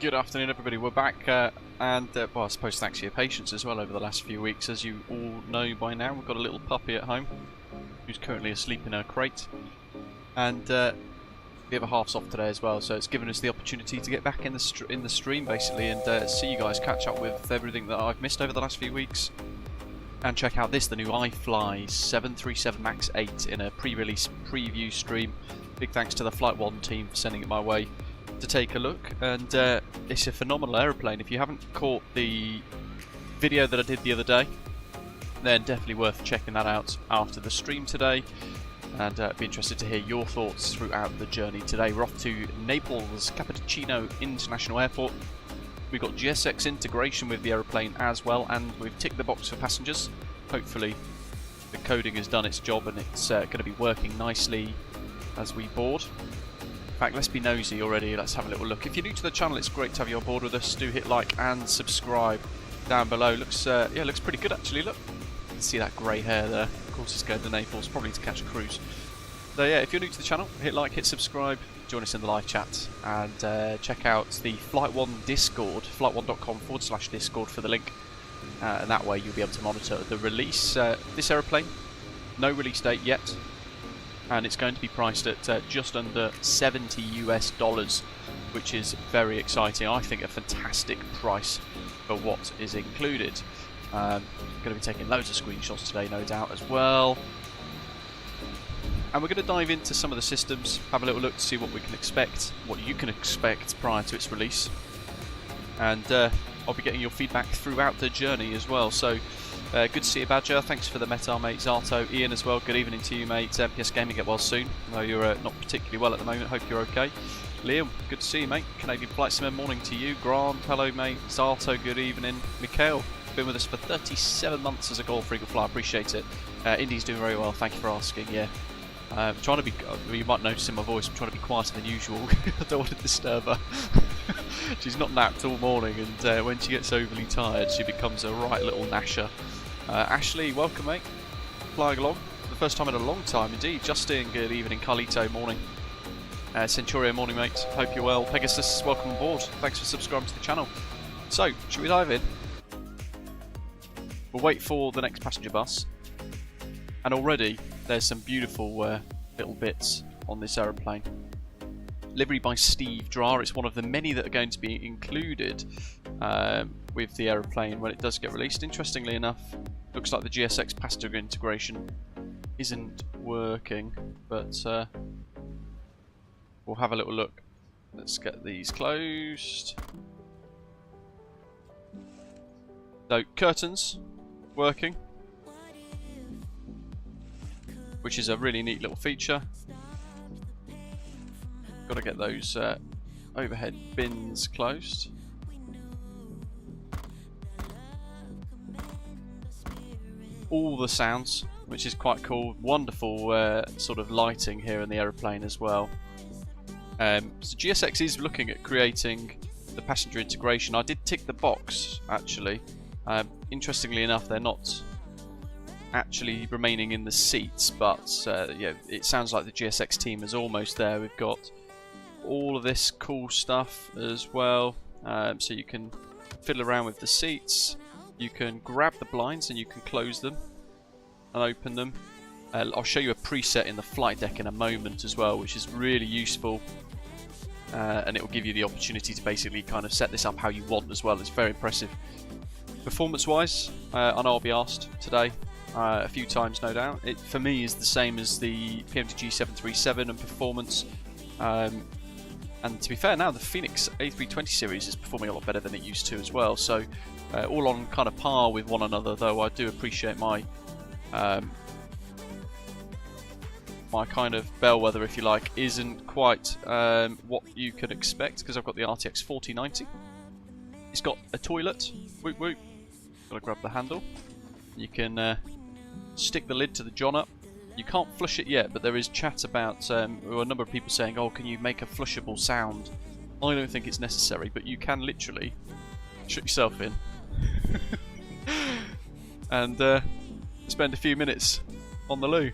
Good afternoon, everybody. We're back, well, I suppose thanks for your patience as well over the last few weeks. As you all know by now, we've got a little puppy at home who's currently asleep in her crate, and the other half's off today as well. So it's given us the opportunity to get back in the stream basically, and see you guys catch up with everything that I've missed over the last few weeks, and check out the new iFly 737 MAX8 in a pre-release preview stream. Big thanks to the Flight 1 team for sending it my way to take a look, and it's a phenomenal aeroplane. If you haven't caught the video that I did the other day, then definitely worth checking that out after the stream today, and be interested to hear your thoughts throughout the journey today. We're off to Naples Cappuccino International Airport. We've got GSX integration with the aeroplane as well, and we've ticked the box for passengers. Hopefully the coding has done its job and it's going to be working nicely as we board. In fact, let's be nosy already, let's have a little look. If you're new to the channel, it's great to have you on board with us. Do hit like and subscribe down below. Looks yeah, looks pretty good actually, look. You can see that grey hair there. Of course it's going to Naples, probably to catch a cruise. So yeah, if you're new to the channel, hit like, hit subscribe, join us in the live chat, and check out the Flight 1 Discord, flight1.com/Discord for the link. And that way you'll be able to monitor the release. This aeroplane, no release date yet, and it's going to be priced at just under $70 US, which is very exciting. I think a fantastic price for what is included. Going to be taking loads of screenshots today, no doubt, as well. And we're going to dive into some of the systems, have a little look to see what we can expect, what you can expect prior to its release. And I'll be getting your feedback throughout the journey as well. So good to see you, Badger. Thanks for the meta, mate. Zarto, Ian as well. Good evening to you, mate. MPS Gaming, get well soon. I know you're not particularly well at the moment. Hope you're okay. Liam, good to see you, mate. Canadian Flight Sim, morning to you. Grant, hello, mate. Zarto, good evening. Mikhail, been with us for 37 months as a Golf Frequent Flyer. Appreciate it. Indy's doing very well. Thank you for asking. Yeah. I'm trying to be, you might notice in my voice, I'm trying to be quieter than usual. I don't want to disturb her. She's not napped all morning, and when she gets overly tired, she becomes a right little gnasher. Ashley, welcome, mate. Flying along for the first time in a long time indeed. Justin, good evening. Carlito, morning. Centurion, morning, mate. Hope you're well. Pegasus, welcome aboard. Thanks for subscribing to the channel. So, should we dive in? We'll wait for the next passenger bus. And already, there's some beautiful little bits on this aeroplane. Livery by Stevedra. It's one of the many that are going to be included with the aeroplane when it does get released. Interestingly enough, looks like the GSX passenger integration isn't working, but we'll have a little look. Let's get these closed. So, curtains working, which is a really neat little feature. Got to get those overhead bins closed. All the sounds, which is quite cool. Wonderful sort of lighting here in the aeroplane as well. So GSX is looking at creating the passenger integration. I did tick the box actually. Interestingly enough, they're not actually remaining in the seats, but yeah, it sounds like the GSX team is almost there. We've got all of this cool stuff as well, so you can fiddle around with the seats. You can grab the blinds and you can close them and open them. I'll show you a preset in the flight deck in a moment as well, which is really useful, and it will give you the opportunity to basically kind of set this up how you want as well. It's very impressive. Performance wise, I know I'll be asked today a few times, no doubt. It for me is the same as the PMT G737 and performance, and to be fair, now the Phoenix A320 series is performing a lot better than it used to as well, so all on kind of par with one another, though I do appreciate my my kind of bellwether, if you like, isn't quite what you could expect, because I've got the RTX 4090. It's got a toilet, whoop whoop, gotta grab the handle. You can stick the lid to the John up. You can't flush it yet, but there is chat about a number of people saying, oh, can you make a flushable sound? I don't think it's necessary, but you can literally shut yourself in and spend a few minutes on the loo.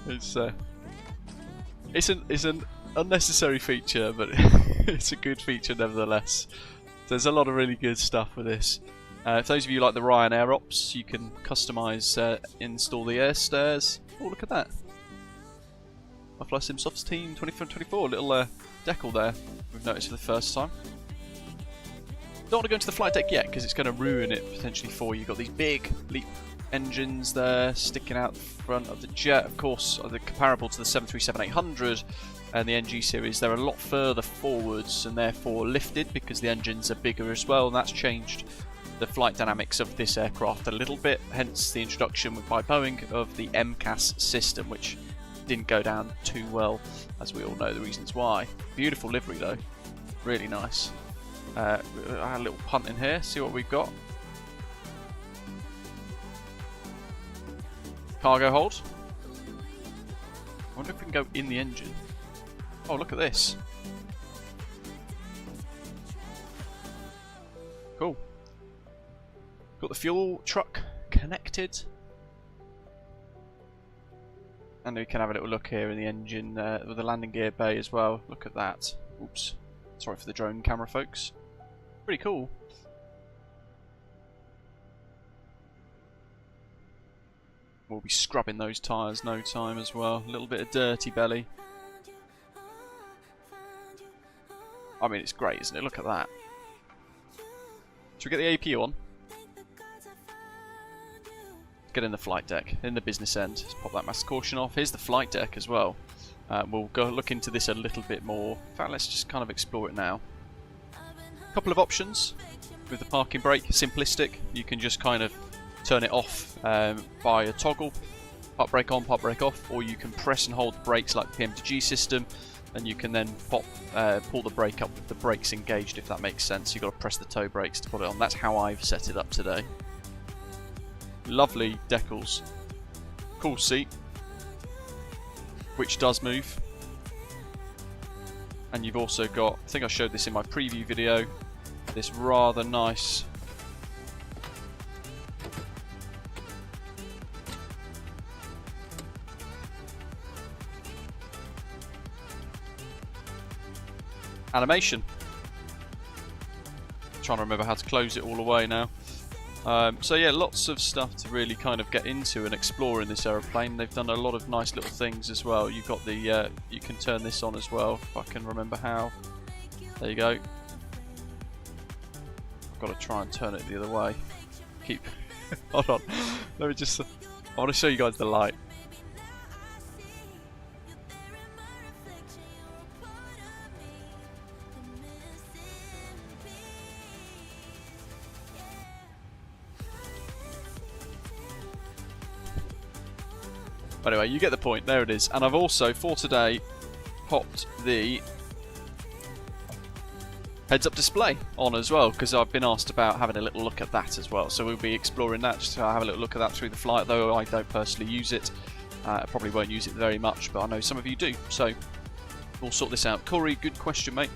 It's unnecessary feature, but it's a good feature nevertheless. So there's a lot of really good stuff with this. For those of you who like the Ryanair ops, you can customise, install the air stairs. Oh, look at that. iFly SimSoft's team 24, little decal there, we've noticed for the first time. Don't want to go into the flight deck yet because it's going to ruin it potentially for you. You've got these big LEAP engines there sticking out the front of the jet. Of course, they're comparable to the 737-800 and the NG series. They're a lot further forwards and therefore lifted because the engines are bigger as well, and that's changed the flight dynamics of this aircraft a little bit, hence the introduction by Boeing of the MCAS system, which didn't go down too well, as we all know the reasons why. Beautiful livery though, really nice. I had a little punt in here, see what we've got. Cargo hold. I wonder if we can go in the engine. Oh, look at this. Cool. Got the fuel truck connected. And we can have a little look here in the engine with the landing gear bay as well. Look at that. Oops. Sorry for the drone camera, folks. Pretty cool. We'll be scrubbing those tyres no time as well. A little bit of dirty belly. I mean, it's great, isn't it? Look at that. Should we get the AP on? Get in the flight deck, in the business end. Let's pop that master caution off. Here's the flight deck as well. We'll go look into this a little bit more. In fact, let's just kind of explore it now. A couple of options with the parking brake. Simplistic. You can just kind of turn it off by a toggle. Park brake on, park brake off. Or you can press and hold the brakes like the PM2G system. And you can then pull the brake up with the brakes engaged, if that makes sense. You've got to press the toe brakes to put it on. That's how I've set it up today. Lovely decals. Cool seat, which does move. And you've also got, I think I showed this in my preview video, this rather nice animation. Trying to remember how to close it all away now. So yeah, lots of stuff to really kind of get into and explore in this aeroplane. They've done a lot of nice little things as well. You've got the, you can turn this on as well, if I can remember how. There you go. I've got to try and turn it the other way. Keep, hold on. Let me just, I want to show you guys the light. Anyway, you get the point. There it is. And I've also, for today, popped the heads-up display on as well, because I've been asked about having a little look at that as well. So we'll be exploring that, just to have a little look at that through the flight, though I don't personally use it. I probably won't use it very much, but I know some of you do. So we'll sort this out. Corey, good question, mate.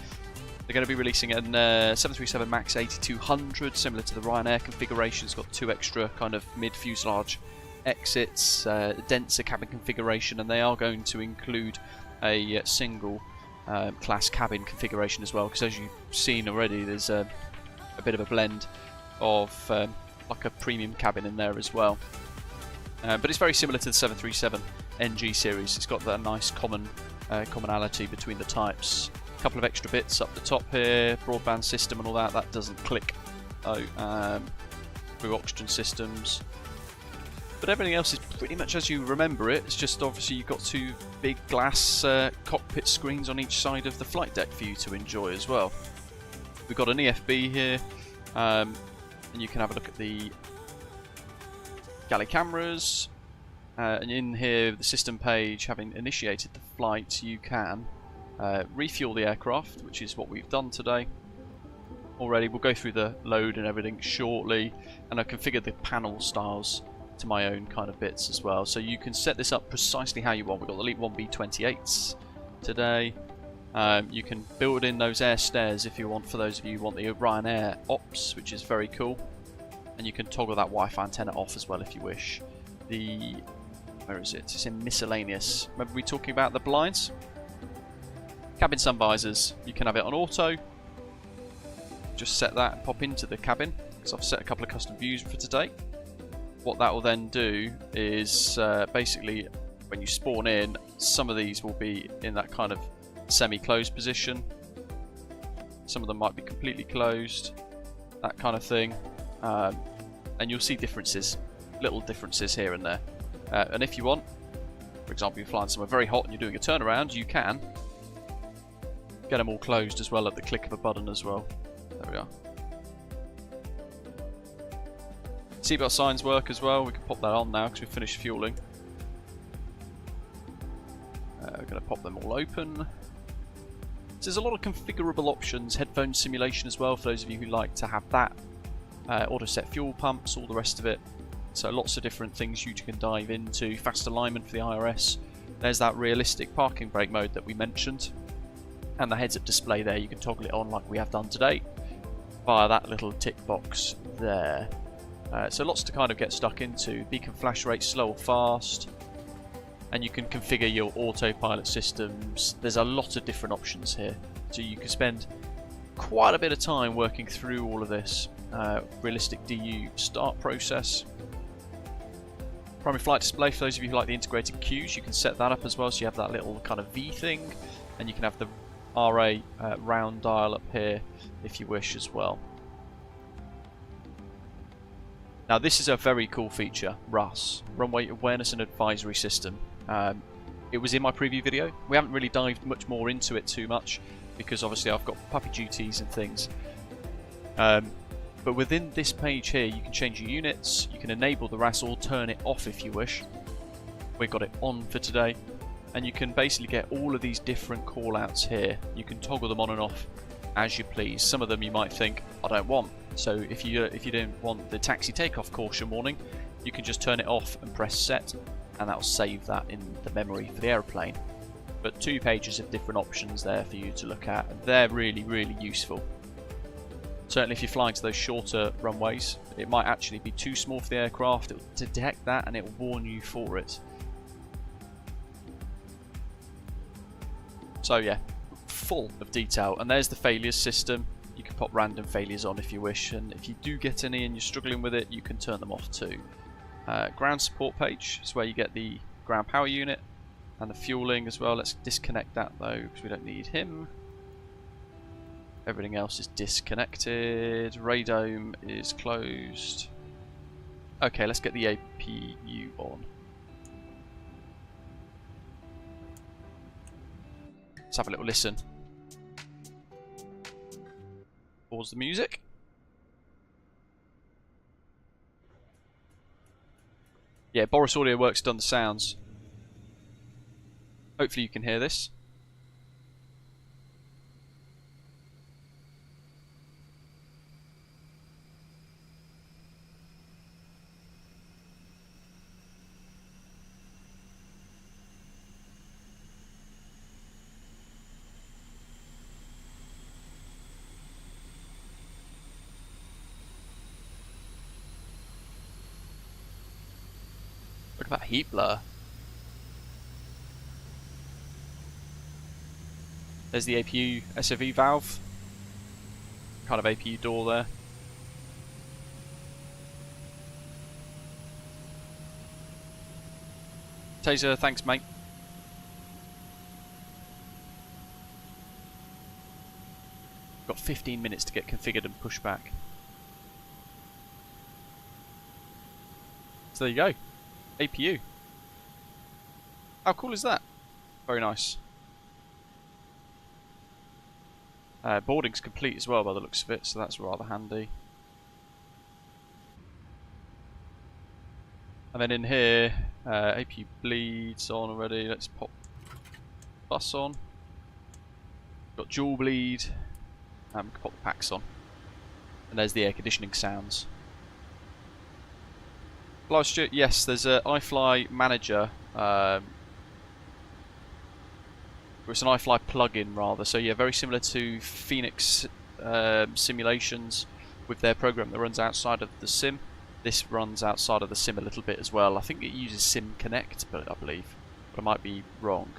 They're going to be releasing an 737 MAX8 200, similar to the Ryanair configuration. It's got 2 extra kind of mid-fuselage exits, denser cabin configuration, and they are going to include a single class cabin configuration as well, because as you've seen already, there's a bit of a blend of like a premium cabin in there as well. But it's very similar to the 737 NG series. It's got that nice commonality between the types. A couple of extra bits up the top here, broadband system and all that. That doesn't click. Through oxygen systems. But everything else is pretty much as you remember it. It's just obviously you've got 2 big glass cockpit screens on each side of the flight deck for you to enjoy as well. We've got an EFB here, and you can have a look at the galley cameras. And in here, the system page, having initiated the flight, you can refuel the aircraft, which is what we've done today. Already, we'll go through the load and everything shortly, and I've configured the panel styles to my own kind of bits as well, so you can set this up precisely how you want. We've got the LEAP 1B28s today. You can build in those air stairs if you want, for those of you who want the Ryanair ops, which is very cool, and you can toggle that Wi-Fi antenna off as well if you wish. Where is it? It's in miscellaneous. Remember we talking about the blinds? Cabin sun visors, you can have it on auto. Just set that and pop into the cabin, because I've set a couple of custom views for today. What that will then do is basically when you spawn in, some of these will be in that kind of semi-closed position. Some of them might be completely closed, that kind of thing. And you'll see differences, little differences here and there. And if you want, for example, you're flying somewhere very hot and you're doing a turnaround, you can get them all closed as well at the click of a button as well. There we are. Seatbelt signs work as well. We can pop that on now because we've finished fueling. We're going to pop them all open. So there's a lot of configurable options. Headphone simulation as well for those of you who like to have that. Auto set fuel pumps, all the rest of it. So lots of different things you can dive into. Fast alignment for the IRS. There's that realistic parking brake mode that we mentioned. And the heads-up display there, you can toggle it on like we have done today via that little tick box there. So lots to kind of get stuck into. Beacon flash rate, slow or fast. And you can configure your autopilot systems. There's a lot of different options here. So you can spend quite a bit of time working through all of this. Realistic DU start process. Primary flight display, for those of you who like the integrated cues, you can set that up as well. So you have that little kind of V thing. And you can have the RA round dial up here if you wish as well. Now this is a very cool feature, RAS, Runway Awareness and Advisory System. It was in my preview video. We haven't really dived much more into it too much because obviously I've got puppy duties and things. But within this page here you can change your units, you can enable the RAS or turn it off if you wish. We've got it on for today. And you can basically get all of these different callouts here. You can toggle them on and off as you please. Some of them you might think, I don't want. So if you don't want the taxi takeoff caution warning, you can just turn it off and press set, and that will save that in the memory for the aeroplane. But 2 pages of different options there for you to look at, and they're really, really useful. Certainly if you're flying to those shorter runways, it might actually be too small for the aircraft. It will detect that and it will warn you for it. So yeah, full of detail. And there's the failures system. You can pop random failures on if you wish, and if you do get any and you're struggling with it, you can turn them off too. Ground support page is where you get the ground power unit and the fueling as well. Let's disconnect that though because we don't need him. Everything else is disconnected. Radome is closed. Okay, let's get the APU on. Let's have a little listen. Pause the music. Yeah, Boris Audio Works done the sounds. Hopefully you can hear this. Look at that heat blur. There's the APU SOV valve. Kind of APU door there. Taser, thanks mate. Got 15 minutes to get configured and push back. So there you go. APU. How cool is that? Very nice. Boarding's complete as well by the looks of it, so that's rather handy. And then in here, APU bleeds on already. Let's pop bus on. Got dual bleed. And we can pop the packs on. And there's the air conditioning sounds. Hello Stuart, yes, there's a iFly manager. It's an iFly plugin rather, so yeah, very similar to Phoenix simulations with their program that runs outside of the sim. This runs outside of the sim a little bit as well. I think it uses Sim Connect, but I believe, but I might be wrong.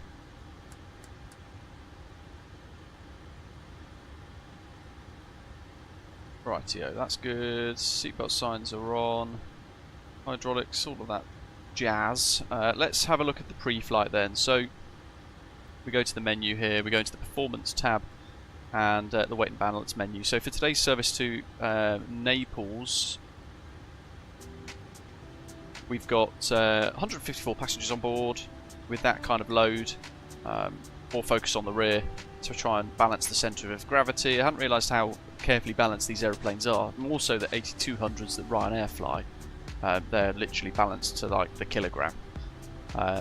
Rightio, that's good. Seatbelt signs are on. Hydraulics, all of that jazz. Let's have a look at the pre-flight then. So we go to the menu here, we go into the performance tab and the weight and balance menu. So for today's service to Naples, we've got 154 passengers on board with that kind of load. More focus on the rear to try and balance the centre of gravity. I hadn't realised how carefully balanced these aeroplanes are. More so the 8200s that Ryanair fly. They're literally balanced to like the kilogram.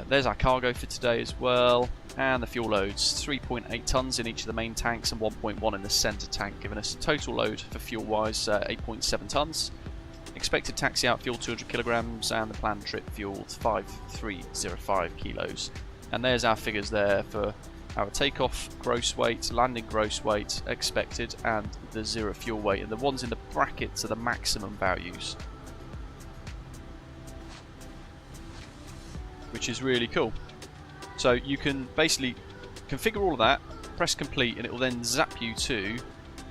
There's our cargo for today as well, and the fuel loads, 3.8 tonnes in each of the main tanks and 1.1 in the centre tank, giving us a total load for fuel wise 8.7 tonnes. Expected taxi out fuel 200 kilograms and the planned trip fueled 5305 kilos. And there's our figures there for our takeoff gross weight, landing gross weight expected, and the zero fuel weight, and the ones in the brackets are the maximum values, which is really cool. So you can basically configure all of that, press complete, and it will then zap you to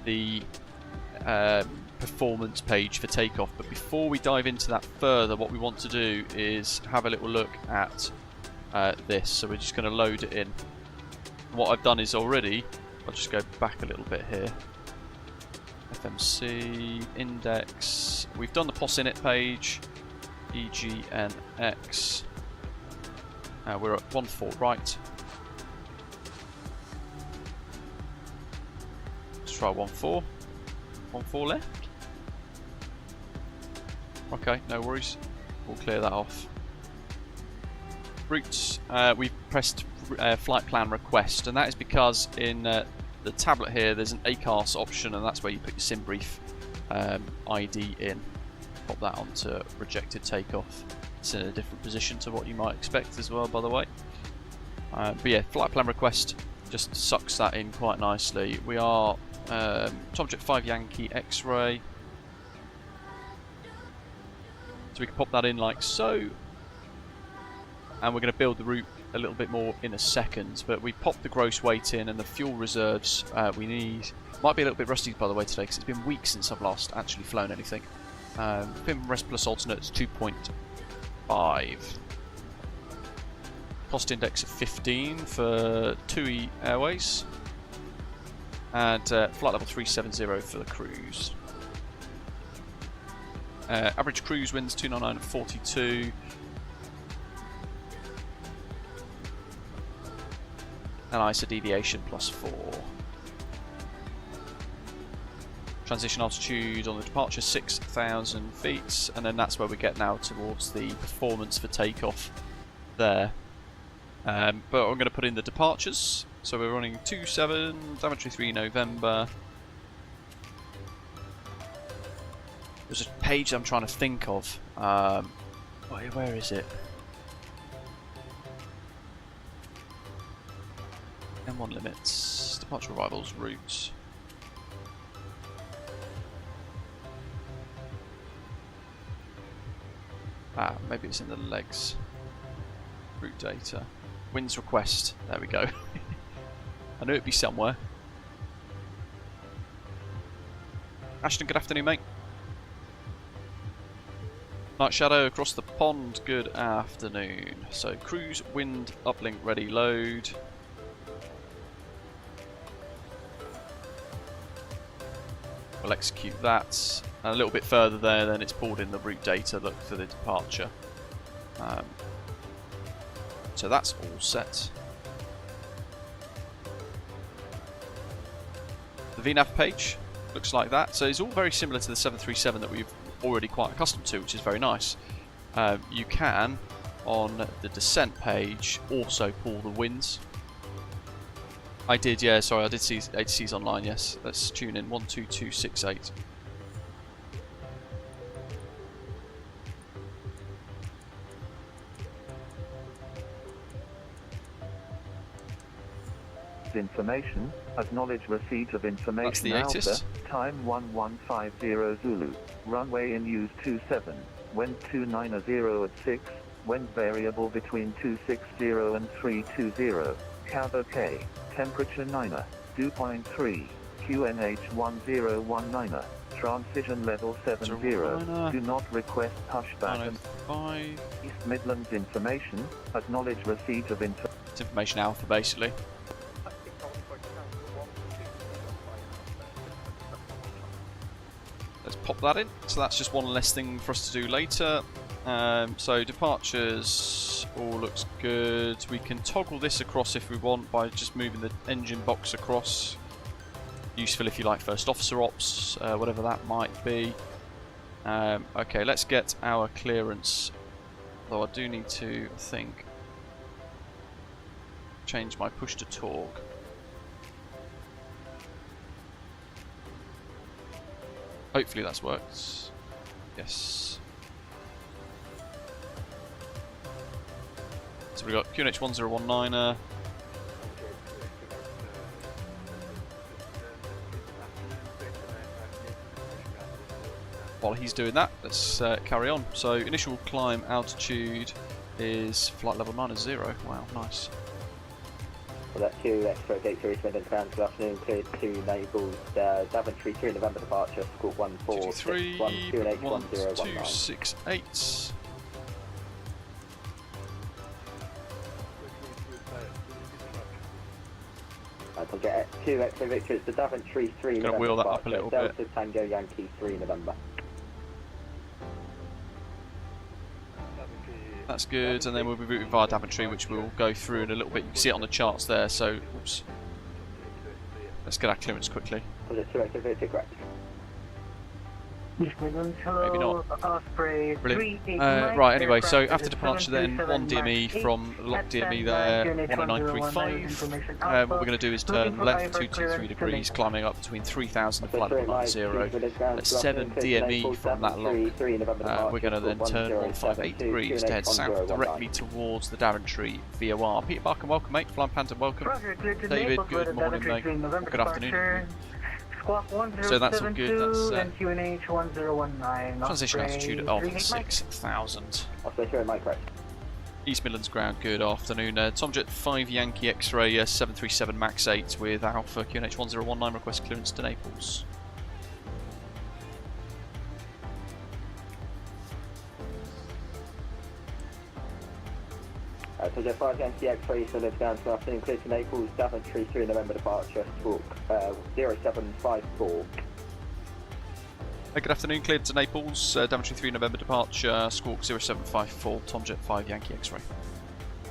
the performance page for takeoff. But before we dive into that further, what we want to do is have a little look at this. So we're just going to load it in. What I've done is already, I'll just go back a little bit here. FMC, index, we've done the POS init page, EGNX. We're at 1-4 right. Let's try 1-4. 1-4 left. Okay, no worries. We'll clear that off. Routes, we've pressed flight plan request, and that is because in the tablet here there's an ACARS option, and that's where you put your sim brief ID in. Pop that onto rejected takeoff. It's in a different position to what you might expect as well, by the way. But yeah, flight plan request just sucks that in quite nicely. We are Tomjet 5 Yankee X-ray, so we can pop that in like so, and we're going to build the route a little bit more in a second. But we popped the gross weight in and the fuel reserves we need. Might be a little bit rusty, by the way, today because it's been weeks since I've last actually flown anything. Been rest plus alternates 2.5. Cost index of 15 for TUI Airways, and flight level 370 for the cruise. Average cruise winds 299 at 42. And ISA deviation +4. Transition altitude on the departure 6,000 feet, and then that's where we get now towards the performance for takeoff there. But I'm going to put in the departures. So we're running 27, Daventry 3 November. There's a page I'm trying to think of. Where is it? M1 limits, departure arrivals, routes. Maybe it's in the legs. Route data. Winds request. There we go. I knew it'd be somewhere. Ashton, good afternoon, mate. Night Shadow across the pond, good afternoon. So cruise, wind, uplink, ready, load. We'll execute that. And a little bit further there, then it's pulled in the route data, look for the departure. So that's all set. The VNAV page looks like that. So it's all very similar to the 737 that we've already quite accustomed to, which is very nice. You can, on the descent page, also pull the winds. I did, yeah, sorry, I did see ATCs online, yes. Let's tune in, 12268. Information, acknowledge receipt of information. That's the Alpha, time 1150 Zulu, runway in use 27, wind 290 at 6, wind variable between 260 and 320, cab OK, temperature 9, dew point 3, QNH 1019, Transition level 70. Do not request pushback. And 5. East Midlands information. Acknowledge receipt of It's information alpha basically. Let's pop that in. So that's just one less thing for us to do later. So departures all looks good. We can toggle this across if we want by just moving the engine box across. Useful if you like first officer ops, whatever that might be. Okay, let's get our clearance. Though I do need to think change my push to torque. Hopefully that's worked. Yes. So we've got QNH 1019er. While he's doing that, let's carry on. So initial climb altitude is flight level 90. Wow, nice. Well, that's 2 Extra Gate 3 East Midlands ground. Good afternoon, cleared to Naples, Daventry 3 November departure, squawk 1461, QNH 1019. 1268. I'll get 2 Extra Victory, it's the Daventry 3 Gonna November wheel that departure, up a little Delta bit. Tango Yankee 3 November. That's good, and then we'll be routing via Daventry, which we'll go through in a little bit. You can see it on the charts there, so oops. Let's get our clearance quickly. Was it 2 Extra Victory, correct? Maybe not. Brilliant. Right, anyway, so after departure then, 1 DME from locked DME there, 10935. What we're going to do is turn left 223 degrees, climbing up between 3000 and flight level 90. That's 7 DME from that lock. We're going to then turn 158 degrees to head south directly towards the Daventry VOR. Peter Barker, welcome mate. Flying Panther, welcome. David, good morning mate. Good afternoon. So that's all good. That's transition altitude of 6000. East Midlands ground. Good afternoon. Tomjet 5 Yankee X-ray 737 MAX8 with Alpha QNH 1019. Request clearance to Naples. Project 5 Yankee X-ray, so lives down to afternoon, clear to Naples, Daventry 3 November departure, squawk 0754. Good afternoon, cleared to Naples, Daventry 3 November departure, squawk 0754, Tomjet 5 Yankee X-ray.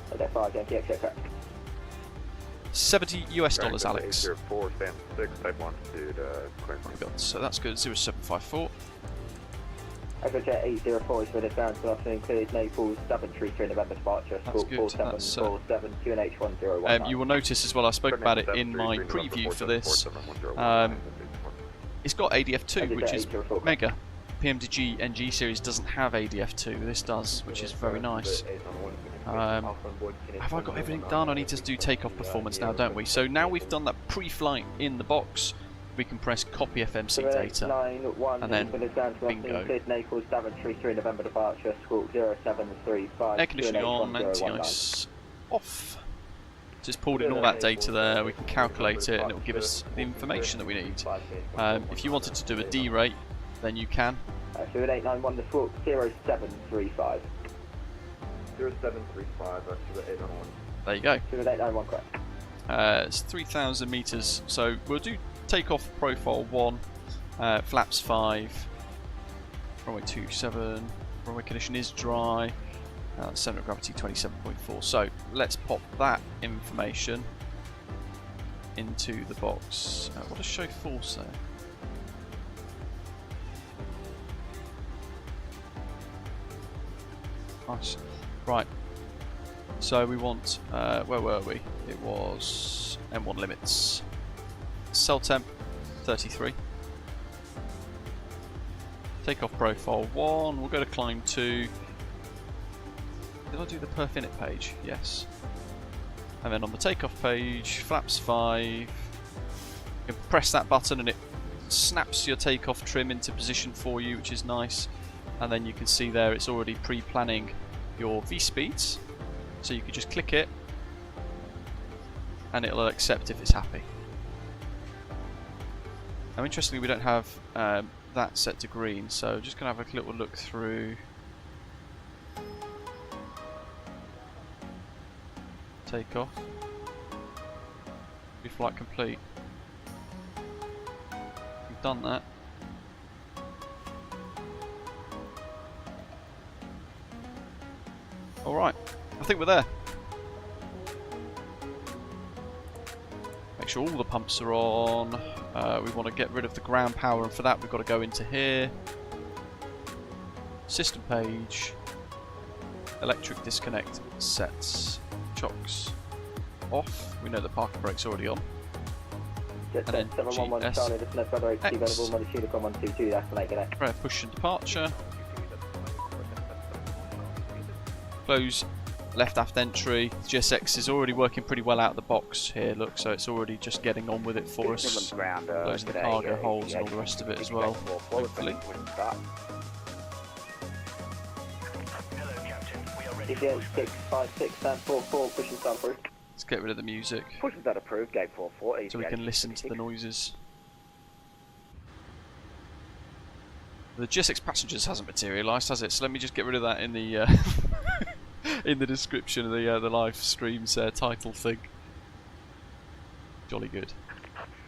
Project 5 Yankee X-ray, correct. $70 US, Alex. 4 stand 6, type longitude, So that's good, 0754. Jet 804 is for this down to afternoon, cleared Naples, Daventry 3 November departure, squawk 4747, QNH 1019. You will notice as well, I spoke about it in my preview for this. It's got ADF2, which is mega. PMDG NG series doesn't have ADF2, this does, which is very nice. Have I got everything done? I need to do takeoff performance now, don't we? So now we've done that pre-flight in the box, we can press copy FMC data, and then bingo. Naples, Daventry 3 November departure, squawk 0735. Air conditioning on, anti-ice off. Just pulled in all that data there, we can calculate it and it will give us the information that we need. If you wanted to do a D rate, then you can. 891 the squawk 0735. 0735, that's 891. There you go. 891, correct. It's 3,000 meters, so we'll do takeoff profile 1, flaps 5, runway 27, runway condition is dry, centre of gravity 27.4. So let's pop that information into the box. What does show force there? Nice. Right. So we want, where were we? It was M1 limits. Cell temp 33. Takeoff profile 1. We'll go to climb 2. Did I do the perf init page? Yes. And then on the takeoff page, flaps 5. You can press that button and it snaps your takeoff trim into position for you, which is nice. And then you can see there it's already pre-planning your V speeds. So you can just click it and it'll accept if it's happy. Now interestingly we don't have that set to green, so just going to have a little look through. Takeoff. Flight complete. We've done that. Alright, I think we're there. Make sure all the pumps are on. We want to get rid of the ground power, and for that we've got to go into here. System page. Electric disconnect sets. Chocks off. We know the parking brake's already on. And then 711 Charlie, there's no further HT available, Monday Tunicom 122, that's the EGNX. Press push and departure. Close left aft entry. The GSX is already working pretty well out of the box here, look, so it's already just getting on with it for us. Closing the cargo holds and all the rest of it as well, hopefully. EGNX 656 stand 44, pushing start through. Let's get rid of the music Pushing that approved, gate 44, so we can listen to the noises. The GSX passengers hasn't materialised, has it? So let me just get rid of that in the in the description of the live stream's title thing. Jolly good.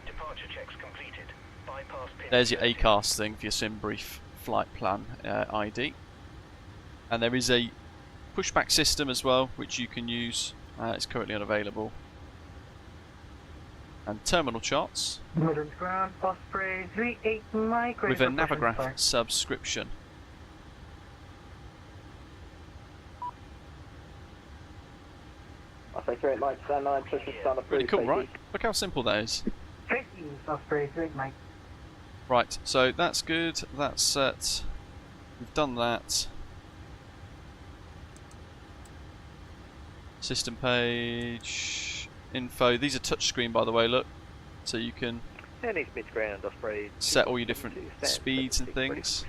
Departure checks completed. Bypass pin. There's your ACARS thing for your sim brief flight plan ID, and there is a pushback system as well, which you can use. It's currently unavailable. And terminal charts Midlands ground, Osprey 38 Mike. with a Navigraph subscription. Osprey 38 Mike, stand 9, pushing start approved. Really cool, right? Look how simple that is. 50 Osprey 38 Mike. Right, so that's good. That's set. We've done that. System page, info. These are touchscreen, by the way. Look, so you can And East Midlands, Osprey. set all your different speeds and things.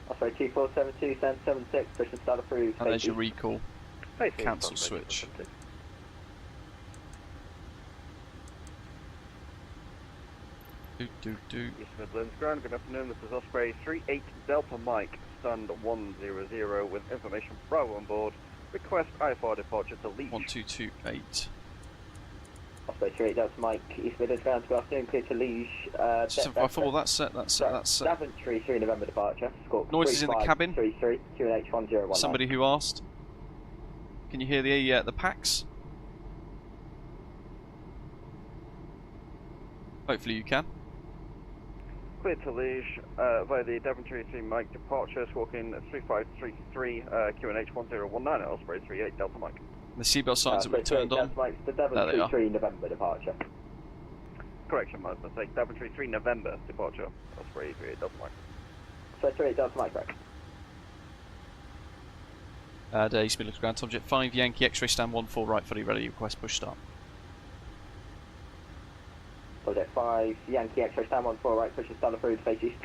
Osprey 2472, stand 76, pushing start approved. And there's your recall cancel switch. East Midlands ground, good afternoon, this is Osprey 38 Delta Mike, stand 100 with information from Bravo on board. Request iFly departure to Leach. 1228. Osprey 38 Delta Mike, East Midlands ground, good afternoon, clear to Liege. I thought that's set. That's set. Daventry 3 November departure. Score Noises in the cabin. 33, QNH 1019. Somebody who asked. Can you hear the packs? Hopefully you can. Clear to Liege via the Daventry 3 Mike departure, squawking 3533 QNH 1019 at Osprey 38 Delta Mike. The seatbelt signs that were turned on. The Daventry 3 November departure. Correction, my mistake. Daventry 3 November departure, Osprey 38 Delta Mike. Osprey 38 Delta Mike, correct. East Midlands ground, Tomjet 5 Yankee X-ray stand 14 right fully ready. Request push start. Project 5 Yankee X-ray stand 14 right, pushing start approved, face east.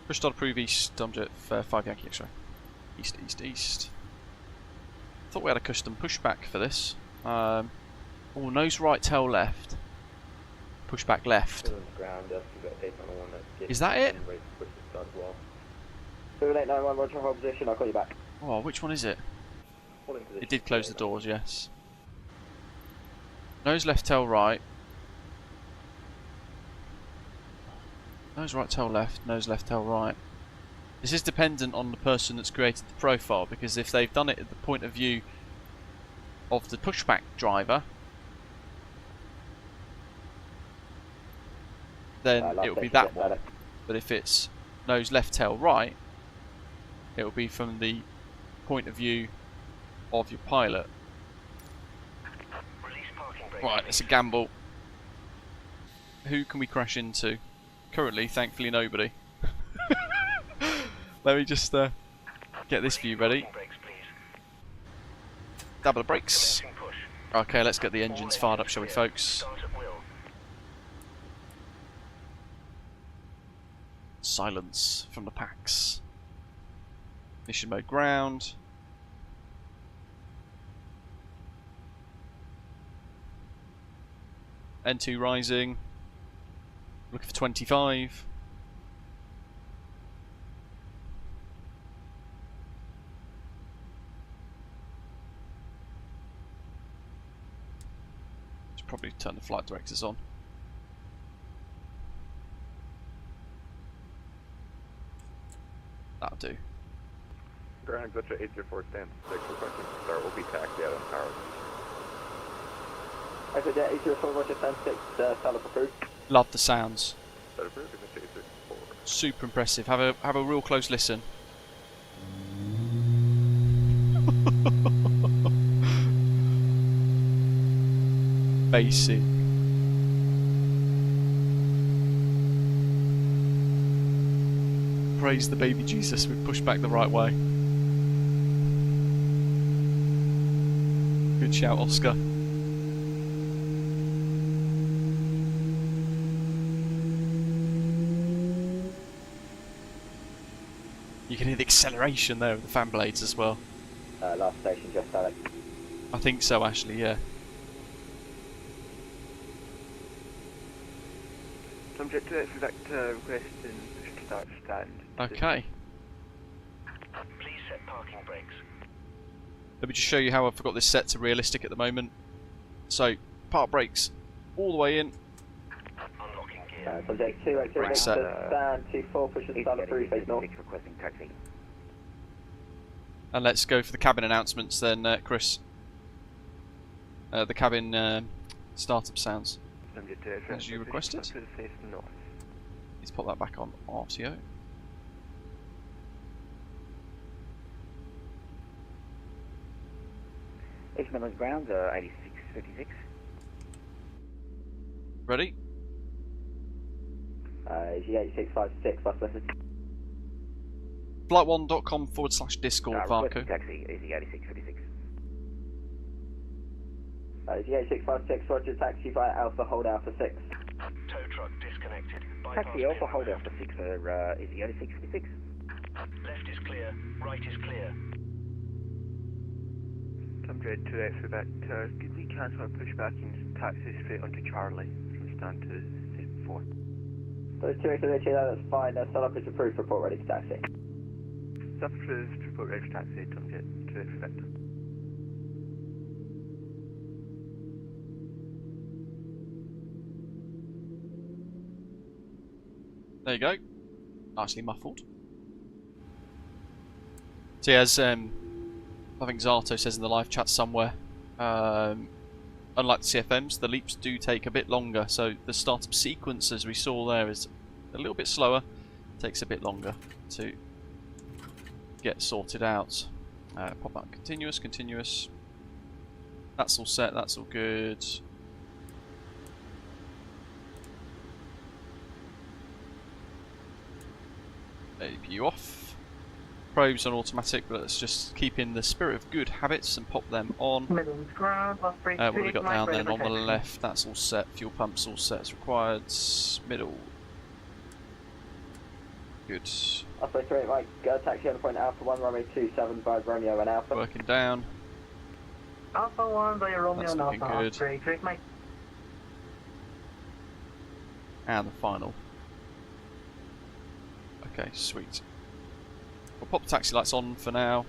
Push start approve east, Tomjet 5 Yankee X-ray. East, east, east. Thought we had a custom pushback for this. Oh, nose right, tail left. Pushback left. Is that it? 2891, roger, hold position, I'll call you back. Oh, which one is it? It did close the doors, yes. Nose left, tail right. Nose right, tail left, nose left, tail right. This is dependent on the person that's created the profile, because if they've done it at the point of view of the pushback driver, then it will be that one. But if it's nose left, tail right, it will be from the point of view of your pilot. Right, it's a gamble. Who can we crash into? Currently, thankfully, nobody. Let me just get this view ready. Double the brakes. Okay, let's get the engines fired up, shall we, folks? Silence from the packs. Mission mode ground. N2 rising. Looking for 25. probably turn the flight directors on. That'll do. Ground Glitcher 804 stand 6, requesting to start will be taxi out on power. Over there, 804, Roger, stand 6, start up approved. Love the sounds. Start approved, Glitcher 804. Super impressive. Have a real close listen. Basic. Praise the baby Jesus, we've pushed back the right way. Good shout, Oscar. You can hear the acceleration there of the fan blades as well. Last station, just Alex. I think so, Ashley, yeah. Subject to select request and push to start stand. Okay. Please set parking brakes. Let me just show you how I've got this set to realistic at the moment. So, park brakes all the way in. Unlocking gear. Subject 2, Brake set. stand 24, push to start approved, face north. Requesting taxi. And let's go for the cabin announcements then, Chris. The cabin startup sounds. Subject to As you requested. face north. Let's pop that back on RTO. East Midlands grounds 8656. Ready? EGNX 656, bus message. Flight1.com/Discord, Varco. Taxi, easy 8656. EGNX 656, Roger, taxi via Alpha, hold Alpha 6. Tow truck disconnected. Bypass Taxi Alpha, pin hold left. Alpha 6 for easy 8656. Left is clear. Right is clear. Subject to select could we cancel our pushback and taxi straight onto Charlie from stand to 4. Those 2 that's fine. Start up is approved, report ready for taxi. Staff approved, report ready for taxi, subject to select. There you go. Nicely muffled. See, as I think Zato says in the live chat somewhere, unlike the CFMs, the leaps do take a bit longer, so the startup sequence, as we saw there, is a little bit slower. Takes a bit longer to get sorted out. Pop that continuous. That's all set, that's all good. APU off. Probes on automatic, but let's just keep in the spirit of good habits and pop them on. Midlands ground, Osprey What have we 3 got Mike, down ready then for on the taxi. left? That's all set. Fuel pumps all set as required. Middle. Good. Osprey 3, Mike, taxi on point Alpha 1, runway 27 by Romeo and Alpha. Working down. Alpha 1 by Romeo That's and looking Alpha, good. Osprey 3 Mike. And the final. Okay, sweet. We'll pop the taxi lights on for now,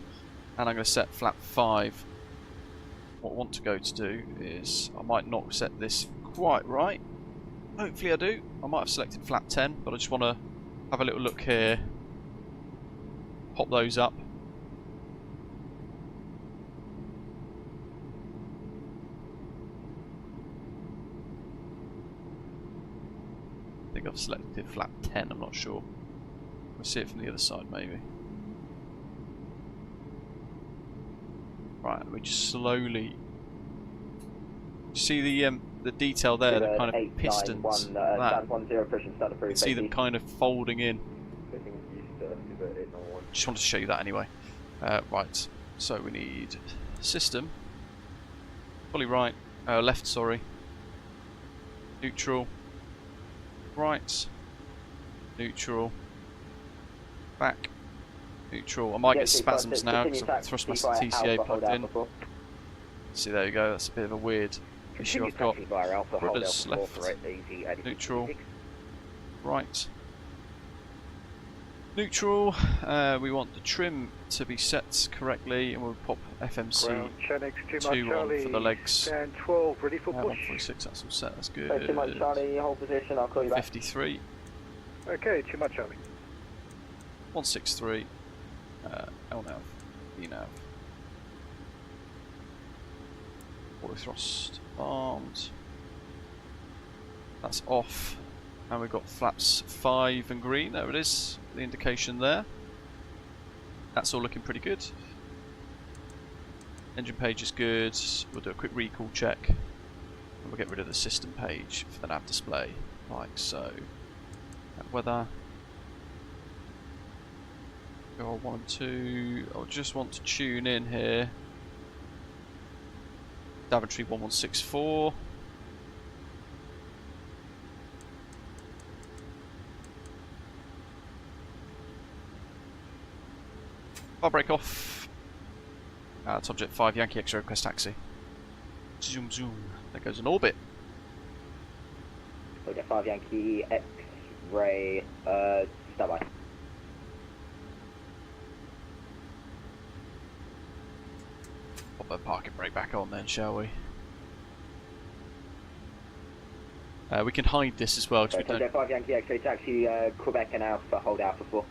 and I'm going to set flap 5. What I want to go to do is, I might not set this quite right. Hopefully I do. I might have selected flap 10, but I just want to have a little look here. Pop those up. I think I've selected flap 10, I'm not sure. We'll see it from the other side maybe. Right, we just slowly see the detail there, the kind of pistons. That. You can see them kind of folding in. Just wanted to show you that anyway. Right, so we need system, fully right, left, sorry, neutral, right, neutral, back, neutral. I might get spasms now because I've thrustmaster TCA plugged in. See, there you go, that's a bit of a weird issue I've got. Rudders left, neutral, right, Neutral, we want the trim to be set correctly, and we'll pop FMC Ground, Chenix, 2 on for the legs. Stand 12, ready for push. 146, that's all set, that's good. Too much Charlie, hold position, I'll call you back. 53, Okay, too much Charlie. 163, LNAV, ENAV. Auto thrust armed. That's off. And we've got flaps 5 and green, there it is, the indication there. That's all looking pretty good. Engine page is good, we'll do a quick recall check. And we'll get rid of the system page for the nav display, like so. Weather. Go on 1 and 2, I'll just want to tune in here. Daventry 1164. Bar brake off. Subject 5 Yankee X-ray request taxi. Zoom zoom. That goes in orbit. Subject 5 Yankee X-ray, standby. Pop the parking brake back on then, shall we? We can hide this as well. Subject 5 Yankee X-ray taxi, Quebec and Alpha, hold Alpha 4.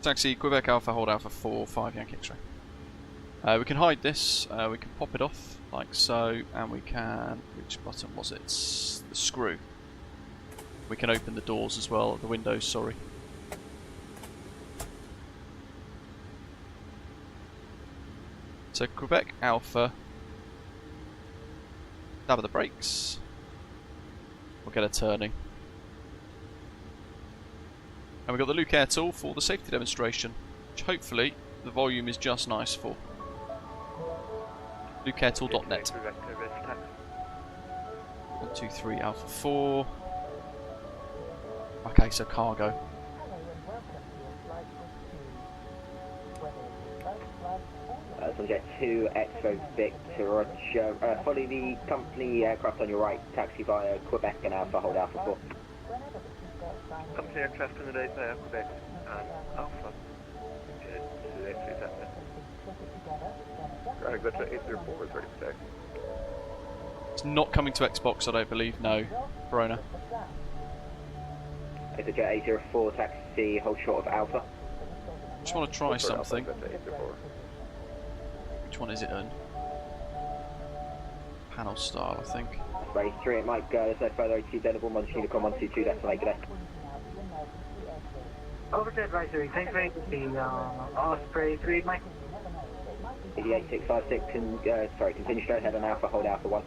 Taxi, Quebec Alpha, hold Alpha 4, 5 Yankee X-ray. We can hide this, we can pop it off, like so, and we can, which button was it? The screw. We can open the doors as well, the windows, sorry. So Quebec Alpha, dab of the brakes, we'll get a turning. And we've got the Luke Air tool for the safety demonstration, which hopefully the volume is just nice for. LukeAirTool.net. 123 Alpha 4. Okay, so cargo. Subject 2 X-ray Victor, Roger. Follow the company aircraft on your right, taxi via Quebec and Alpha, hold Alpha 4. Company aircraft in the day via Quebec and Alpha. To X-ray Delta. Right, got to 804 is ready for taxi. It's not coming to Xbox, I don't believe. No, Verona. It's a Jet 804 taxi, hold short of Alpha. Just want to try something. Which one is it on? Panel style, I think. Race 3 at Mike, there's no further AT Denable, Monty Unicom 122, that's make it. Overjet Advisory, thanks for the Osprey 3, Mike. 88656, continue straight ahead on Alpha, hold Alpha 1.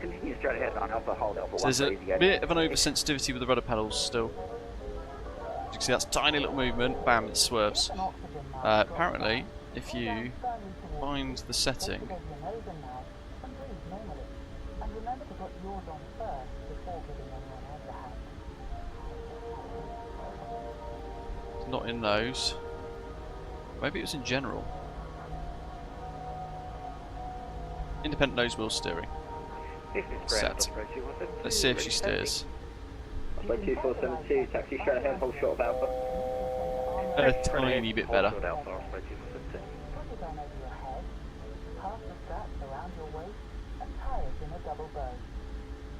Continue straight ahead on Alpha, hold Alpha 1. So there's a bit of an oversensitivity with the rudder pedals still. As you can see, that's tiny little movement, bam, it swerves. Apparently, if you find the setting, it's not in those. Maybe it was in general. Independent nose wheel steering. Set. Let's see if she steers. 2472, taxi straight ahead, hold short of Alpha. A tiny bit better.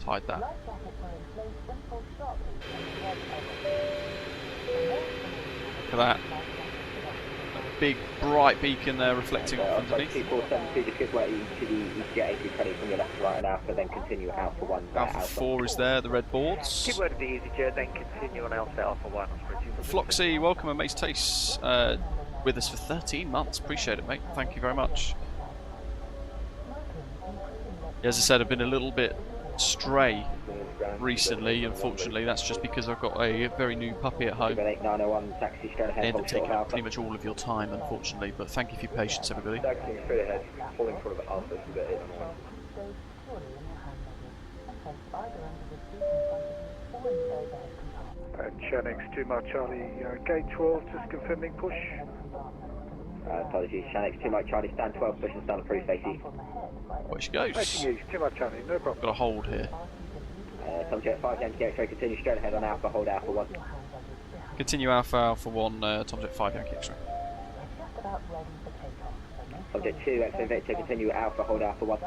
Hide that. Look at that. A big bright beacon there reflecting off underneath. 2472, just give way to the EGNX credit from your left to right and Alpha, then continue Alpha 1. Alpha 4 is there, the red boards. Keep word of the EasyJet, then continue on Alpha 1. Floxy, welcome, and Mace Taste with us for 13 months. Appreciate it, mate. Thank you very much. As I said, I've been a little bit stray recently. Unfortunately, that's just because I've got a very new puppy at home. They end up taking up pretty much all of your time, unfortunately. But thank you for your patience, everybody. Chenix 2 Mike Charlie, gate 12, just confirming push. Apologies, Chenix 2 Mike Charlie, stand 12, push and stand approved, Stacey. Where she goes. 2 Mike Charlie, no problem. Got a hold here. Tom Jet 5 Yankee X-ray, continue straight ahead on Alpha, hold Alpha 1. Continue Alpha 1, Tom Jet 5 Yankee X-ray. Tom Jet 2 X-ray Victor, continue Alpha, hold Alpha 1.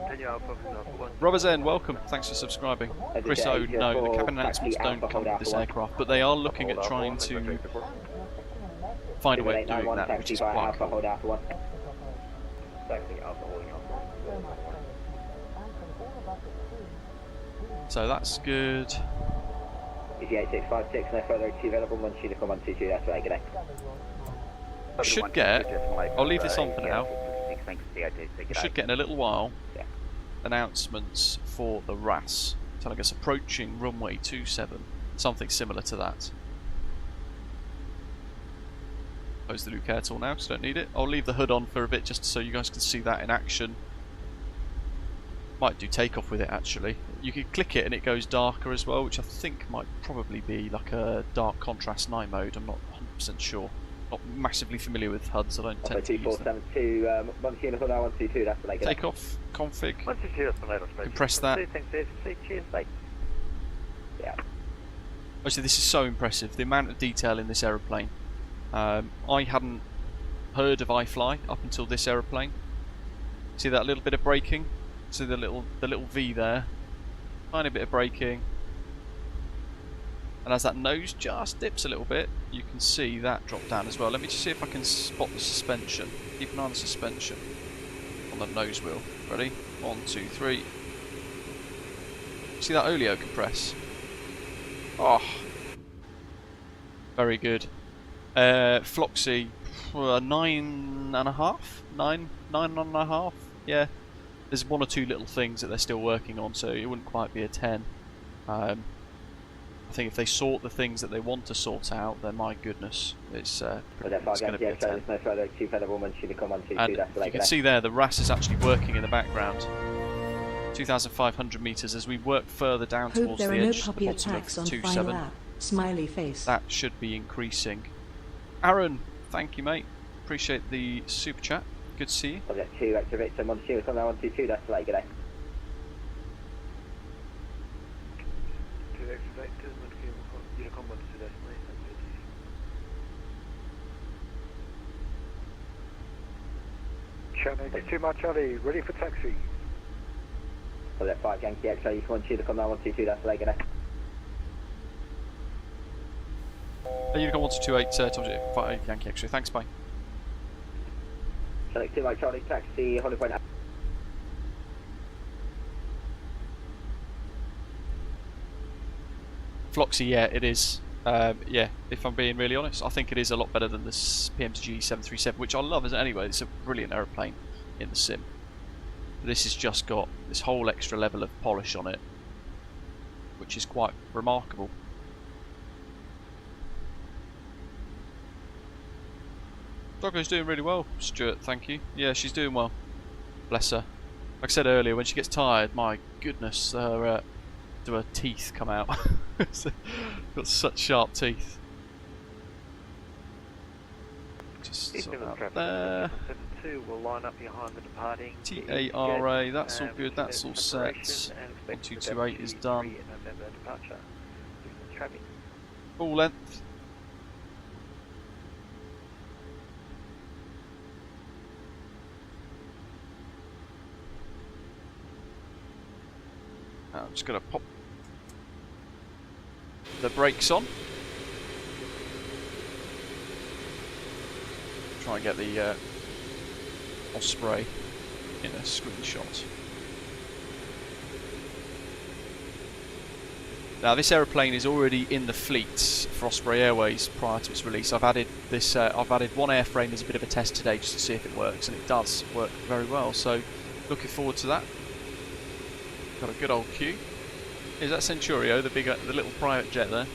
Continue Alpha, Alpha 1. Robert Zen, welcome. Thanks for subscribing. Chris O, no, the cabin announcements don't come with this aircraft, but they are looking at trying to find a way of doing that, which is quite cool. Hold Alpha 1. So that's good. EG8656, no further to available, 1 Unicorn 122, that's right, good day. We should get, I'll leave this on for now, we should get in a little while announcements for the RAS, telling us approaching runway 27, something similar to that. Close the Luke Air tool now, because I don't need it. I'll leave the hood on for a bit just so you guys can see that in action. Might do takeoff with it actually. You can click it and it goes darker as well, which I think might probably be like a dark contrast night mode. I'm not 100% sure. Not massively familiar with HUDs, I don't tend to use them. 2472, 1 Unicorn 122, that's the leg. Takeoff, config, 122, that's the latest. compress that. Cheers, mate. Yeah. Actually, this is so impressive, the amount of detail in this aeroplane. I hadn't heard of iFly up until this aeroplane. See that little bit of braking? See the little V there? Tiny bit of braking. And as that nose just dips a little bit, you can see that drop down as well. Let me just see if I can spot the suspension. Keep an eye on the suspension on the nose wheel. Ready? 1, 2, 3. See that oleo compress? Oh, very good. Floxy, 9.5? 9.5? Yeah. There's 1 or 2 little things that they're still working on, so it wouldn't quite be a 10. I think if they sort the things that they want to sort out, then my goodness, it's going to be a 10. And you can see there, the RAS is actually working in the background. 2,500 metres as we work further down Hope towards there the are no edge, the puppy bottom attacks of on 2.7. final lap. Smiley face. That should be increasing. Aaron, thank you, mate. Appreciate the super chat. Good to see you. Subject 2, activate, 1 Unicorn 122, that's the leg, good day. 2 activate, 1 Unicorn 122, that's Channel 2 Mark Charlie, ready for taxi. Subject 5 Yankee X-ray, 1 Unicorn 122, that's the leg, good day. Unicorn 1228, Tom Jet 5 Yankee X-ray. Thanks, bye. Select 2 Mike Charlie, taxi, Holly Point. Floxy, yeah, it is. Yeah, if I'm being really honest, I think it is a lot better than this PMG 737, which I love as anyway. It's a brilliant aeroplane in the sim. This has just got this whole extra level of polish on it, which is quite remarkable. Doggo's doing really well, Stuart, thank you. Yeah, she's doing well. Bless her. Like I said earlier, when she gets tired, my goodness, her teeth come out. Got such sharp teeth. Just sort out there. 2 will line up behind the departing TARA, that's all good, that's all set. 1228 is done. Full length. I'm just going to pop the brakes on. Try and get the Osprey in a screenshot. Now this aeroplane is already in the fleet for Osprey Airways prior to its release. I've added this. I've added one airframe as a bit of a test today just to see if it works, and it does work very well. So looking forward to that. Got a good old queue. Is that Centurio, the little private jet there?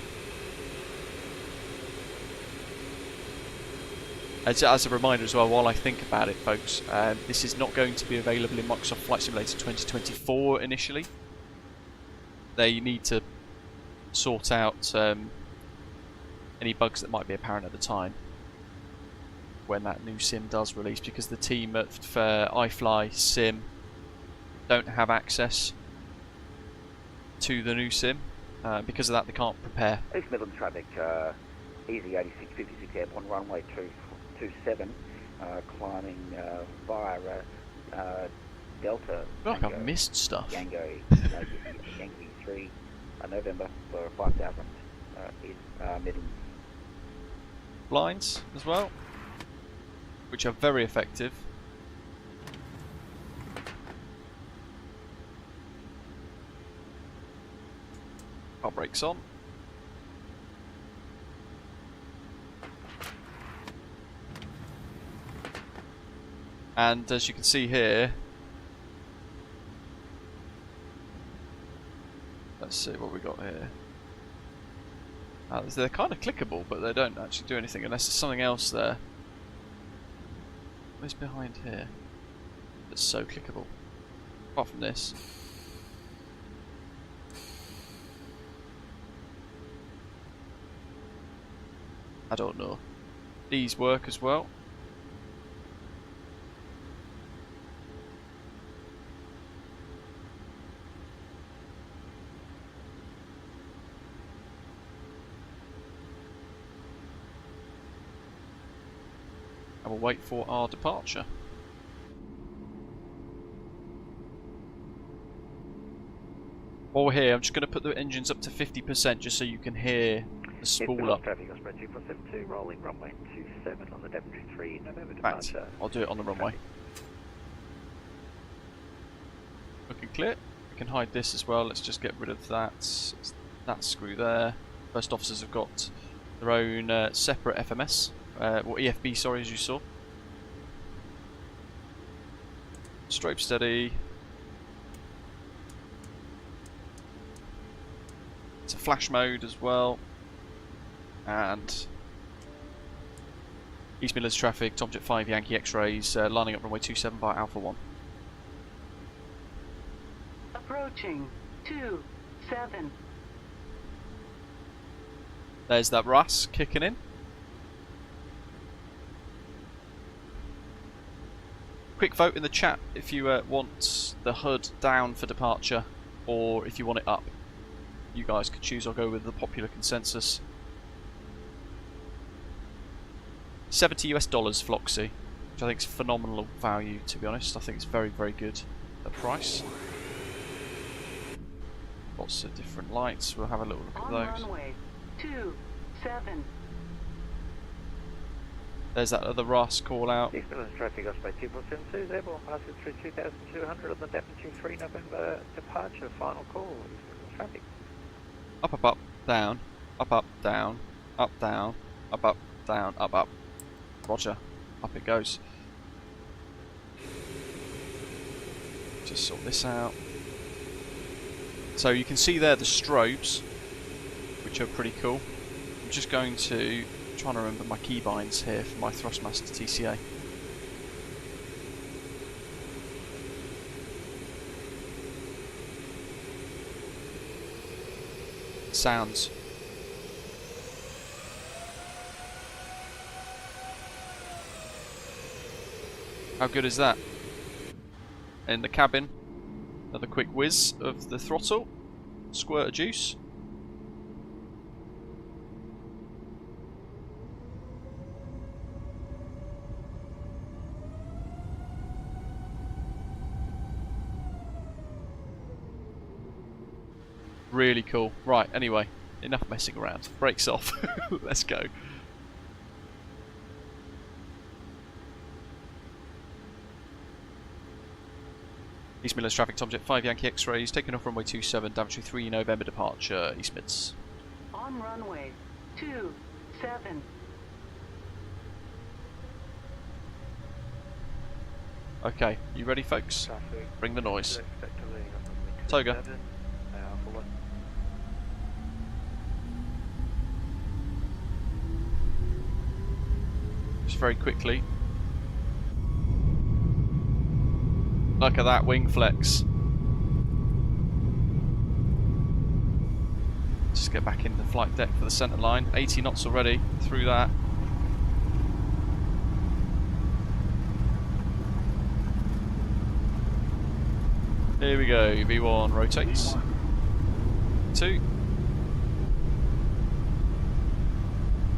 As a reminder as well, while I think about it, folks, this is not going to be available in Microsoft Flight Simulator 2024 initially. They need to sort out any bugs that might be apparent at the time when that new sim does release, because the team at iFly Sim don't have access to the new sim. Because of that, they can't prepare. East Midlands traffic, easy 8656 airborne runway 227, climbing via Delta. I feel like I've missed stuff. Yankee 3, November for 5,000 Midlands. Blinds as well, which are very effective. Car brakes on. And as you can see here, let's see what we got here. They're kind of clickable, but they don't actually do anything unless there's something else there. What's behind here that's so clickable? Apart from this. I don't know. These work as well. And we'll wait for our departure. While we're here, I'm just going to put the engines up to 50% just so you can hear the spool up. Traffic, Osprey 2472, rolling runway 27 on the Daventry 3, November Fact, departure. I'll do it on the runway. Looking clear. We can hide this as well. Let's just get rid of that screw there. First officers have got their own separate FMS. Or EFB, sorry, as you saw. Strobe steady. It's a flash mode as well. And East Midlands traffic, Tomjet 5 Yankee X-rays, lining up runway 27 via Alpha 1. Approaching 27. There's that RAS kicking in. Quick vote in the chat if you want the HUD down for departure or if you want it up. You guys could choose. I'll go with the popular consensus. $70 US Floxy, which I think is phenomenal value, to be honest. I think it's very, very good at price. Lots of different lights. We'll have a little look at those. Runway 27. There's that other RAS call out. East Midlands traffic, Osprey 2472, airborne passing through 2200 on the Daventry 3 November departure, final call. East Midlands traffic. Up, up, up, down, up, up, down, up, down, up, up, down, up, up. Roger. Up it goes. Just sort this out. So you can see there the strobes, which are pretty cool. I'm just going to try to remember my keybinds here for my Thrustmaster TCA. Sounds. How good is that? In the cabin, another quick whiz of the throttle, squirt of juice. Really cool. Right, anyway, enough messing around. Brakes off. Let's go. East Midlands traffic, Tomjet 5 Yankee X-rays, taking off runway 27, Daventry 3 November departure, East Mids. On runway 27. Okay, you ready folks? Traffic. Bring the noise. Expect a leading up runway Toga. 27, Alpha 1. Just very quickly. Look at that wing flex. Just get back into the flight deck for the centre line. 80 knots already through that. Here we go, V1 rotates. 2.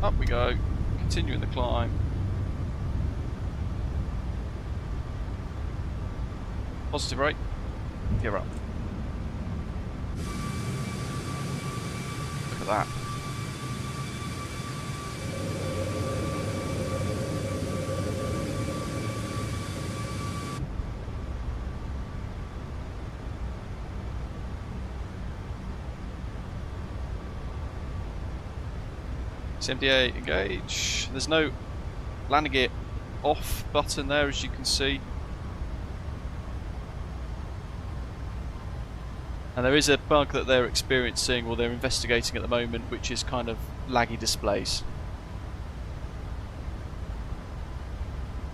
Up we go, continuing the climb. Positive rate, gear up. Look at that. MDA engage. There's no landing gear off button there, as you can see. And there is a bug that they're experiencing, or they're investigating at the moment, which is kind of laggy displays.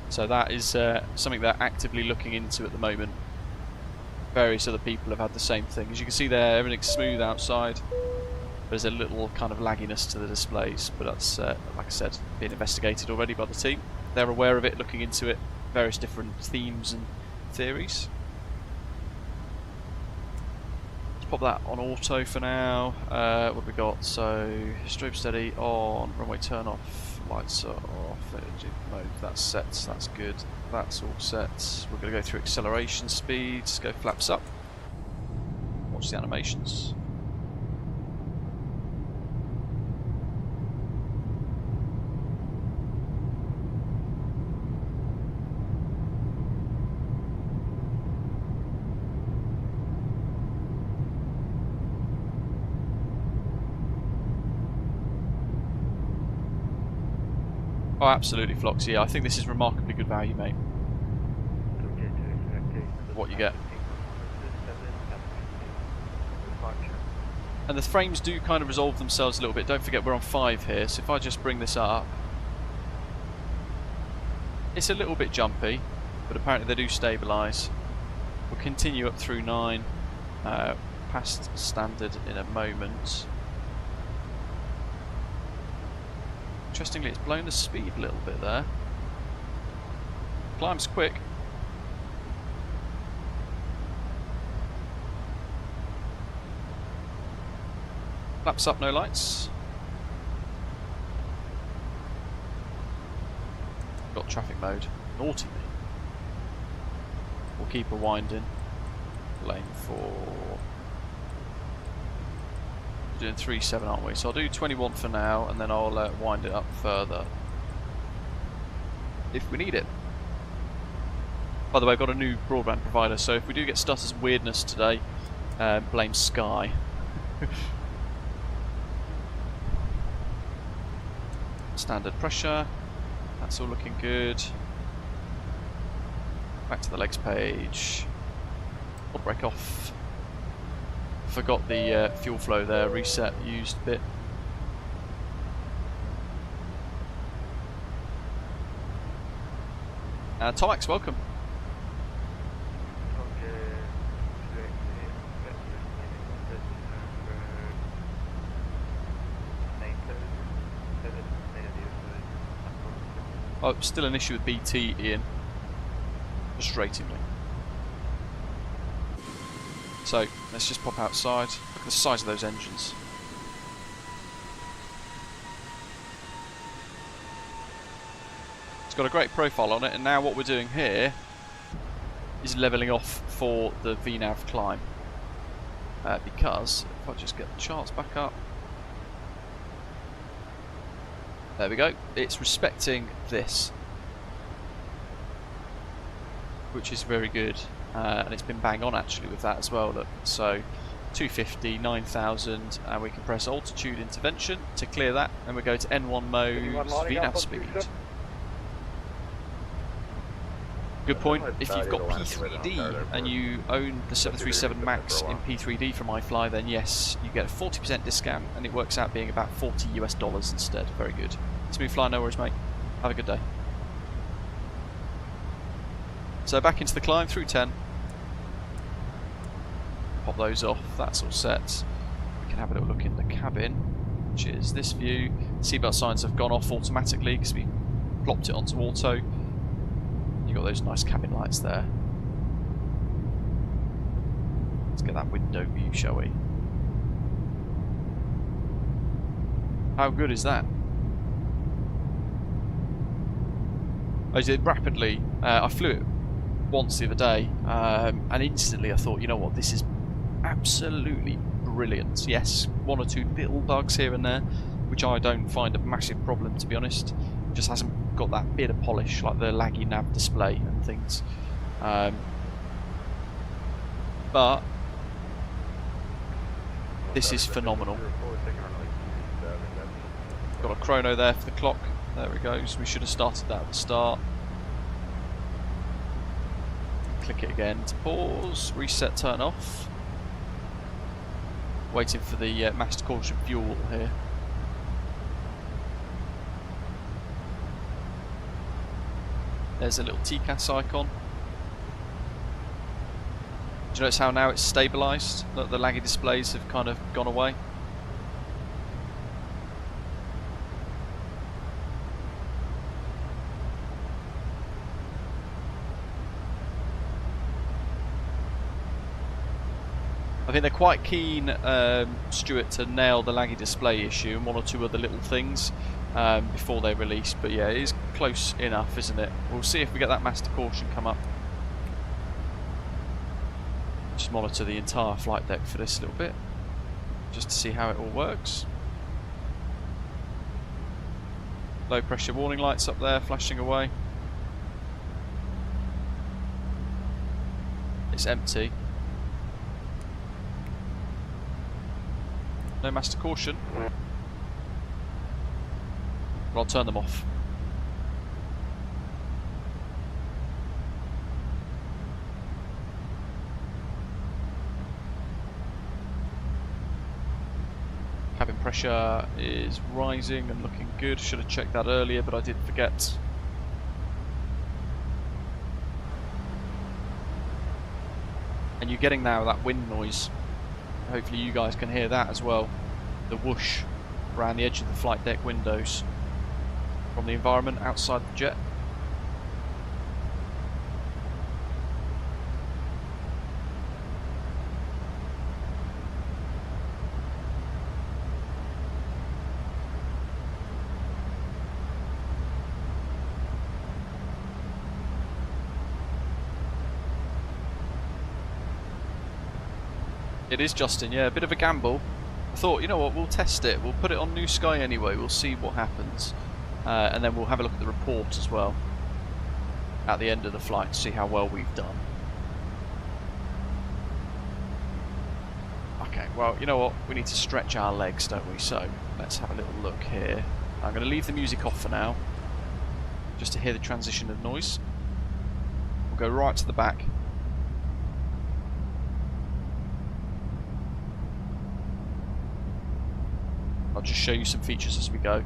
So that is something they're actively looking into at the moment. Various other people have had the same thing. As you can see there, everything's smooth outside. There's a little kind of lagginess to the displays, but that's, like I said, being investigated already by the team. They're aware of it, looking into it, various different themes and theories. Let's pop that on auto for now. What have we got? So, strobe steady on, runway turn off, lights are off, energy mode, that's set, that's good. That's all set. We're going to go through acceleration speeds, go flaps up. Watch the animations. Oh, absolutely, Flox. Yeah, I think this is remarkably good value, mate. What you get. And the frames do kind of resolve themselves a little bit. Don't forget we're on 5 here, so if I just bring this up, it's a little bit jumpy, but apparently they do stabilise. We'll continue up through 9, past standard in a moment. Interestingly, it's blown the speed a little bit there. Climb's quick. Flaps up, no lights. Got traffic mode. Naughty me. We'll keep her winding. Lane 4. We're doing 3.7, aren't we? So I'll do 21 for now, and then I'll wind it up further if we need it. By the way, I've got a new broadband provider, so if we do get stutters and weirdness today, blame Sky. Standard pressure, that's all looking good. Back to the legs page. I'll break off. Forgot the fuel flow there, reset used a bit. Tomax, welcome. Oh, still an issue with BT, Ian. Frustratingly. So, let's just pop outside. Look at the size of those engines. It's got a great profile on it, and now what we're doing here is levelling off for the VNAV climb. Because, if I just get the charts back up. There we go. It's respecting this, which is very good, and it's been bang on actually with that as well. Look, so 250, 9,000, and we can press altitude intervention to clear that, and we go to N1 mode, VNAV speed. Good point. If you've got P3D and you own the 737 MAX in P3D from iFly, then yes, you get a 40% discount, and it works out being about $40 US instead. Very good. Smooth fly, no worries, mate. Have a good day. So back into the climb through 10. Pop those off. That's all set. We can have a little look in the cabin, which is this view. Seatbelt signs have gone off automatically because we plopped it onto auto. You've got those nice cabin lights there. Let's get that window view, shall we? How good is that? I did rapidly. I flew it once the other day, and instantly I thought, you know what, this is absolutely brilliant. Yes, one or two little bugs here and there, which I don't find a massive problem, to be honest. It just hasn't got that bit of polish, like the laggy nav display and things. But this is phenomenal. Got a chrono there for the clock. There it goes. We should have started that at the start. Click it again to pause, reset, turn off. Waiting for the master caution fuel here. There's a little TCAS icon. Do you notice how now it's stabilised? Look, the laggy displays have kind of gone away. I think they're quite keen, Stuart, to nail the laggy display issue and one or two other little things before they release. But yeah, it is close enough, isn't it? We'll see if we get that master caution come up. Just monitor the entire flight deck for this little bit, just to see how it all works. Low pressure warning lights up there, flashing away. It's empty. No master caution. But I'll turn them off. Cabin pressure is rising and looking good. Should have checked that earlier, but I did forget. And you're getting now that wind noise. Hopefully you guys can hear that as well. The whoosh around the edge of the flight deck windows from the environment outside the jet. It is Justin, yeah, a bit of a gamble. I thought, you know what, we'll test it. We'll put it on New Sky anyway. We'll see what happens. And then we'll have a look at the report as well at the end of the flight to see how well we've done. Okay, well, you know what? We need to stretch our legs, don't we? So, let's have a little look here. I'm going to leave the music off for now, just to hear the transition of noise. We'll go right to the back. I'll just show you some features as we go.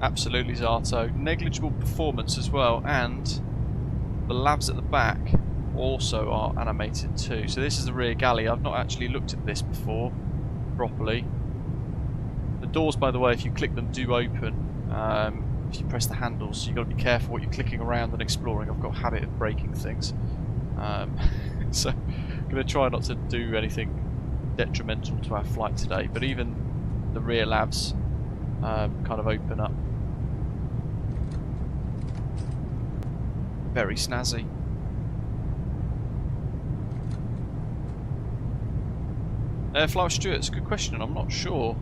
Absolutely, Zato. Negligible performance as well, and the labs at the back also are animated too. So this is the rear galley. I've not actually looked at this before properly. The doors, by the way, if you click them, do open if you press the handles, so you've got to be careful what you're clicking around and exploring. I've got a habit of breaking things. So I'm going to try not to do anything detrimental to our flight today, but even the rear labs kind of open up. Very snazzy. Flower Stewart's a good question, I'm not sure.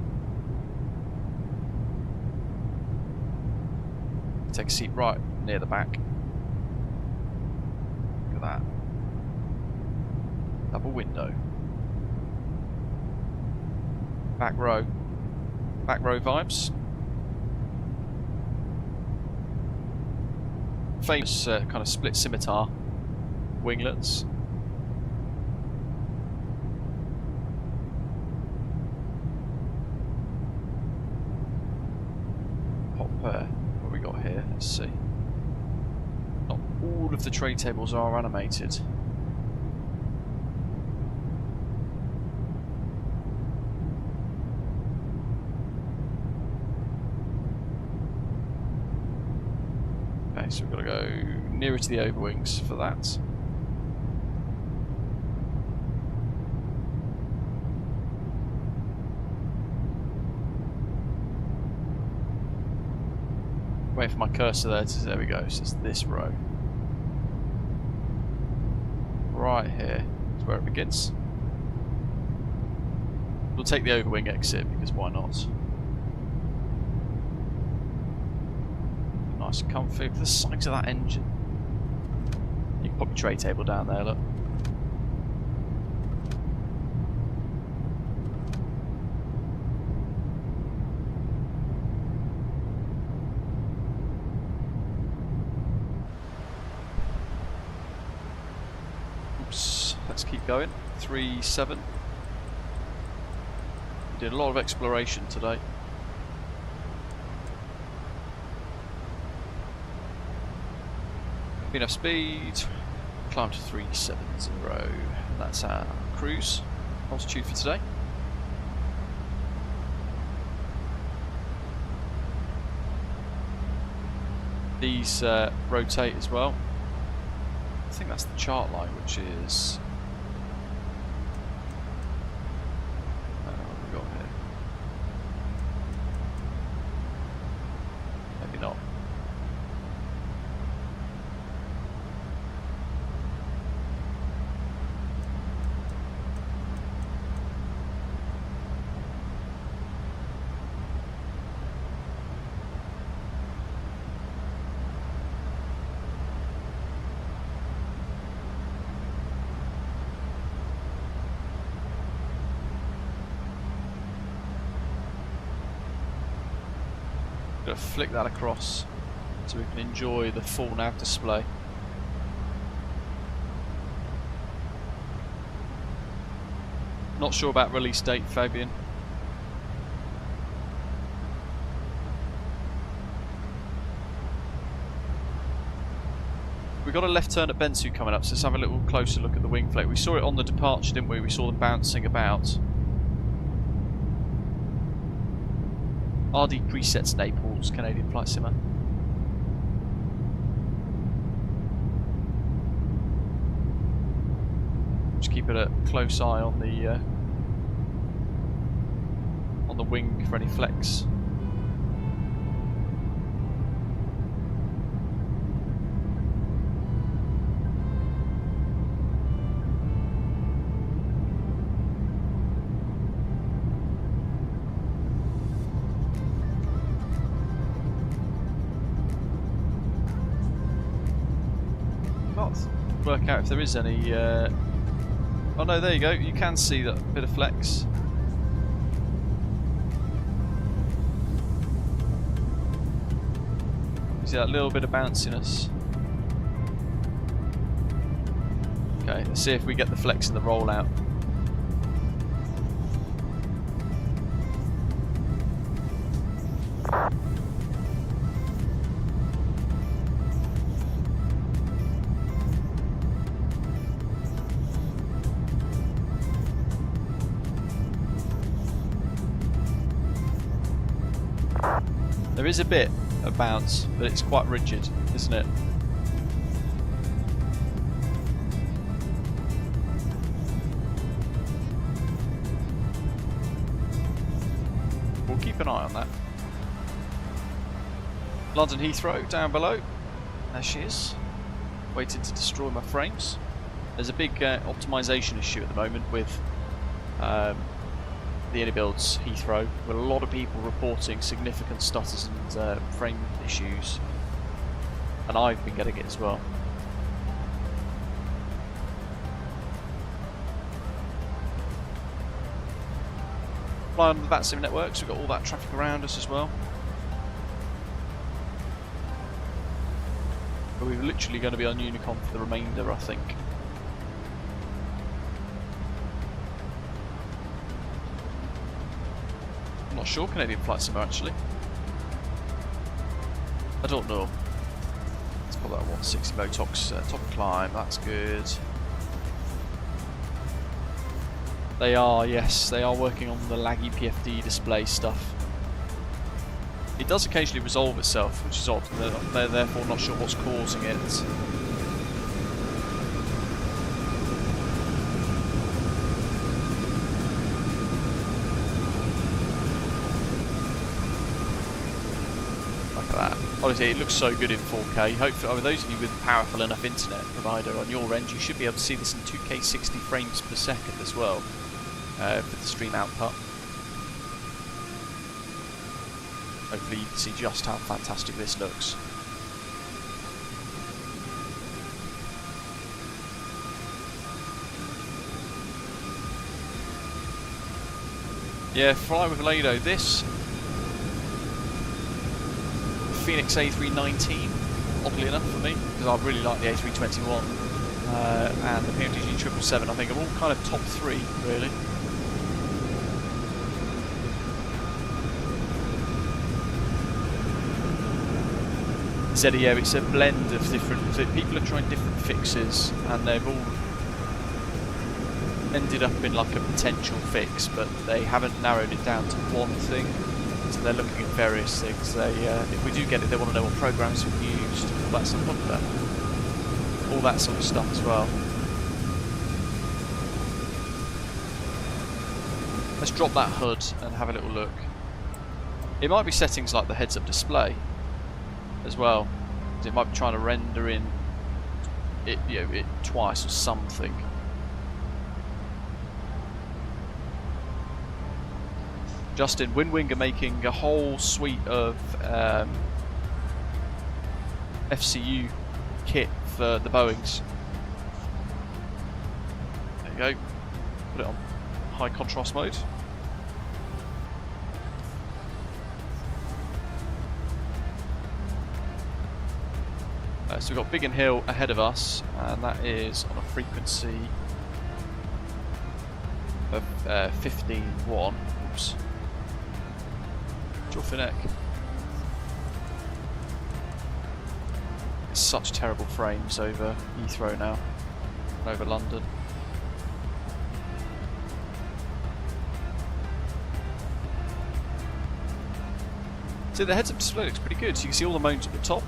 Take a seat right near the back. Look at that. Double window. Back row. Back row vibes. Famous kind of split scimitar winglets. What we got here? Let's see. Not all of the tray tables are animated. Okay, so we've got to go nearer to the overwings for that. Wait for my cursor there to, there we go, so it's this row. Right here is where it begins. We'll take the overwing exit because why not? Nice and comfy. For the size of that engine. You can pop your tray table down there, look. Let's keep going. 3-7. We did a lot of exploration today. Enough speed. Climb to 370. That's our cruise altitude for today. These rotate as well. I think that's the chart line, which is. What have we got here? Maybe not. Gonna flick that across so we can enjoy the full nav display. Not sure about release date, Fabian. We got a left turn at Bensu coming up, so let's have a little closer look at the wing flake. We saw it on the departure, didn't we? We saw them bouncing about. RD presets Naples, Canadian flight simmer. Just keep a close eye on the wing for any flex. Work out if there is any. Oh no, there you go. You can see that bit of flex. You see that little bit of bounciness. Okay, let's see if we get the flex in the rollout. There is a bit of bounce, but it's quite rigid, isn't it? We'll keep an eye on that. London Heathrow down below. There she is, waiting to destroy my frames. There's a big optimization issue at the moment with the Anybuilds Heathrow, with a lot of people reporting significant stutters and frame issues, and I've been getting it as well. Fly on the VATSIM networks, we've got all that traffic around us as well. But we're literally going to be on Unicom for the remainder, I think. I'm not sure Canadian Flight Sim actually. I don't know. Let's put that 160 Motox top climb, that's good. They are, yes, they are working on the laggy PFD display stuff. It does occasionally resolve itself, which is odd. They're therefore not sure what's causing it. Look at that. Honestly, it looks so good in 4K. Hopefully, I mean, those of you with a powerful enough internet provider on your end, you should be able to see this in 2K 60 frames per second as well for the stream output. Hopefully you can see just how fantastic this looks. Yeah, fly with Lado. This Phoenix A319, oddly enough for me, because I really like the A321 and the PMDG 777. I think are all kind of top three, really. Yeah, it's a blend of different. People are trying different fixes, and they've all ended up in like a potential fix, but they haven't narrowed it down to one thing. So they're looking at various things. They, if we do get it, they want to know what programs we've used, all that sort of all that sort of stuff as well. Let's drop that HUD and have a little look. It might be settings like the heads-up display as well. It might be trying to render in it, you know, it twice or something. Justin, Winwing are making a whole suite of FCU kit for the Boeings. There you go. Put it on high contrast mode. So we've got Biggin Hill ahead of us, and that is on a frequency of 15.1. Oops. Finneck. Such terrible frames over Heathrow now, and over London. So the heads-up display looks pretty good. So you can see all the modes at the top.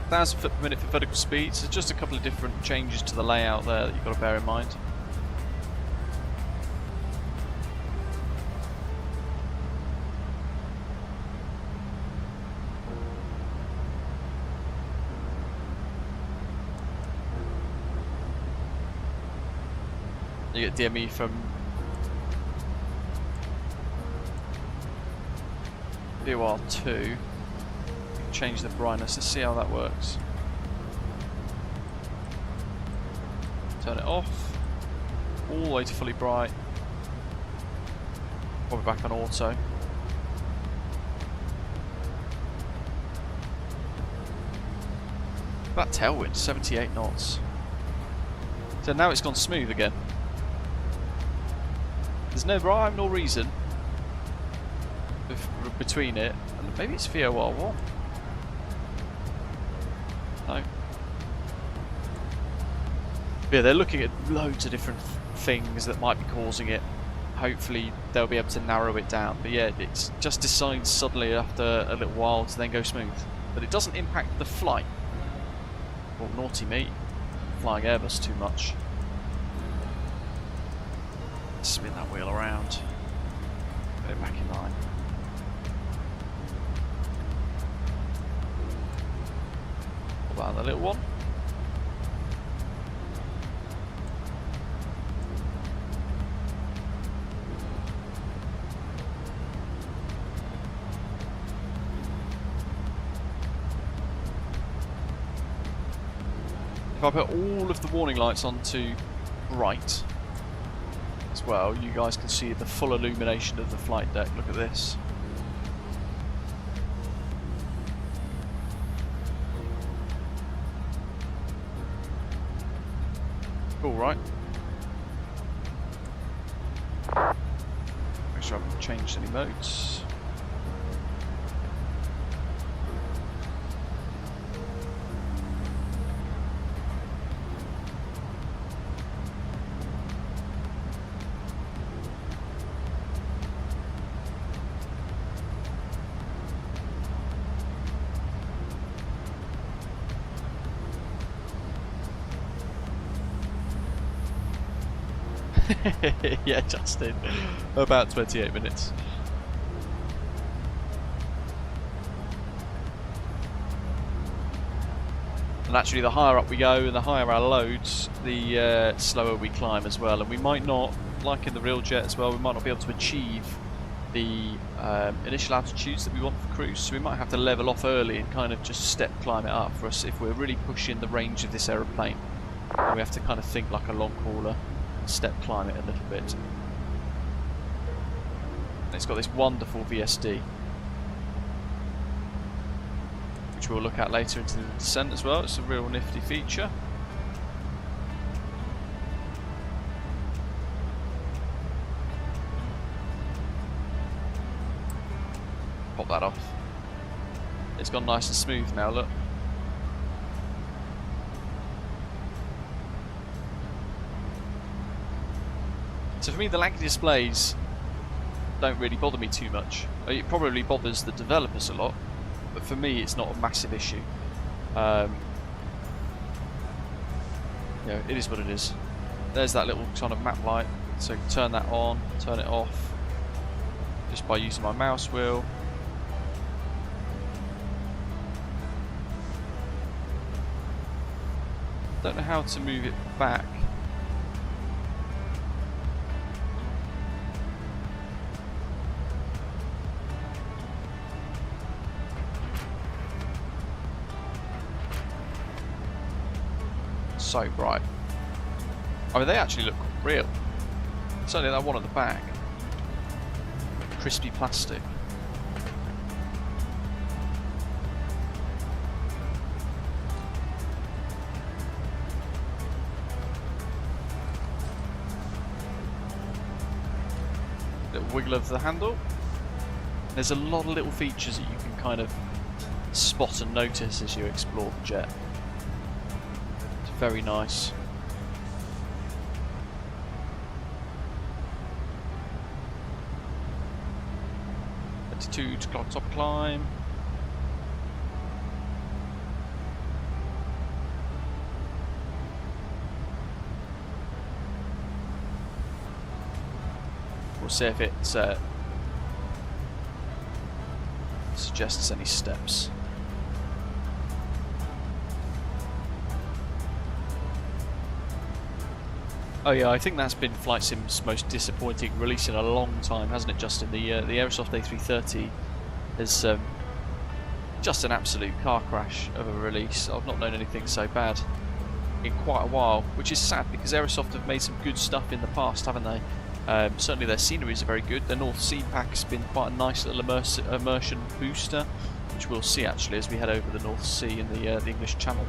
1,000 foot per minute for vertical speeds. So just a couple of different changes to the layout there that you've got to bear in mind. You get DME from VOR2. Change the brightness. Let's see how that works. Turn it off. All the way to fully bright. Probably back on auto. That tailwind, 78 knots. So now it's gone smooth again. There's no rhyme nor reason between it, and maybe it's VOR1. No. Yeah, they're looking at loads of different things that might be causing it. Hopefully they'll be able to narrow it down. But yeah, it just decides suddenly after a little while to then go smooth. But it doesn't impact the flight. Well, naughty me, flying Airbus too much. Spin that wheel around. Put it back in line. What about the little one? If I put all of the warning lights onto bright as well, you guys can see the full illumination of the flight deck. Look at this. Cool, right? changed any modes. Yeah, Justin. About 28 minutes. And actually, the higher up we go and the higher our loads, the slower we climb as well. And we might not, like in the real jet as well, we might not be able to achieve the initial altitudes that we want for cruise. So we might have to level off early and kind of just step climb it up for us if we're really pushing the range of this aeroplane. And we have to kind of think like a long hauler. Step climb it a little bit. And it's got this wonderful VSD, which we'll look at later into the descent as well. It's a real nifty feature. Pop that off. It's gone nice and smooth now, look. So for me, the laggy displays don't really bother me too much. It probably bothers the developers a lot, but for me, it's not a massive issue. You know, it is what it is. There's that little kind of map light, so turn that on, turn it off, just by using my mouse wheel. Don't know how to move it back. So bright. I mean, they actually look real. Certainly that one at the back. Crispy plastic. Little wiggle of the handle. There's a lot of little features that you can kind of spot and notice as you explore the jet. Very nice. Altitude, top climb. We'll see if it suggests any steps. Oh yeah, I think that's been Flight Sim's most disappointing release in a long time, hasn't it, Justin? The Aerosoft A330 is just an absolute car crash of a release. I've not known anything so bad in quite a while, which is sad because Aerosoft have made some good stuff in the past, haven't they? Certainly their sceneries are very good. Their North Sea pack has been quite a nice little immersion booster, which we'll see actually as we head over the North Sea and the English Channel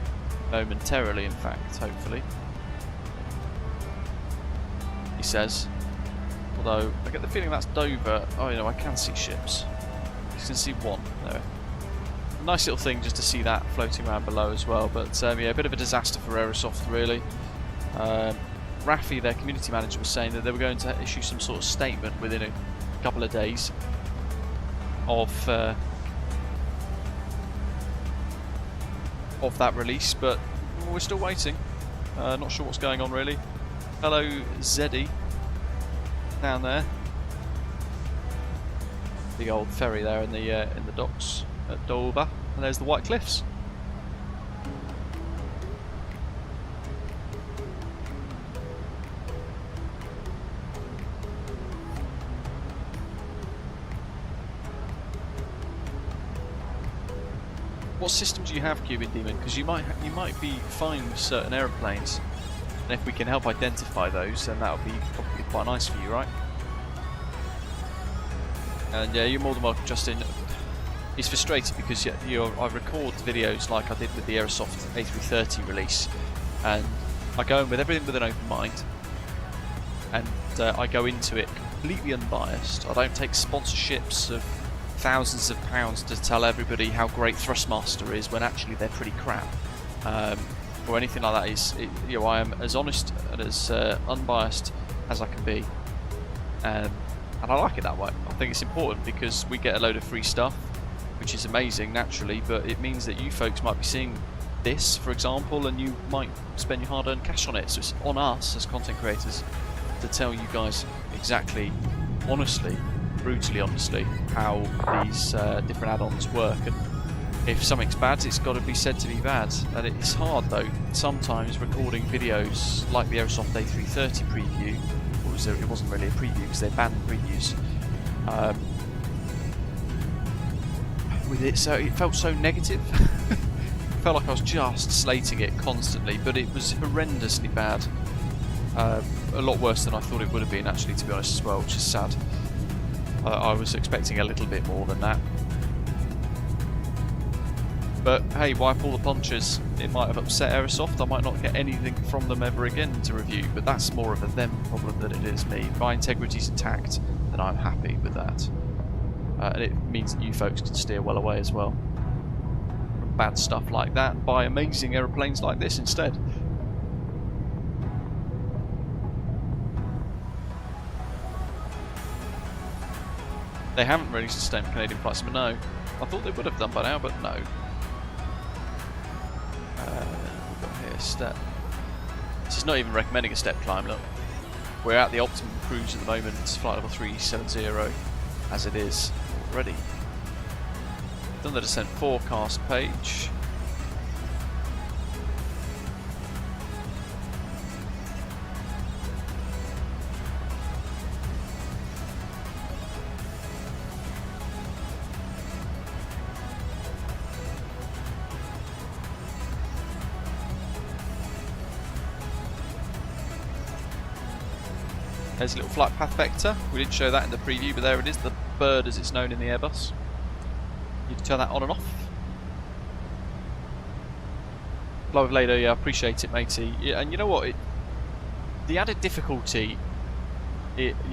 momentarily, in fact, hopefully. He says, although I get the feeling that's Dover. Oh, you know, I can see ships. You can see one there. Nice little thing just to see that floating around below as well. But yeah, a bit of a disaster for Aerosoft, really. Rafi, their community manager, was saying that they were going to issue some sort of statement within a couple of days of that release, but we're still waiting. Not sure what's going on really. Hello, Zeddy, down there. Big old ferry there in the docks at Dover, and there's the White Cliffs. What system do you have, Cuban Demon? Because you might find certain aeroplanes. And if we can help identify those, then that would be probably quite nice for you, right? And yeah, you're more than welcome, Justin. He's frustrated because I record videos like I did with the Aerosoft A330 release, and I go in with everything with an open mind. and I go into it completely unbiased. I don't take sponsorships of thousands of pounds to tell everybody how great Thrustmaster is when actually they're pretty crap, or anything like that. You know, I am as honest and as unbiased as I can be, and I like it that way. I think it's important because we get a load of free stuff, which is amazing naturally, but it means that you folks might be seeing this, for example, and you might spend your hard-earned cash on it. So it's on us as content creators to tell you guys exactly, honestly, brutally honestly, how these different add-ons work. And if something's bad, it's got to be said to be bad. And it's hard though, sometimes recording videos like the Aerosoft A330 preview, it wasn't really a preview because they banned previews, with it, so it felt so negative. It felt like I was just slating it constantly, but it was horrendously bad. A lot worse than I thought it would have been, actually, to be honest, as well, which is sad. I was expecting a little bit more than that. But hey, why pull the punches? It might have upset Aerosoft. I might not get anything from them ever again to review, but that's more of a them problem than it is me. If my integrity's intact, then I'm happy with that. And it means that you folks can steer well away as well from bad stuff like that, buy amazing aeroplanes like this instead. They haven't released a statement for Canadian flights, but no. I thought they would have done by now, but no. We've got here step. This is not even recommending a step climb, look. We're at the optimum cruise at the moment, it's flight level 370 as it is already. Done the descent forecast page. There's a little flight path vector. We didn't show that in the preview, but there it is, the bird as it's known in the Airbus. You can turn that on and off. Live later, yeah, I appreciate it, matey. Yeah, and you know what? The added difficulty,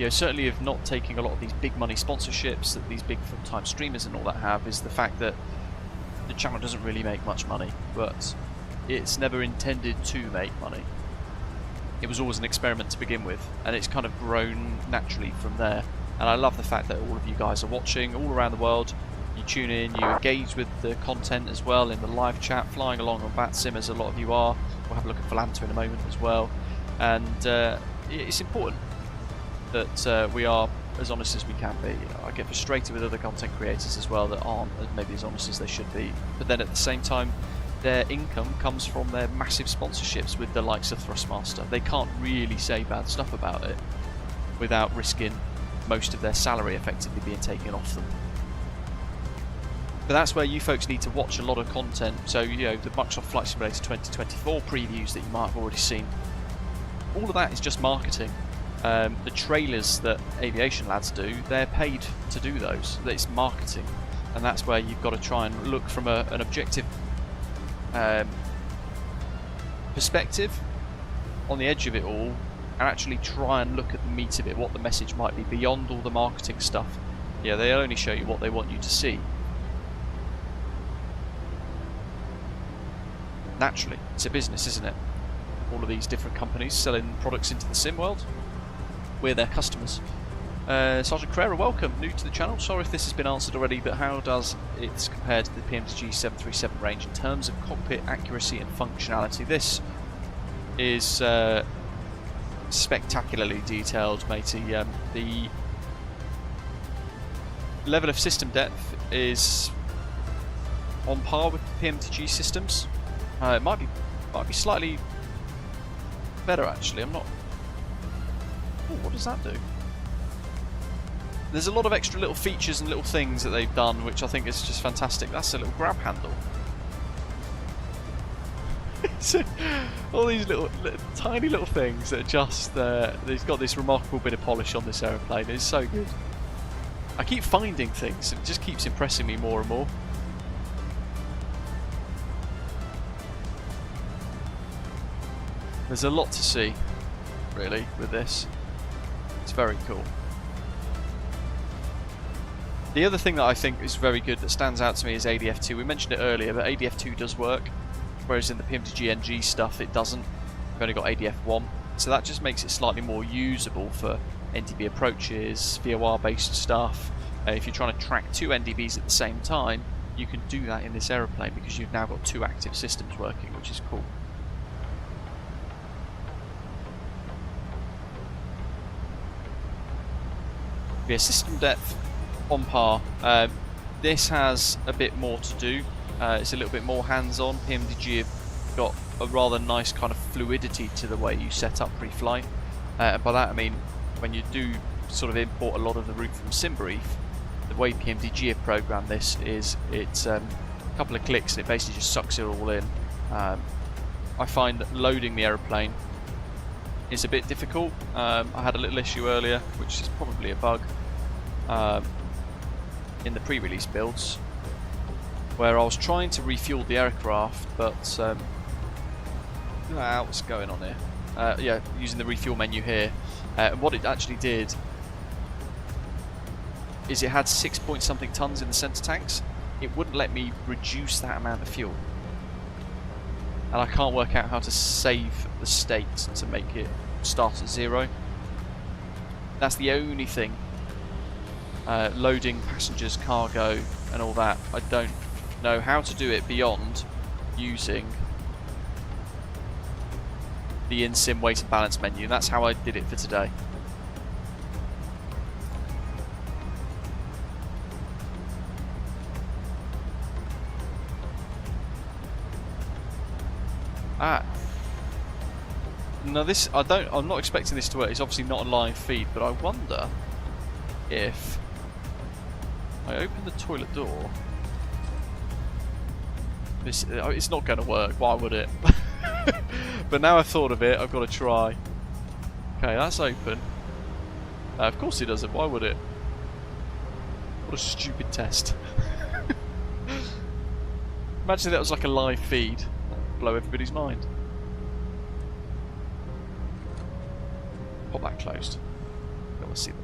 certainly of not taking a lot of these big money sponsorships that these big full-time streamers and all that have, is the fact that the channel doesn't really make much money, but it's never intended to make money. It was always an experiment to begin with, and it's kind of grown naturally from there. And I love the fact that all of you guys are watching all around the world. You tune in, you engage with the content as well in the live chat, flying along on VATSIM as a lot of you are. We'll have a look at Volanta in a moment as well. And it's important that we are as honest as we can be. I get frustrated with other content creators as well that aren't maybe as honest as they should be. But then at the same time, their income comes from their massive sponsorships with the likes of Thrustmaster. They can't really say bad stuff about it without risking most of their salary effectively being taken off them. But that's where you folks need to watch a lot of content. So, you know, the Microsoft Flight Simulator 2024 previews that you might have already seen, all of that is just marketing. The trailers that aviation lads do, they're paid to do those. It's marketing. And that's where you've got to try and look from an objective perspective on the edge of it all, and actually try and look at the meat of it, what the message might be beyond all the marketing stuff. Yeah, they only show you what they want you to see. Naturally, it's a business, isn't it? All of these different companies selling products into the sim world. We're their customers. Sergeant Carrera, welcome, new to the channel. Sorry if this has been answered already, but how does it compare to the PMTG 737 range in terms of cockpit accuracy and functionality? This is spectacularly detailed, matey. The level of system depth is on par with the PMTG systems. It might be slightly better actually. I'm not. Oh, what does that do? There's a lot of extra little features and little things that they've done, which I think is just fantastic. That's a little grab handle. All these little tiny little things that are just they've got this remarkable bit of polish on this aeroplane. It's so good. I keep finding things, and it just keeps impressing me more and more. There's a lot to see, really, with this. It's very cool. The other thing that I think is very good that stands out to me is ADF2. We mentioned it earlier, but ADF2 does work, whereas in the PMDG-NG stuff it doesn't. We've only got ADF1, so that just makes it slightly more usable for NDB approaches, VOR based stuff. If you're trying to track 2 NDBs at the same time, you can do that in this aeroplane because you've now got 2 active systems working, which is cool. Yeah, system depth on par. This has a bit more to do. It's a little bit more hands-on. PMDG have got a rather nice kind of fluidity to the way you set up pre-flight. And by that I mean when you do sort of import a lot of the route from SimBrief, the way PMDG have programmed this is it's a couple of clicks and it basically just sucks it all in. I find that loading the aeroplane is a bit difficult. I had a little issue earlier, which is probably a bug in the pre-release builds, where I was trying to refuel the aircraft, but what's going on here? Yeah, using the refuel menu here. What it actually did is it had 6 point something tons in the centre tanks. It wouldn't let me reduce that amount of fuel, and I can't work out how to save the state to make it start at 0. That's the only thing. Loading passengers, cargo and all that, I don't know how to do it beyond using the in-sim weight and balance menu, and that's how I did it for today. Now this, I'm not expecting this to work. It's obviously not a live feed, but I wonder if I open the toilet door. It's not going to work. Why would it? But now I've thought of it, I've got to try. Okay, that's open. Of course it doesn't. Why would it? What a stupid test. Imagine that was like a live feed. That'd blow everybody's mind. Pop that closed. Don't want to see the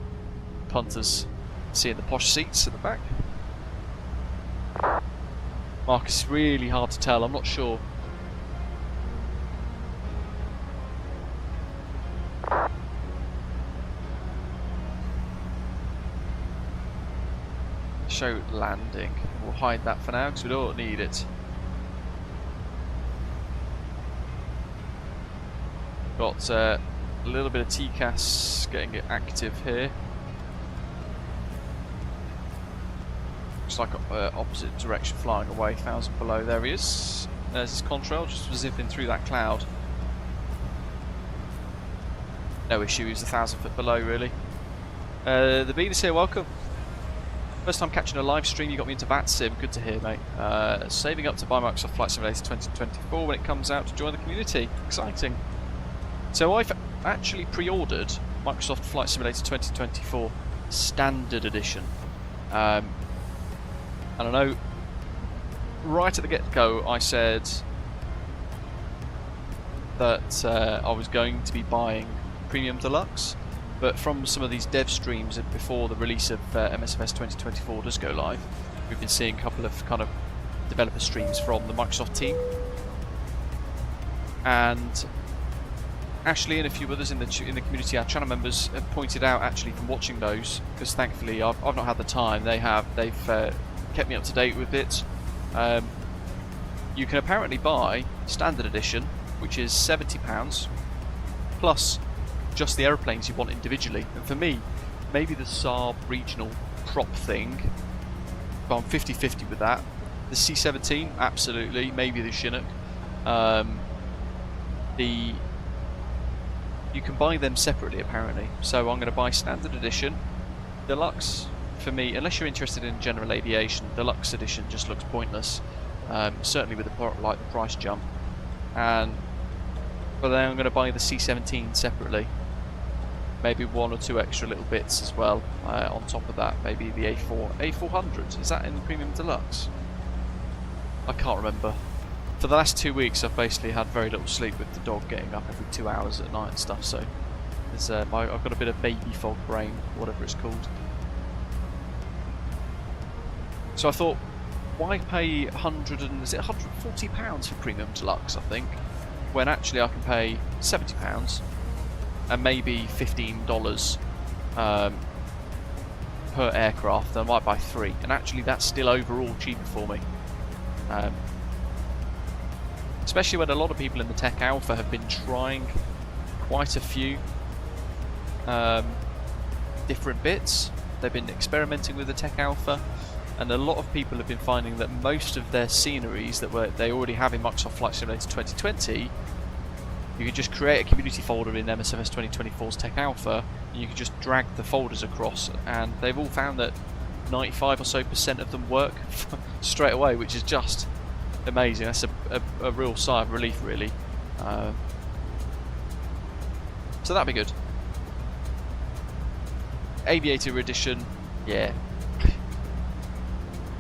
punters seeing the posh seats at the back. Marcus, it's really hard to tell. I'm not sure. Show landing. We'll hide that for now because we don't need it. Got a little bit of TCAS getting it active here. Looks like opposite direction flying away, 1,000 below. There he is. There's his contrail, just zipping through that cloud. No issue, he's 1,000 foot below really. The Bean is here, welcome. First time catching a live stream, you got me into VATSIM, good to hear mate. Saving up to buy Microsoft Flight Simulator 2024 when it comes out to join the community, exciting. So I've actually pre-ordered Microsoft Flight Simulator 2024 Standard Edition. And I know right at the get-go I said that I was going to be buying Premium Deluxe, but from some of these dev streams before the release of MSFS 2024 does go live, we've been seeing a couple of kind of developer streams from the Microsoft team, and Ashley and a few others in the community, our channel members, have pointed out actually from watching those, because thankfully I've not had the time. They've kept me up to date with it. You can apparently buy Standard Edition, which is £70 plus just the aeroplanes you want individually. And for me, maybe the Saab regional prop thing, but I'm 50-50 with that. The C-17, absolutely. Maybe the Chinook. You can buy them separately apparently. So I'm going to buy Standard Edition. Deluxe, for me, unless you're interested in general aviation, Deluxe Edition just looks pointless. Certainly with the price jump. But then I'm going to buy the C-17 separately. Maybe one or two extra little bits as well on top of that. Maybe the A400. Is that in the Premium Deluxe? I can't remember. For the last 2 weeks I've basically had very little sleep with the dog getting up every 2 hours at night and stuff, so There's, I've got a bit of baby fog brain, whatever it's called. So I thought, why pay £140 for Premium Deluxe, I think, when actually I can pay £70 and maybe $15 per aircraft, and I might buy 3, and actually that's still overall cheaper for me. Especially when a lot of people in the Tech Alpha have been trying quite a few different bits. They've been experimenting with the Tech Alpha, and a lot of people have been finding that most of their sceneries that they already have in Microsoft Flight Simulator 2020, you can just create a community folder in MSFS 2024's Tech Alpha, and you can just drag the folders across, and they've all found that 95% or so of them work straight away, which is just amazing. That's a real sigh of relief, really. So that'd be good. Aviator Edition, yeah.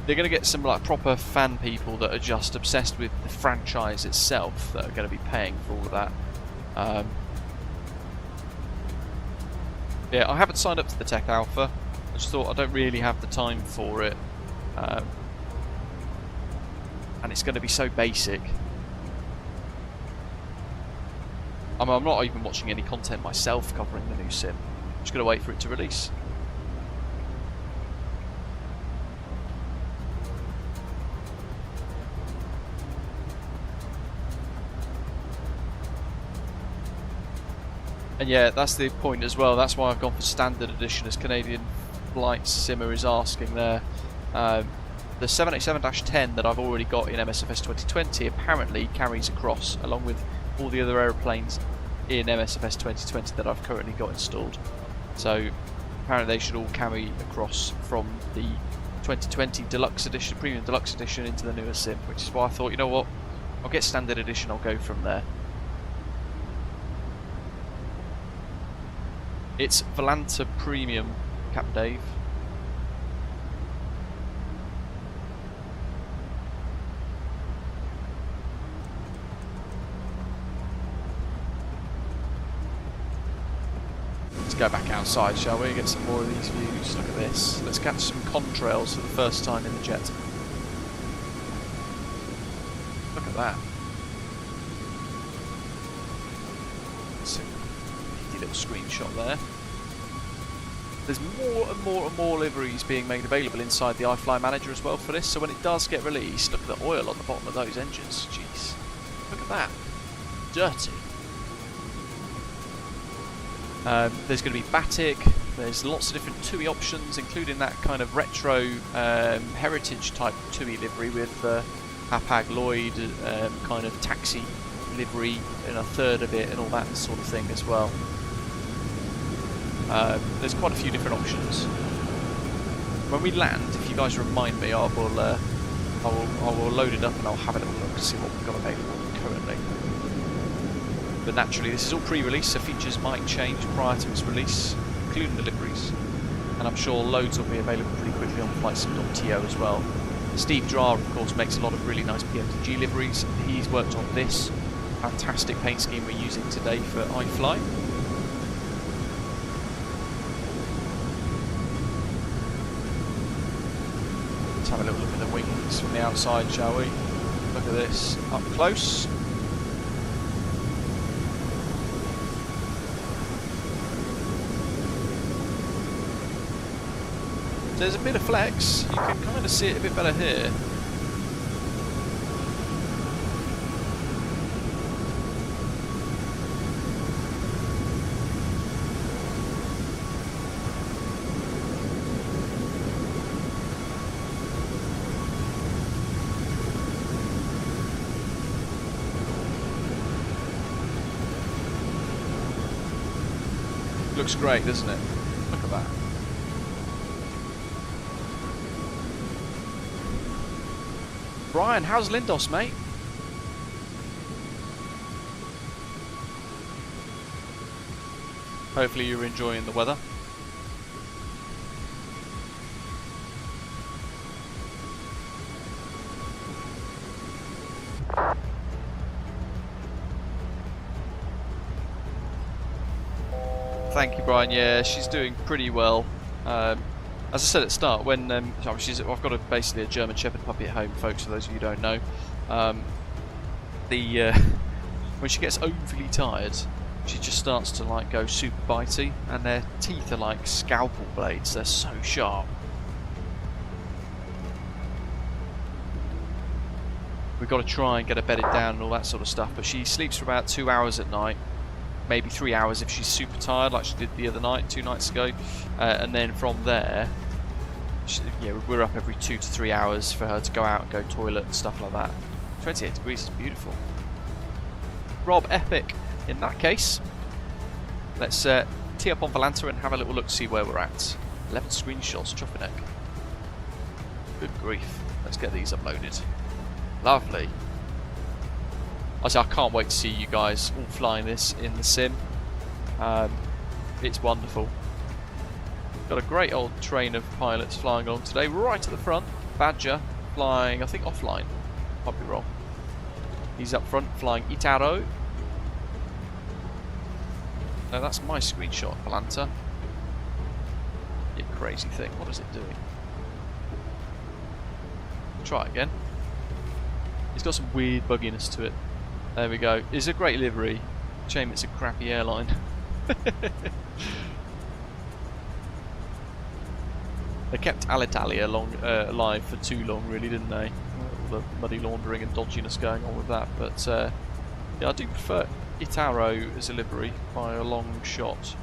They're going to get some like proper fan people that are just obsessed with the franchise itself that are going to be paying for all of that. Yeah, I haven't signed up to the Tech Alpha. I just thought I don't really have the time for it. And it's going to be so basic. I'm not even watching any content myself covering the new sim. I'm just going to wait for it to release. And yeah, that's the point as well. That's why I've gone for standard edition, as Canadian Flight Simmer is asking there. The 787-10 that I've already got in MSFS 2020 apparently carries across, along with all the other aeroplanes in MSFS 2020 that I've currently got installed. So apparently they should all carry across from the 2020 Deluxe Edition, Premium Deluxe Edition, into the newer sim, which is why I thought, you know what, I'll get standard edition, I'll go from there. It's Volanta Premium, Cap Dave. Let's go back outside, shall we? Get some more of these views. Look at this. Let's catch some contrails for the first time in the jet. Look at that. Little screenshot there. There's more and more and more liveries being made available inside the iFly manager as well for this, so when it does get released, look at the oil on the bottom of those engines. Jeez, look at that. Dirty. There's going to be batik. There's lots of different TUI options, including that kind of retro heritage type TUI livery with Hapag Lloyd kind of taxi livery in a third of it and all that sort of thing as well. There's quite a few different options. When we land, if you guys remind me, I will load it up and I'll have a little look to see what we've got available currently. But naturally, this is all pre-release, so features might change prior to its release, including deliveries. And I'm sure loads will be available pretty quickly on flightsim.to as well. Stevedra, of course, makes a lot of really nice PMDG liveries. He's worked on this fantastic paint scheme we're using today for iFly. Let's have a little look at the wings from the outside, shall we? Look at this, up close. There's a bit of flex, you can kind of see it a bit better here. Looks great, doesn't it? Look at that. Brian, how's Lindos, mate? Hopefully you're enjoying the weather. Thank you, Brian. Yeah, she's doing pretty well. As I said at the start, when I've got basically a German Shepherd puppy at home, folks. For those of you who don't know, when she gets overly tired, she just starts to like go super bitey, and their teeth are like scalpel blades. They're so sharp. We've got to try and get her bedded down and all that sort of stuff. But she sleeps for about 2 hours at night, maybe 3 hours if she's super tired, like she did the other night, 2 nights ago. And then from there, we're up every 2 to 3 hours for her to go out and go toilet and stuff like that. 28 degrees is beautiful. Rob, epic. In that case, let's tee up on Volanta and have a little look to see where we're at. 11 screenshots, Chufferneck. Good grief. Let's get these uploaded. Lovely. I can't wait to see you guys all flying this in the sim. It's wonderful. Got a great old train of pilots flying along today. Right at the front, Badger flying, I think offline. Might be wrong. He's up front flying Itaro. No, that's my screenshot, Volanta. You crazy thing. What is it doing? Try it again. It's got some weird bugginess to it. There we go. It's a great livery. Shame it's a crappy airline. They kept Alitalia alive for too long, really, didn't they? All the muddy laundering and dodginess going on with that. But yeah, I do prefer Itaro as a livery by a long shot.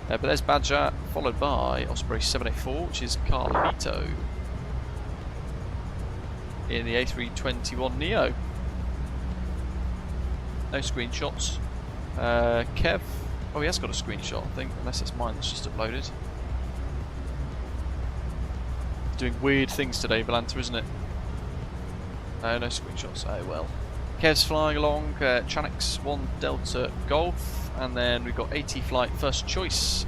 But there's Badger, followed by Osprey 784, which is Carlito in the A321neo. No screenshots. Kev, oh, he has got a screenshot, I think, unless it's mine that's just uploaded. Doing weird things today, Volanta, isn't it? No screenshots. Oh well. Kev's flying along, Chanix 1 Delta Golf, and then we've got AT Flight First Choice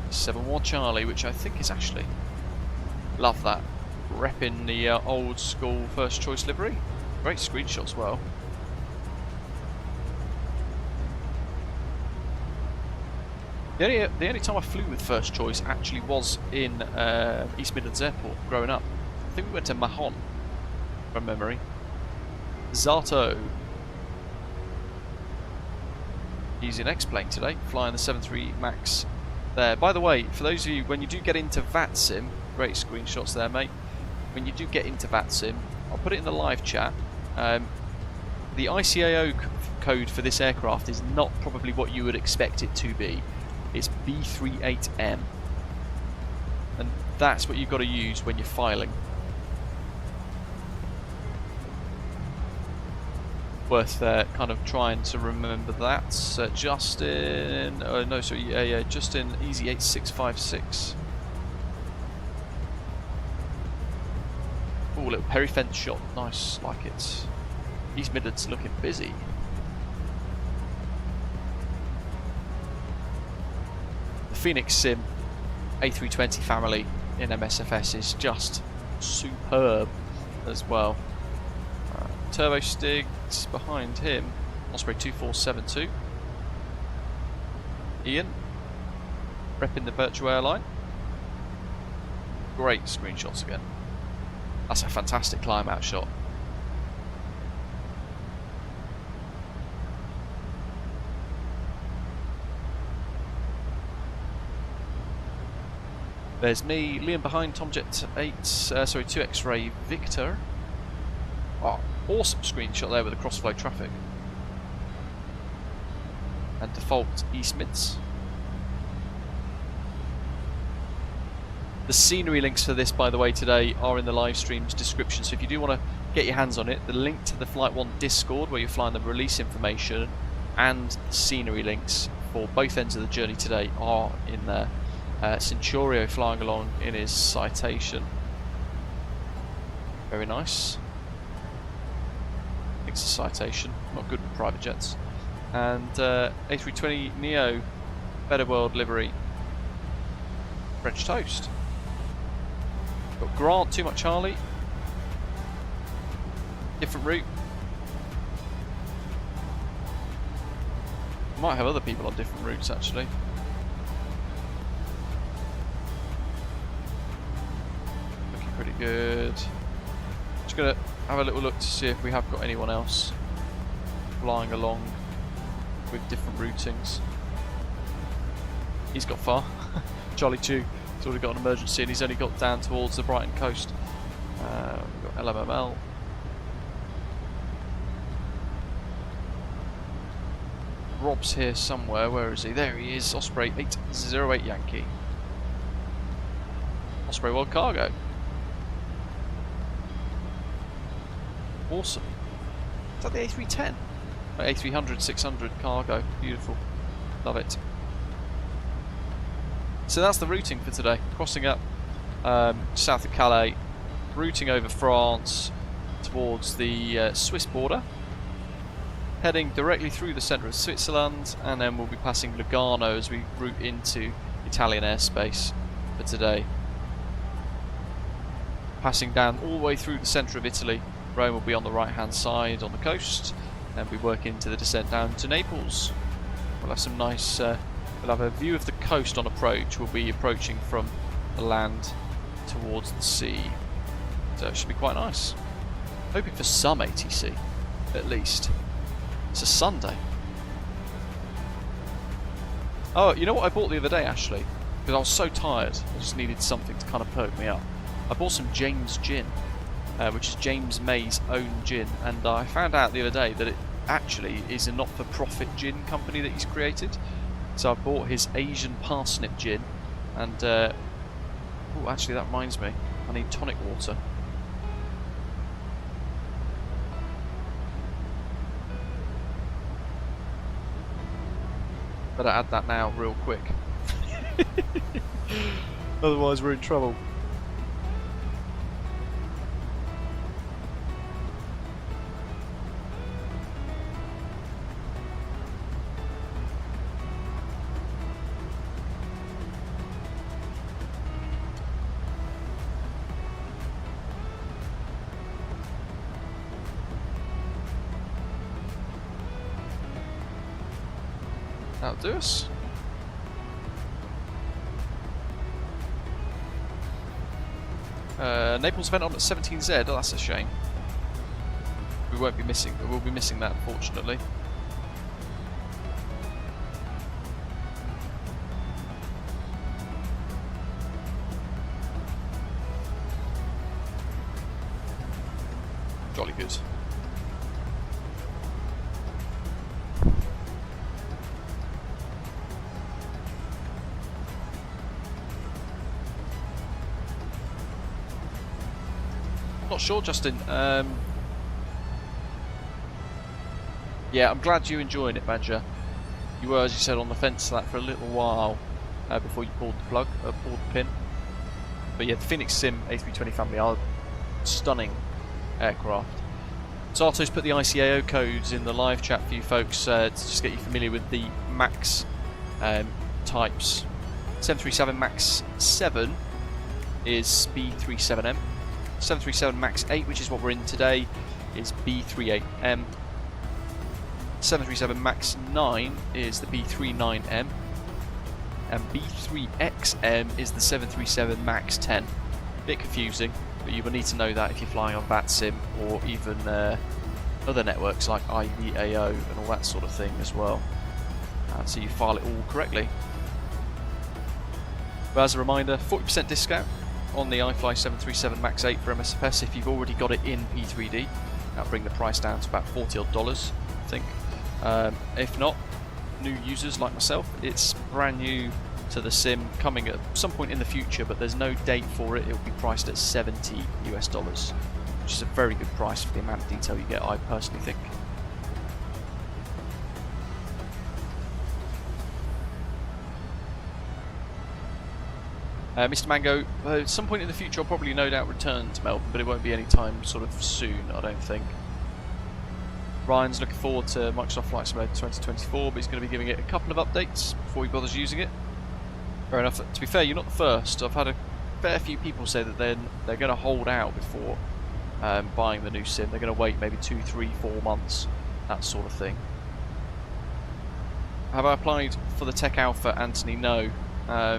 71 Charlie, which I think is actually, love that, repping the old school First Choice livery. Great screenshot as well. The only time I flew with First Choice actually was in East Midlands Airport growing up. I think we went to Mahon from memory. Zato. He's in X-plane today, flying the 73 MAX there. By the way, for those of you, when you do get into VATSIM, great screenshots there, mate. When you do get into VATSIM, I'll put it in the live chat. The ICAO code for this aircraft is not probably what you would expect it to be. It's B38M. And that's what you've got to use when you're filing. Worth kind of trying to remember that. Justin, no, sorry, yeah, Justin Easy 8656. Oh, little Perry fence shot, nice, like it. East Midlands looking busy. The Phoenix Sim A320 family in MSFS is just superb as well. Turbo Stigs behind him, Osprey 2472. Ian, repping the virtual airline. Great screenshots again. That's a fantastic climb out shot. There's me, Liam behind, Tomjet 2 X-Ray Victor. Oh, awesome screenshot there with the crossflow traffic. And default East Mids. The scenery links for this, by the way, today are in the live stream's description. So if you do want to get your hands on it, the link to the Flight 1 Discord, where you're flying the release information, and the scenery links for both ends of the journey today are in there. Centurio flying along in his Citation. Very nice. I think it's a Citation, not good with private jets. And A320 Neo, Better World livery. French toast. Got Grant, Too Much Charlie. Different route. Might have other people on different routes actually. pretty good. Just gonna have a little look to see if we have got anyone else flying along with different routings. He's got far. Charlie 2 has already got an emergency and he's only got down towards the Brighton coast. We've got LMML. Rob's here somewhere. Where is he? There he is. Osprey 808 Yankee. Osprey World Cargo. Awesome. Is that the A310? Oh, A300, 600 cargo. Beautiful. Love it. So that's the routing for today. Crossing up south of Calais, routing over France towards the Swiss border, heading directly through the centre of Switzerland, and then we'll be passing Lugano as we route into Italian airspace for today. Passing down all the way through the centre of Italy. Rome will be on the right hand side on the coast, and we work into the descent down to Naples. We'll have some nice, we'll have a view of the coast on approach. We'll be approaching from the land towards the sea, so it should be quite nice. Hoping for some ATC, at least. It's a Sunday. Oh, you know what I bought the other day, actually? Because I was so tired, I just needed something to kind of perk me up. I bought some James Gin, which is James May's own gin, and I found out the other day that it actually is a not-for-profit gin company that he's created. So I bought his Asian parsnip gin, and oh, actually that reminds me, I need tonic water. Better add that now, real quick. Otherwise we're in trouble. That'll do us. Naples event on at 17Z. Oh, that's a shame. We won't be missing. We'll be missing that, unfortunately. Jolly good. Not sure, Justin. Yeah, I'm glad you're enjoying it, Badger. You were, as you said, on the fence to that for a little while before you pulled the plug, pulled the pin. But yeah, the Phoenix Sim A320 family are stunning aircraft. Sato's put the ICAO codes in the live chat for you folks to just get you familiar with the MAX types. 737 MAX 7 is B37M. 737 MAX8, which is what we're in today, is B38M. 737 MAX9 is the B39M. And B3XM is the 737 MAX10. Bit confusing, but you will need to know that if you're flying on VATSIM or even other networks like IVAO and all that sort of thing as well. So you file it all correctly. But as a reminder, 40% discount on the iFly 737 MAX8 for MSFS if you've already got it in P3D. That'll bring the price down to about $40 odd, I think. If not, new users like myself, it's brand new to the sim, coming at some point in the future, but there's no date for it. It will be priced at $70 US, which is a very good price for the amount of detail you get, I personally think. Mr. Mango, at some point in the future I'll probably no doubt return to Melbourne, but it won't be any time sort of soon, I don't think. Ryan's looking forward to Microsoft Flight Simulator 2024, but he's going to be giving it a couple of updates before he bothers using it. Fair enough. To be fair, you're not the first. I've had a fair few people say that they're going to hold out before buying the new sim. They're going to wait maybe 2, 3, 4 months, that sort of thing. Have I applied for the Tech Alpha, Anthony? No.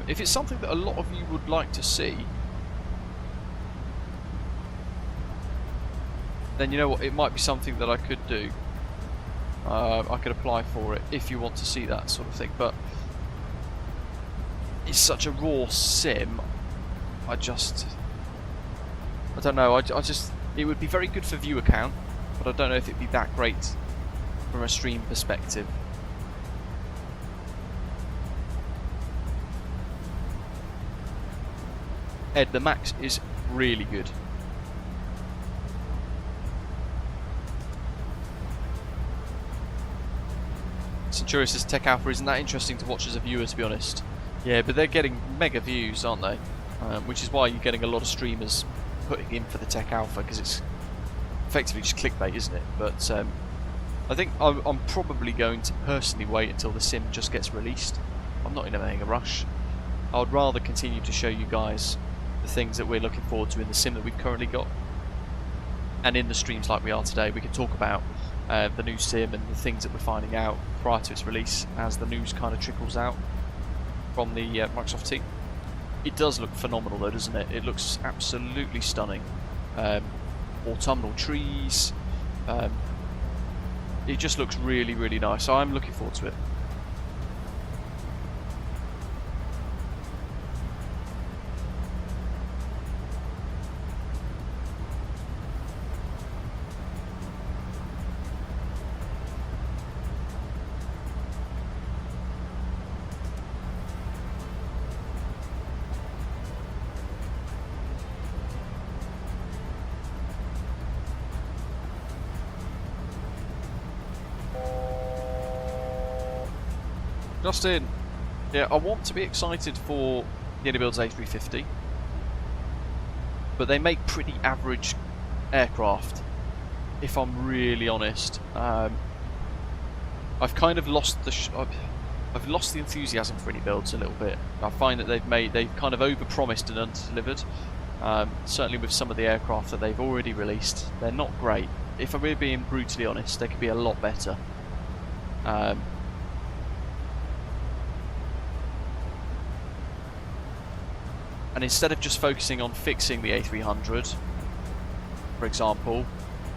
If it's something that a lot of you would like to see, then you know what, it might be something that I could do. I could apply for it if you want to see that sort of thing, but it's such a raw sim. I don't know. I just it would be very good for viewer count, but I don't know if it'd be that great from a stream perspective. Ed, the Max is really good. Centurion says Tech Alpha isn't that interesting to watch as a viewer, to be honest. Yeah, but they're getting mega views, aren't they? Which is why you're getting a lot of streamers putting in for the Tech Alpha, because it's effectively just clickbait, isn't it? But I think I'm probably going to personally wait until the sim just gets released. I'm not in a mega rush. I would rather continue to show you guys the things that we're looking forward to in the sim that we've currently got. And in the streams like we are today, we can talk about the new sim and the things that we're finding out prior to its release as the news kind of trickles out from the Microsoft team. It does look phenomenal though, doesn't it? It looks absolutely stunning. Autumnal trees. It just looks really, really nice. So I'm looking forward to it. Justin, yeah, I want to be excited for the Unibuild's A350, but they make pretty average aircraft, if I'm really honest. I've kind of lost the I've lost the enthusiasm for Unibuilds a little bit. I find that they've kind of overpromised and under-delivered. Certainly with some of the aircraft that they've already released, they're not great. If we're being brutally honest, they could be a lot better. And instead of just focusing on fixing the A300, for example,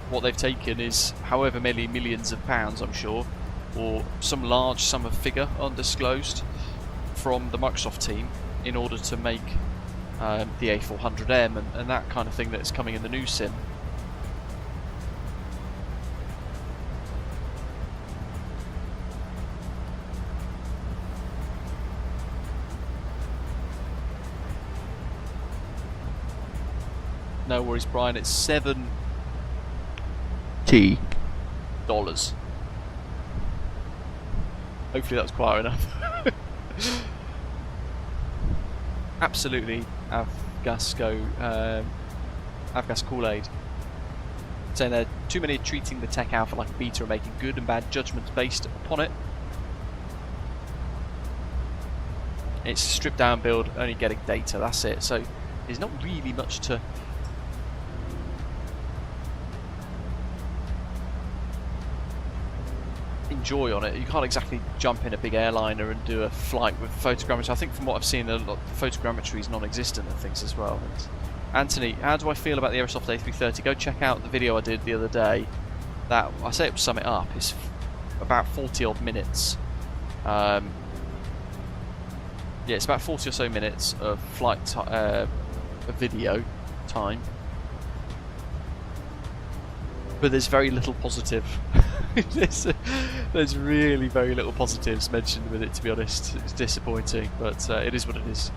what they've taken is however many millions of pounds, I'm sure, or some large sum of figure undisclosed from the Microsoft team in order to make the A400M and that kind of thing that's coming in the new sim. No worries, Brian. It's $70. Hopefully that's quite enough. Absolutely, Avgas Kool-Aid. Saying there, too many treating the Tech Alpha like a beta and making good and bad judgments based upon it. It's a stripped down build, only getting data, that's it. So there's not really much to enjoy on it. You can't exactly jump in a big airliner and do a flight with photogrammetry. I think from what I've seen, a lot of photogrammetry is non-existent and things as well. And Anthony, how do I feel about the Aerosoft A330? Go check out the video I did the other day. That, I say it to sum it up, it's about 40 odd minutes. Yeah, it's about 40 or so minutes of flight video time. But there's very little positive. There's really very little positives mentioned with it, to be honest. It's disappointing, but it is what it is.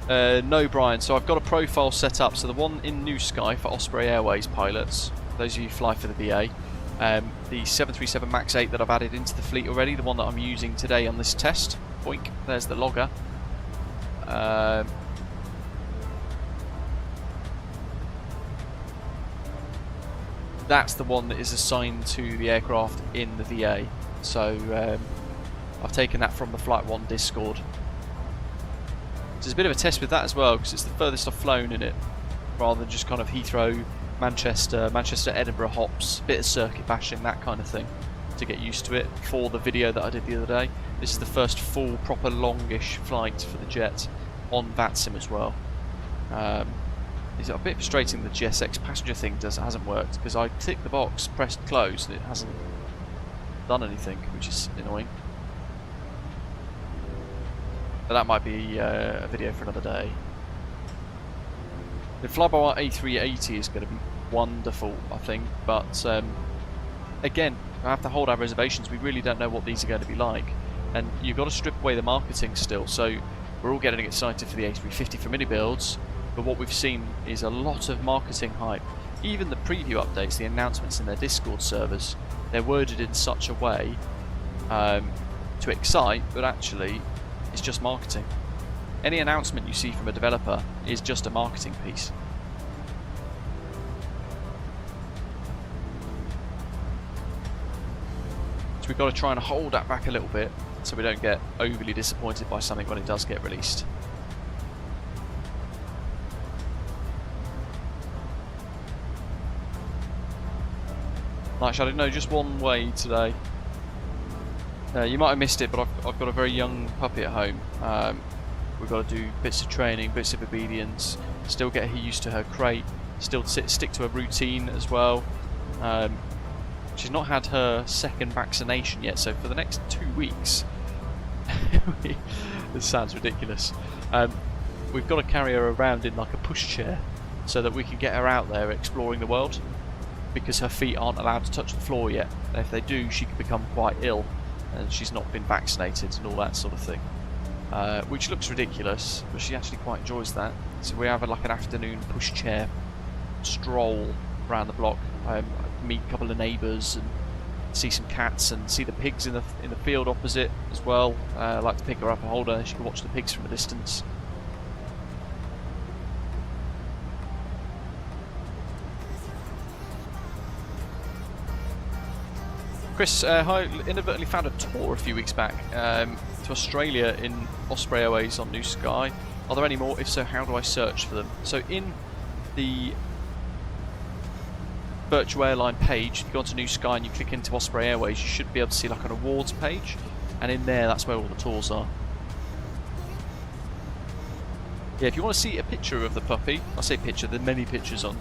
No, Brian, so I've got a profile set up. So the one in New Sky for Osprey Airways pilots, those of you who fly for the VA, the 737 MAX8 that I've added into the fleet already, the one that I'm using today on this test. Boink, there's the logger. That's the one that is assigned to the aircraft in the VA. So I've taken that from the Flight 1 Discord. So there's a bit of a test with that as well, because it's the furthest I've flown in it, rather than just kind of Heathrow, Manchester, Edinburgh hops, bit of circuit bashing, that kind of thing. to get used to it for the video that I did the other day. This is the first full, proper, longish flight for the jet on VATSIM as well. It's a bit frustrating the GSX passenger thing hasn't worked, because I ticked the box, pressed close, and it hasn't done anything, which is annoying. But that might be a video for another day. The flyby A380 is going to be wonderful, I think, but again, I have to hold our reservations. We really don't know what these are going to be like, and you've got to strip away the marketing still. So we're all getting excited for the A350 for mini builds, but what we've seen is a lot of marketing hype. Even the preview updates, the announcements in their Discord servers, they're worded in such a way to excite, but actually it's just marketing. Any announcement you see from a developer is just a marketing piece. So we've got to try and hold that back a little bit so we don't get overly disappointed by something when it does get released. Night Shadow, no, just one way today. You might have missed it, but I've got a very young puppy at home. We've got to do bits of training, bits of obedience, still get her used to her crate, still stick to a routine as well. She's not had her second vaccination yet, so for the next 2 weeks, this sounds ridiculous, we've got to carry her around in like a pushchair so that we can get her out there exploring the world, because her feet aren't allowed to touch the floor yet, and if they do she can become quite ill, and she's not been vaccinated and all that sort of thing. Which looks ridiculous, but she actually quite enjoys that. So we have like an afternoon pushchair stroll around the block, meet a couple of neighbours and see some cats and see the pigs in the field opposite as well. I like to pick her up and hold her, she can watch the pigs from a distance. Chris, I inadvertently found a tour a few weeks back to Australia in Osprey Airways on New Sky. Are there any more? If so, how do I search for them? So in the virtual airline page, if you go onto New Sky and you click into Osprey Airways, you should be able to see like an awards page, and in there that's where all the tours are. Yeah, if you want to see a picture of the puppy, I say picture, there are many pictures on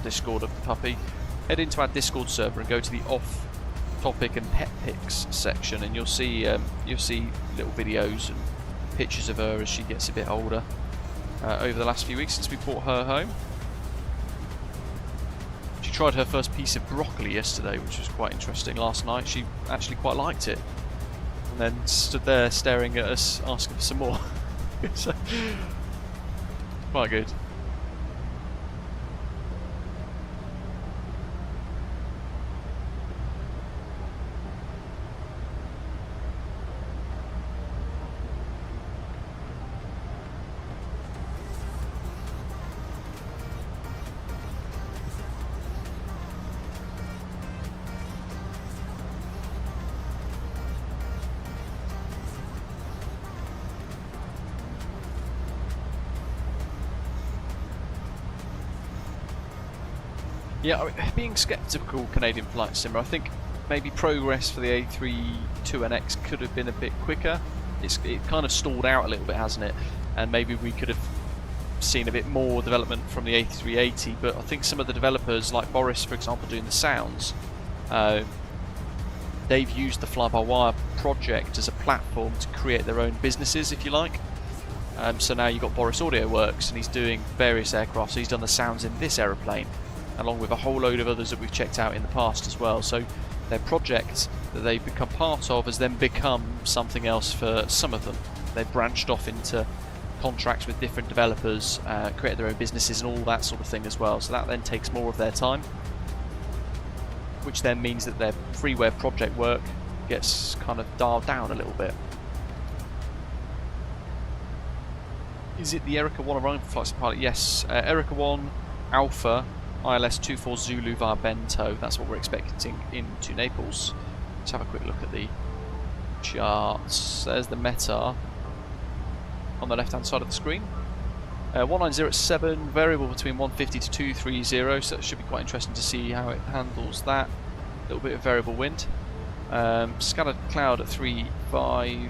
Discord of the puppy, head into our Discord server and go to the off topic and pet pics section, and you'll see little videos and pictures of her as she gets a bit older over the last few weeks since we brought her home. She tried her first piece of broccoli yesterday, which was quite interesting. Last night she actually quite liked it, and then stood there staring at us asking for some more. So, quite good. Yeah, being sceptical, Canadian Flight Simmer, I think maybe progress for the A32NX could have been a bit quicker. It kind of stalled out a little bit, hasn't it? And maybe we could have seen a bit more development from the A380, but I think some of the developers, like Boris for example, doing the sounds, they've used the fly-by-wire project as a platform to create their own businesses, if you like. So now you've got Boris Audio Works, and he's doing various aircraft, so he's done the sounds in this aeroplane, along with a whole load of others that we've checked out in the past as well. So their project that they've become part of has then become something else for some of them. They've branched off into contracts with different developers, created their own businesses and all that sort of thing as well. So that then takes more of their time, which then means that their freeware project work gets kind of dialed down a little bit. Is it the Erica 1 arriving for Flight Pilot? Yes, Erica 1 Alpha ILS 24 Zulu via Bento. That's what we're expecting into Naples. Let's have a quick look at the charts. There's the METAR on the left hand side of the screen. 190 at 7, variable between 150 to 230, so it should be quite interesting to see how it handles that. little bit of variable wind. Scattered cloud at 3.5,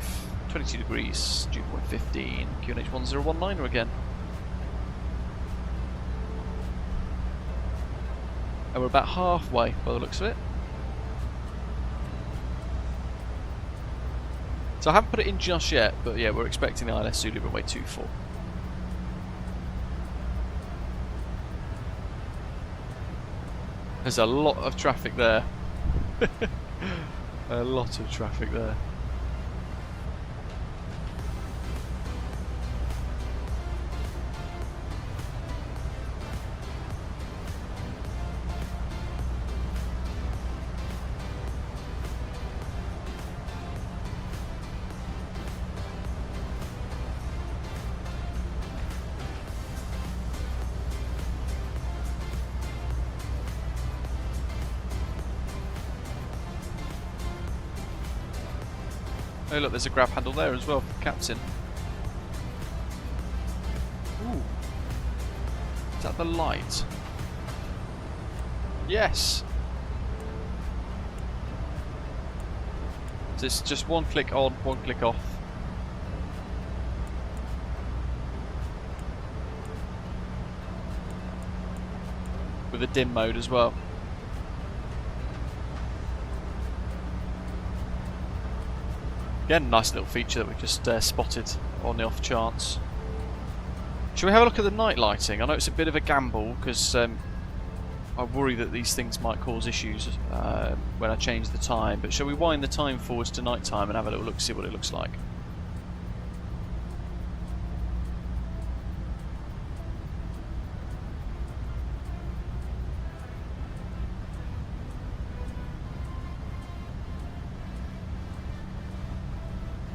22 degrees, dew point 15, QNH 1019er again. And we're about halfway by the looks of it. So I haven't put it in just yet, but yeah, we're expecting the ILS Zulu runway 24. There's a lot of traffic there. A lot of traffic there. Oh look, there's a grab handle there as well for the captain. Ooh. Is that the light? Yes! So it's just one click on, one click off. With a dim mode as well. Again, nice little feature that we just spotted on the off chance. Shall we have a look at the night lighting? I know it's a bit of a gamble because I worry that these things might cause issues when I change the time. But shall we wind the time forwards to night time and have a little look, see what it looks like?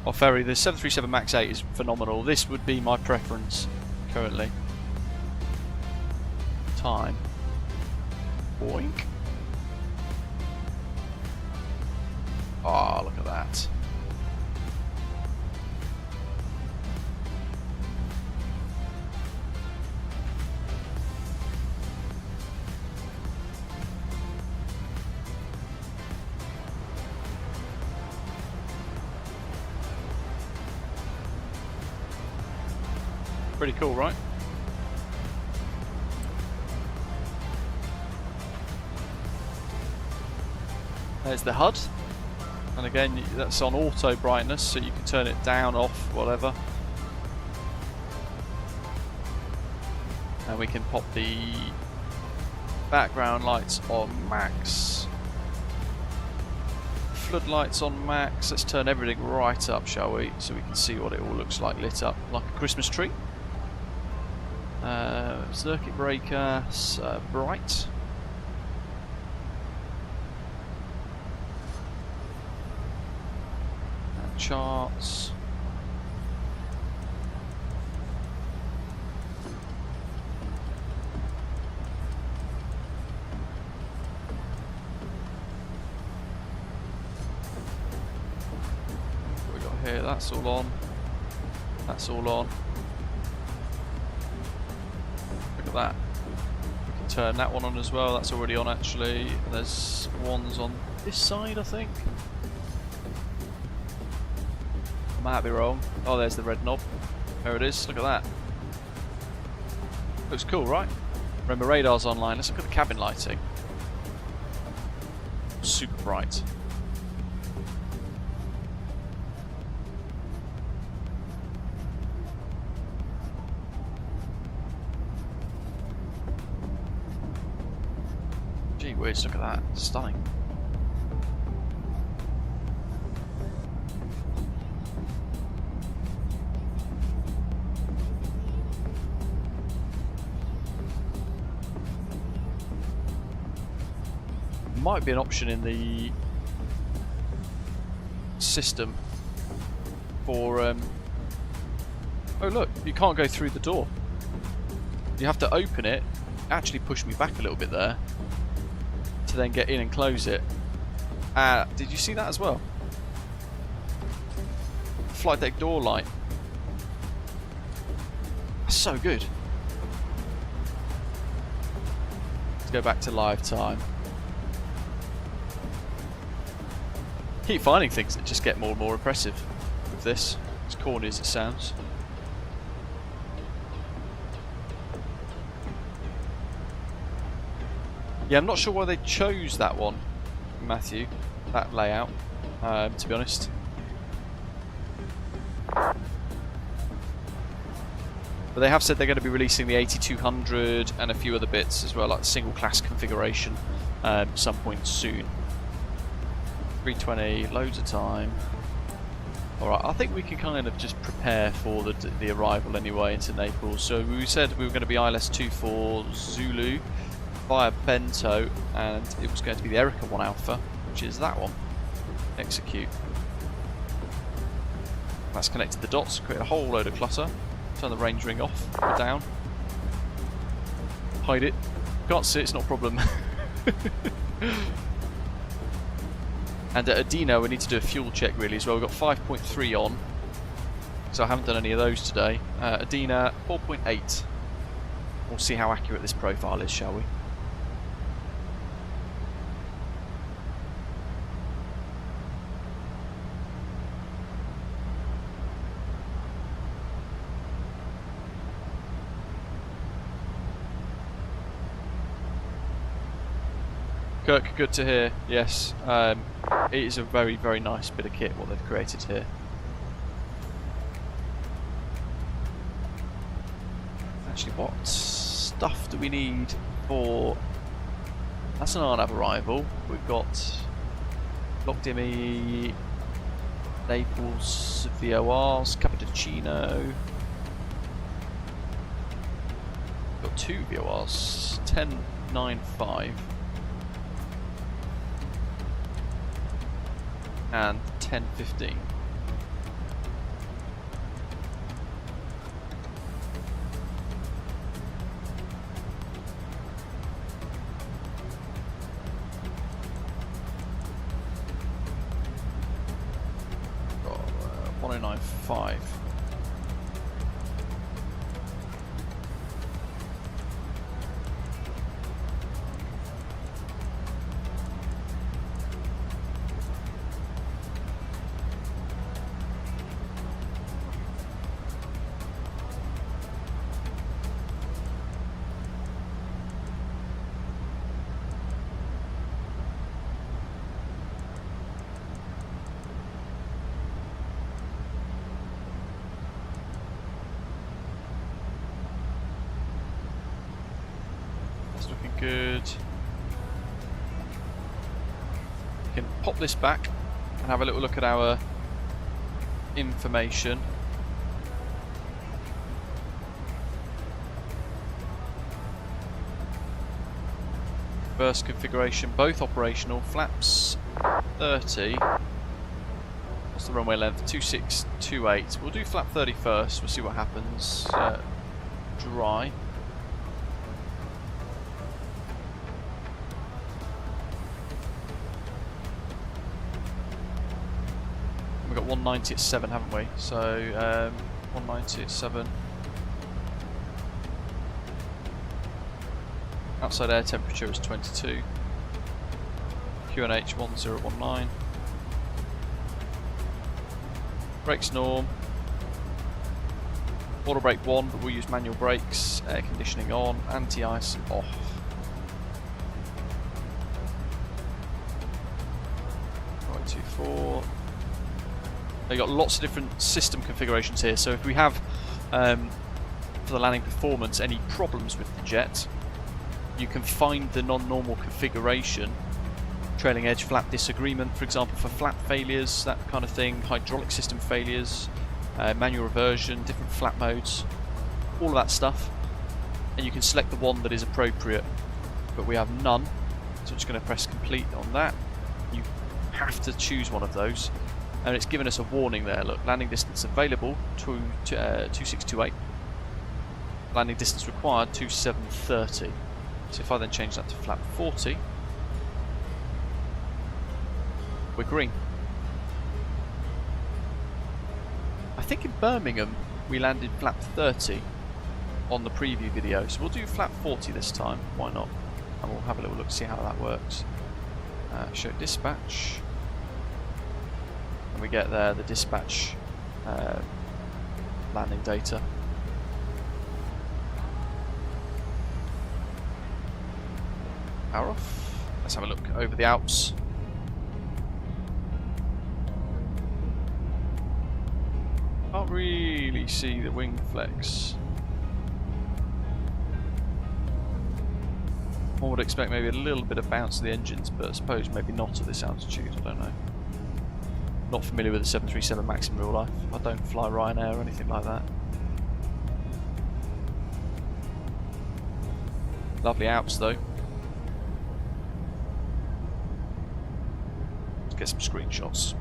Oh, ferry, the 737 MAX8 is phenomenal. This would be my preference currently. Time. Boink. Oh, look at that. Pretty cool, right? There's the HUD, and again that's on auto brightness, so you can turn it down, off, whatever. And we can pop the background lights on max. Floodlights on max. Let's turn everything right up, shall we? So we can see what it all looks like lit up, like a Christmas tree. Circuit breaker, bright. And charts. What we got here? That's all on. That's all on. That. We can turn that one on as well, that's already on actually. There's ones on this side, I think. I might be wrong. Oh, there's the red knob. There it is, look at that. Looks cool, right? Remember, radar's online. Let's look at the cabin lighting. Super bright. Gee whiz, look at that. Stunning. Might be an option in the system for oh look, you can't go through the door. You have to open it. Actually pushed me back a little bit there to then get in and close it. Did you see that as well? Flight deck door light. That's so good. Let's go back to live time. Keep finding things that just get more and more oppressive with this, as corny as it sounds. Yeah, I'm not sure why they chose that one, Matthew, that layout, to be honest. But they have said they're going to be releasing the 8200 and a few other bits as well, like single class configuration, some point soon. 320, loads of time. Alright, I think we can kind of just prepare for the arrival anyway into Naples. So we said we were going to be ILS 24 Zulu via Bento, and it was going to be the Erica 1 Alpha, which is that one. Execute. That's connected the dots, create a whole load of clutter. Turn the range ring off or down. Hide it. Can't see it, it's not a problem. And at Adina we need to do a fuel check really as well. We've got 5.3 on, so I haven't done any of those today. Adina 4.8. We'll see how accurate this profile is, shall we? Kirk, good to hear. Yes, it is a very, very nice bit of kit what they've created here. Actually, what stuff do we need for... That's an RNAV arrival. We've got Lockdimmy, Naples, VORs, Cappuccino. We've got 2 VORs, 10.95. And 10.15. Got 1095. Good. We can pop this back and have a little look at our information. First configuration, both operational. Flaps 30. What's the runway length? 2628. We'll do flap 30 first. We'll see what happens. Dry. We've got 190 at 7, haven't we? So 190 at 7. Outside air temperature is 22. QNH 1019. Brakes norm. Auto brake 1, but we'll use manual brakes. Air conditioning on. Anti-ice off. Right, 24. They've got lots of different system configurations here. So if we have, for the landing performance, any problems with the jet, you can find the non-normal configuration, trailing edge flap disagreement, for example, for flap failures, that kind of thing, hydraulic system failures, manual reversion, different flap modes, all of that stuff, and you can select the one that is appropriate. But we have none, so I'm just going to press complete on that. You have to choose one of those, and it's given us a warning there. Look, landing distance available 2628, landing distance required 2730. So if I then change that to flap 40, we're green. I think in Birmingham we landed flap 30 on the preview video, so we'll do flap 40 this time, why not? And we'll have a little look, see how that works. Show dispatch. and we get there the dispatch landing data. Power off. Let's have a look over the Alps. Can't really see the wing flex. One would expect maybe a little bit of bounce to the engines, but I suppose maybe not at this altitude, I don't know. Not familiar with the 737 MAX in real life. I don't fly Ryanair or anything like that. Lovely Alps though. Let's get some screenshots.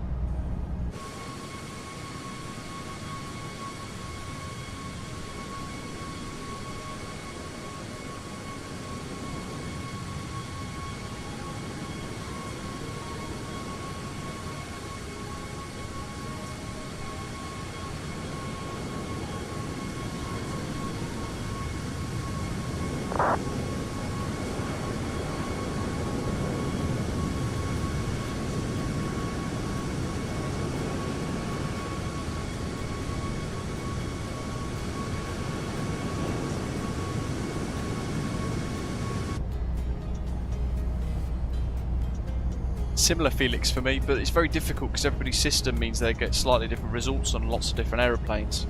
Similar Felix for me, but it's very difficult because everybody's system means they get slightly different results on lots of different aeroplanes.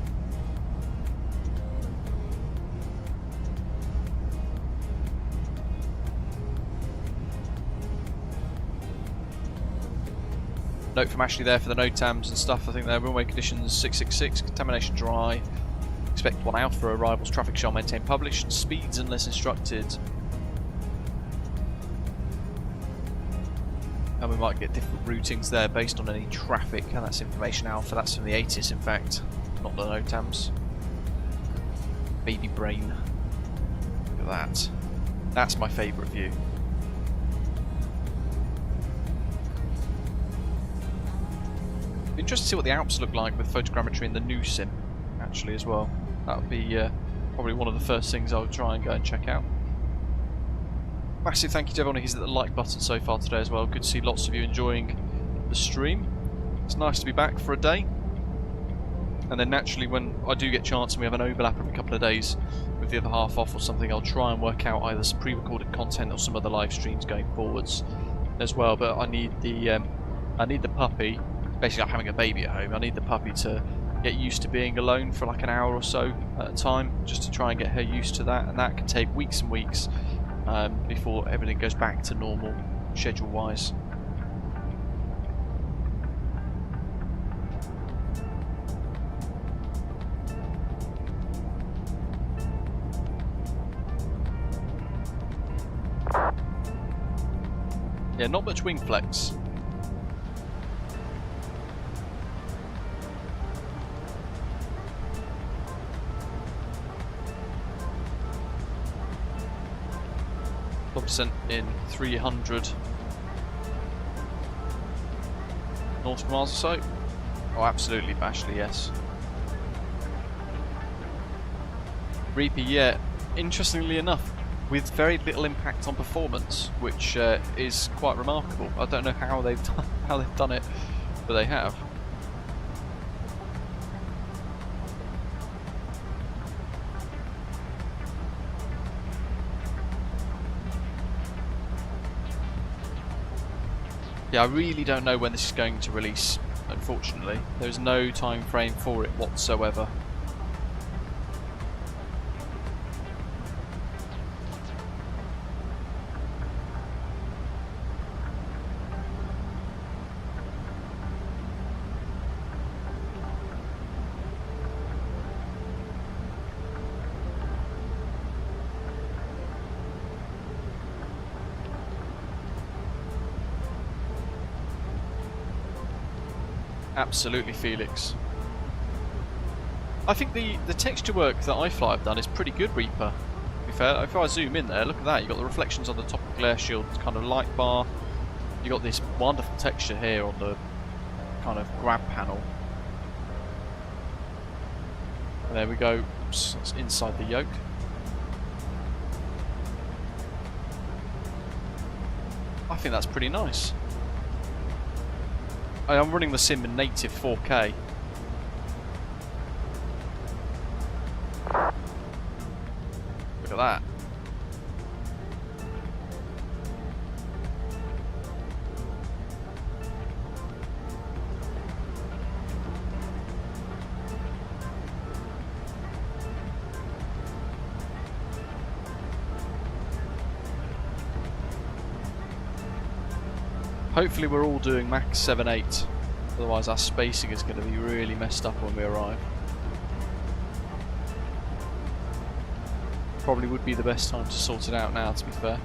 Note from Ashley there for the NOTAMs and stuff. I think they're runway conditions 666, contamination dry. Expect 1 out for arrivals, traffic shall maintain published, speeds unless instructed. And we might get different routings there based on any traffic, and that's information alpha. That's from the 80s, in fact, not the NOTAMs. Baby brain. Look at that. That's my favourite view. Interesting to see what the Alps look like with photogrammetry in the new sim, actually, as well. That would be probably one of the first things I would try and go and check out. Massive thank you to everyone who's hit the like button so far today as well. Good to see lots of you enjoying the stream. It's nice to be back for a day. And then naturally when I do get a chance and we have an overlap of a couple of days with the other half off or something, I'll try and work out either some pre-recorded content or some other live streams going forwards as well. But I need the puppy. Basically I'm having a baby at home. I need the puppy to get used to being alone for like an hour or so at a time, just to try and get her used to that, and that can take weeks and weeks before everything goes back to normal schedule wise. Yeah, not much wing flex. Percent in 300 nautical miles or so. Oh, absolutely, Bashley, yes. Reaper, yeah. Interestingly enough, with very little impact on performance, which is quite remarkable. I don't know how they've done it, but they have. Yeah, I really don't know when this is going to release, unfortunately. There's no time frame for it whatsoever. Absolutely, Felix. I think the texture work that iFly have done is pretty good, Reaper. To be fair, if I zoom in there, look at that. You've got the reflections on the top of glare shield kind of light bar. You've got this wonderful texture here on the kind of grab panel. And there we go. Oops, that's inside the yoke. I think that's pretty nice. I am running the sim in native 4K. Look at that. Hopefully we're all doing MAX8, otherwise our spacing is going to be really messed up when we arrive. Probably would be the best time to sort it out now, to be fair.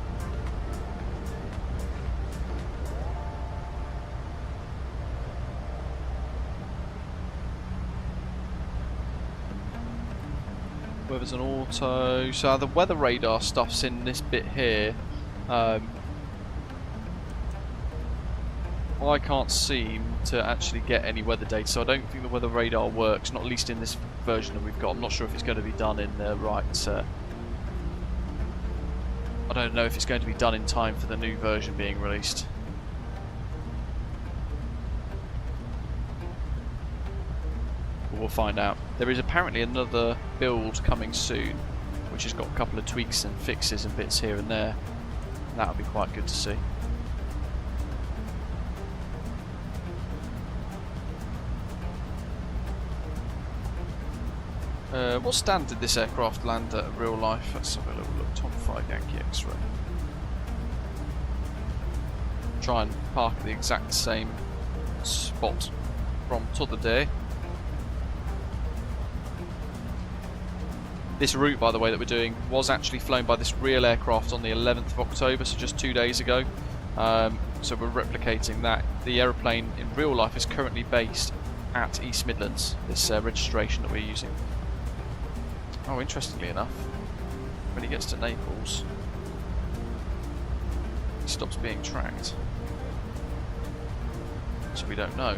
Weather's an auto, so the weather radar stuff's in this bit here. I can't seem to actually get any weather data, so I don't think the weather radar works, not at least in this version that we've got. I'm not sure if it's going to be done in the right... I don't know if it's going to be done in time for the new version being released. But we'll find out. There is apparently another build coming soon, which has got a couple of tweaks and fixes and bits here and there. And that'll be quite good to see. What stand did this aircraft land at in real life? Let's have a little look. Tom 5 Yankee X-ray. Try and park at the exact same spot from t'other day. This route, by the way, that we're doing was actually flown by this real aircraft on the 11th of October, so just 2 days ago. So we're replicating that. The aeroplane in real life is currently based at East Midlands, this registration that we're using. Oh, interestingly enough, when he gets to Naples, he stops being tracked. So we don't know.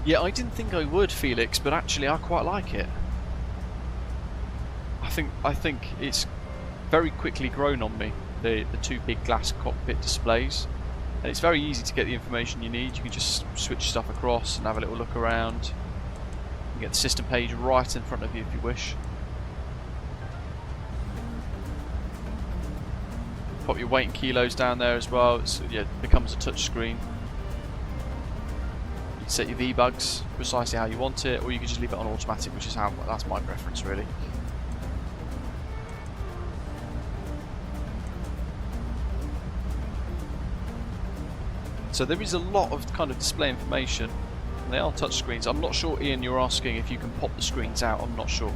Yeah, I didn't think I would, Felix, but actually I quite like it. I think it's very quickly grown on me. The two big glass cockpit displays, and it's very easy to get the information you need. You can just switch stuff across and have a little look around. You can get the system page right in front of you if you wish. Pop your weight and kilos down there as well. It becomes a touch screen. You can set your V-bugs precisely how you want it, or you can just leave it on automatic, which is that's my preference really. So there is a lot of kind of display information, and they are touch screens. I'm not sure, Ian, you're asking if you can pop the screens out. I'm not sure.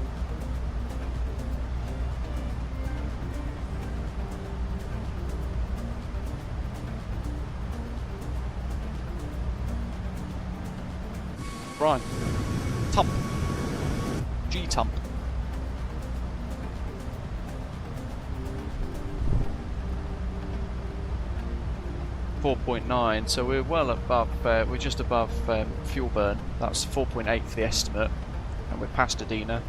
Brian, TUMP, G-TUMP. .9, so we're well above, we're just above fuel burn. That's 4.8 for the estimate, and we're past Adina.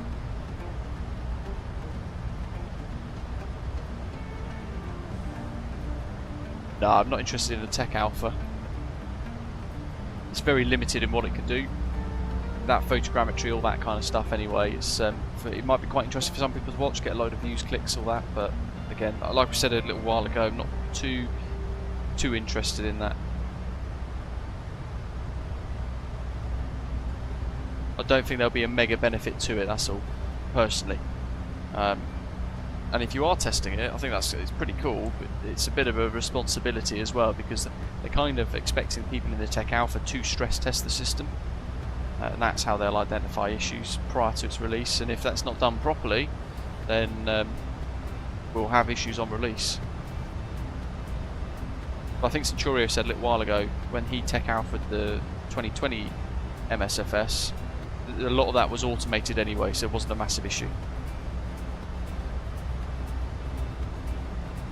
No, I'm not interested in the Tech Alpha. It's very limited in what it can do. That photogrammetry, all that kind of stuff anyway, it might be quite interesting for some people to watch, get a load of views, clicks, all that, but again, like we said a little while ago, I'm not too interested in that. I don't think there'll be a mega benefit to it, that's all, personally. And if you are testing it, I think it's pretty cool, but it's a bit of a responsibility as well, because they're kind of expecting people in the Tech Alpha to stress test the system, and that's how they'll identify issues prior to its release, and if that's not done properly, then we'll have issues on release. I think Centurio said a little while ago, when he Tech Alpha'd the 2020 MSFS, a lot of that was automated anyway, so it wasn't a massive issue.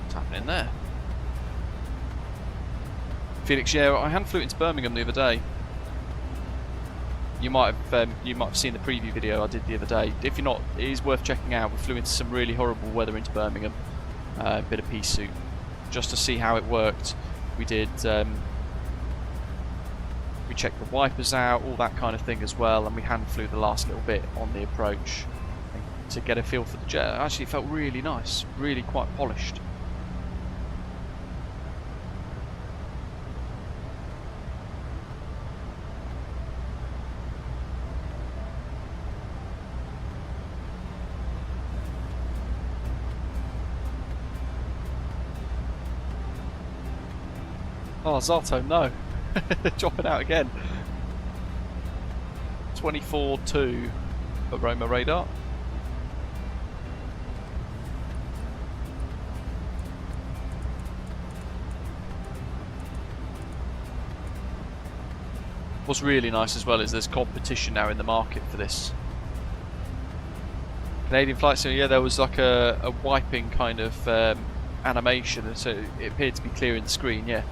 What's happening there? Felix, yeah, I hand flew into Birmingham the other day. you might have seen the preview video I did the other day. If you're not, it is worth checking out. We flew into some really horrible weather into Birmingham, a bit of pea soup, just to see how it worked. We did. We checked the wipers out, all that kind of thing as well, and we hand flew the last little bit on the approach to get a feel for the jet. Actually, it felt really nice, really quite polished. Oh, Zato, no. Dropping out again. 24-2 for Roma radar. What's really nice as well is there's competition now in the market for this. Canadian flight sim, yeah, there was like a wiping kind of animation, and so it appeared to be clearing the screen, yeah.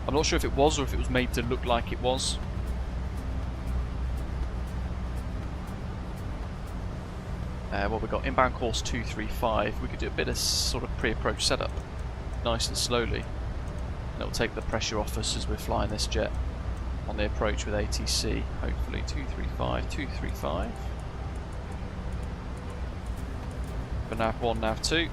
I'm not sure if it was or if it was made to look like it was. Well, we've got inbound course 235. We could do a bit of sort of pre-approach setup, nice and slowly. And it'll take the pressure off us as we're flying this jet on the approach with ATC. Hopefully 235, 235. For nav 1, nav 2.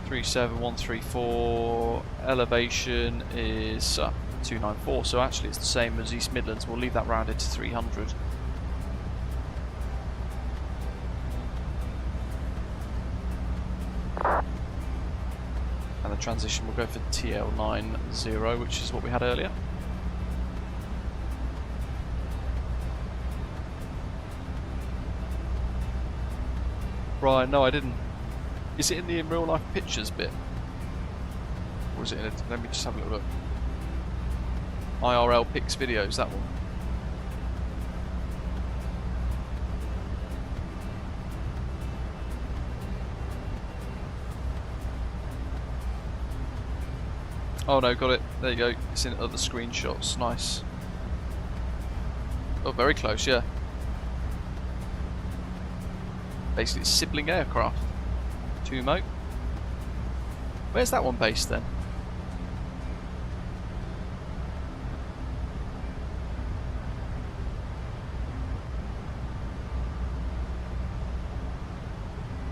37134, elevation is 294, so actually it's the same as East Midlands. We'll leave that rounded to 300. And the transition will go for TL90, which is what we had earlier. Right, no I didn't. Is it in the in real life pictures bit? Or is it in a, let me just have a little look. IRL pics videos, that one. Oh no, got it. There you go. It's in other screenshots. Nice. Oh, very close, yeah. Basically it's sibling aircraft. Tumo. Where's that one based then?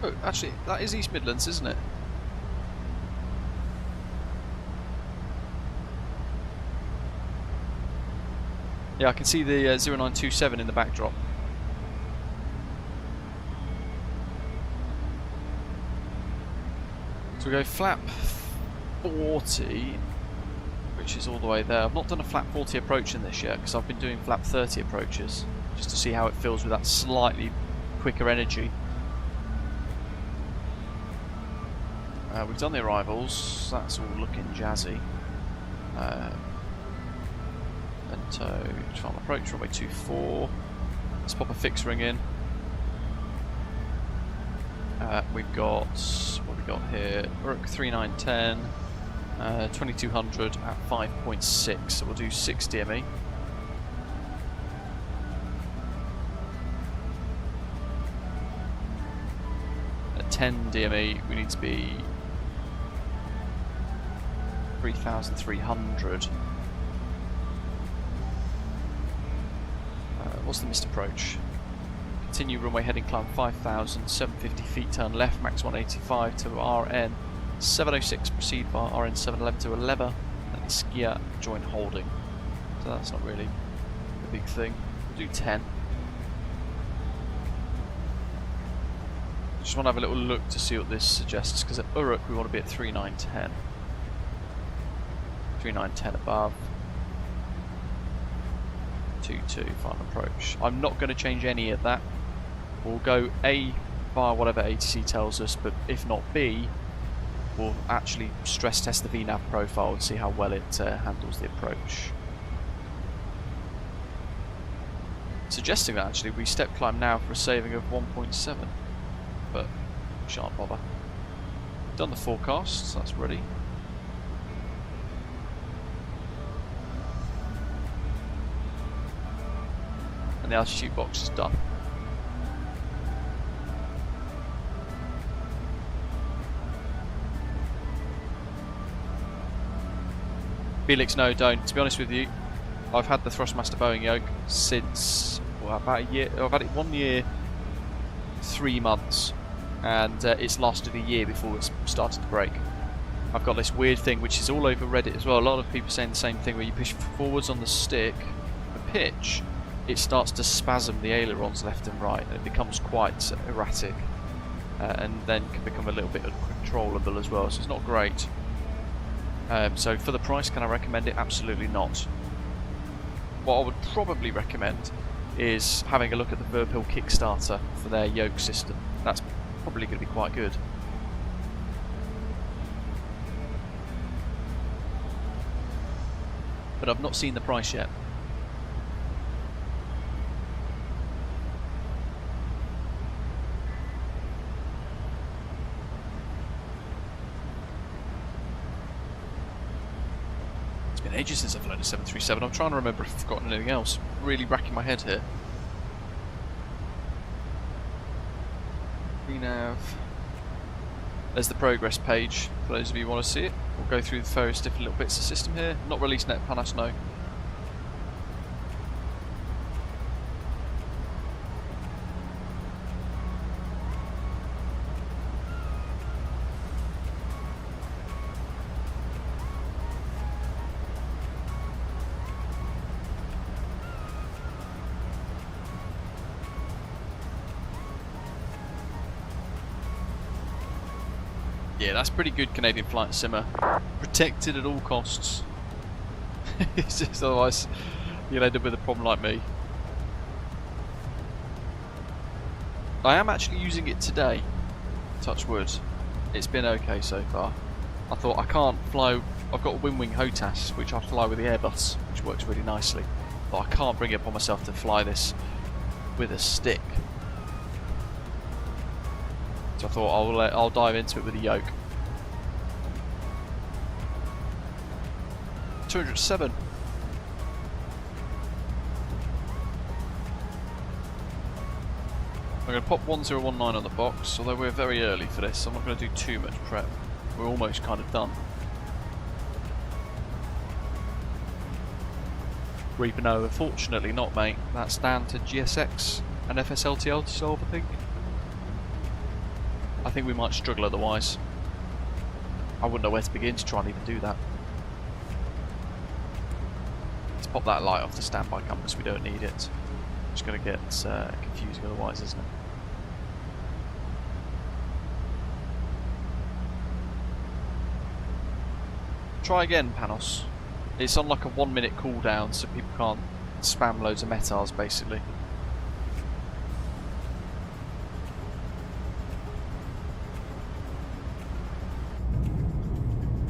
Oh, actually, that is East Midlands, isn't it? Yeah, I can see the 0927 in the backdrop. So we go flap 40, which is all the way there. I've not done a flap 40 approach in this yet because I've been doing flap 30 approaches just to see how it feels with that slightly quicker energy. We've done the arrivals, that's all looking jazzy. Vento, final approach, runway 24. Let's pop a fixed ring in. We've got, what we got here, Rook 3910, 2200 at 5.6, so we'll do 6 DME. At 10 DME we need to be 3,300. What's the missed approach? Continue runway heading climb 5,000, 750 feet, turn left, max 185 to RN 706, proceed via RN 711 to a lever, and skier join holding. So that's not really a big thing. We'll do 10. Just want to have a little look to see what this suggests, because at Uruk we want to be at 3910. 3910 above. 22 final approach. I'm not going to change any of that. We'll go A via whatever ATC tells us, but if not B, we'll actually stress test the VNAV profile and see how well it handles the approach. Suggesting that actually we step climb now for a saving of 1.7, but we shan't bother. Done the forecast, so that's ready. and the altitude box is done. Felix, no, don't. To be honest with you, I've had the Thrustmaster Boeing yoke since about a year. I've had it 1 year, 3 months, and it's lasted a year before it's started to break. I've got this weird thing which is all over Reddit as well. A lot of people saying the same thing, where you push forwards on the stick, the pitch, it starts to spasm the ailerons left and right, and it becomes quite erratic, and then can become a little bit uncontrollable as well. So it's not great. So for the price, can I recommend it? Absolutely not. What I would probably recommend is having a look at the Verpil Kickstarter for their yoke system. That's probably going to be quite good. But I've not seen the price yet. Ages since I've flown a 737. I'm trying to remember if I've forgotten anything else. Really racking my head here. VNav. There's the progress page for those of you who want to see it. We'll go through the various different little bits of system here. Not released net Panas, no. Yeah, that's pretty good Canadian flight simmer. Protected at all costs. It's just otherwise you'll end up with a problem like me. I am actually using it today. Touch wood. It's been okay so far. I thought I can't fly. I've got a Wing HOTAS which I fly with the Airbus, which works really nicely. But I can't bring it upon myself to fly this with a stick. So I thought I'll dive into it with a yoke. 207. I'm going to pop 1019 on the box, although we're very early for this, so I'm not going to do too much prep. We're almost kind of done. Reaper, no, unfortunately not, mate. That's down to GSX and FSLTL to solve, I think. I think we might struggle otherwise. I wouldn't know where to begin to try and even do that. Let's pop that light off the standby compass, we don't need it. It's going to get confusing otherwise, isn't it? Try again, Panos. It's on like a 1 minute cooldown, so people can't spam loads of metars basically.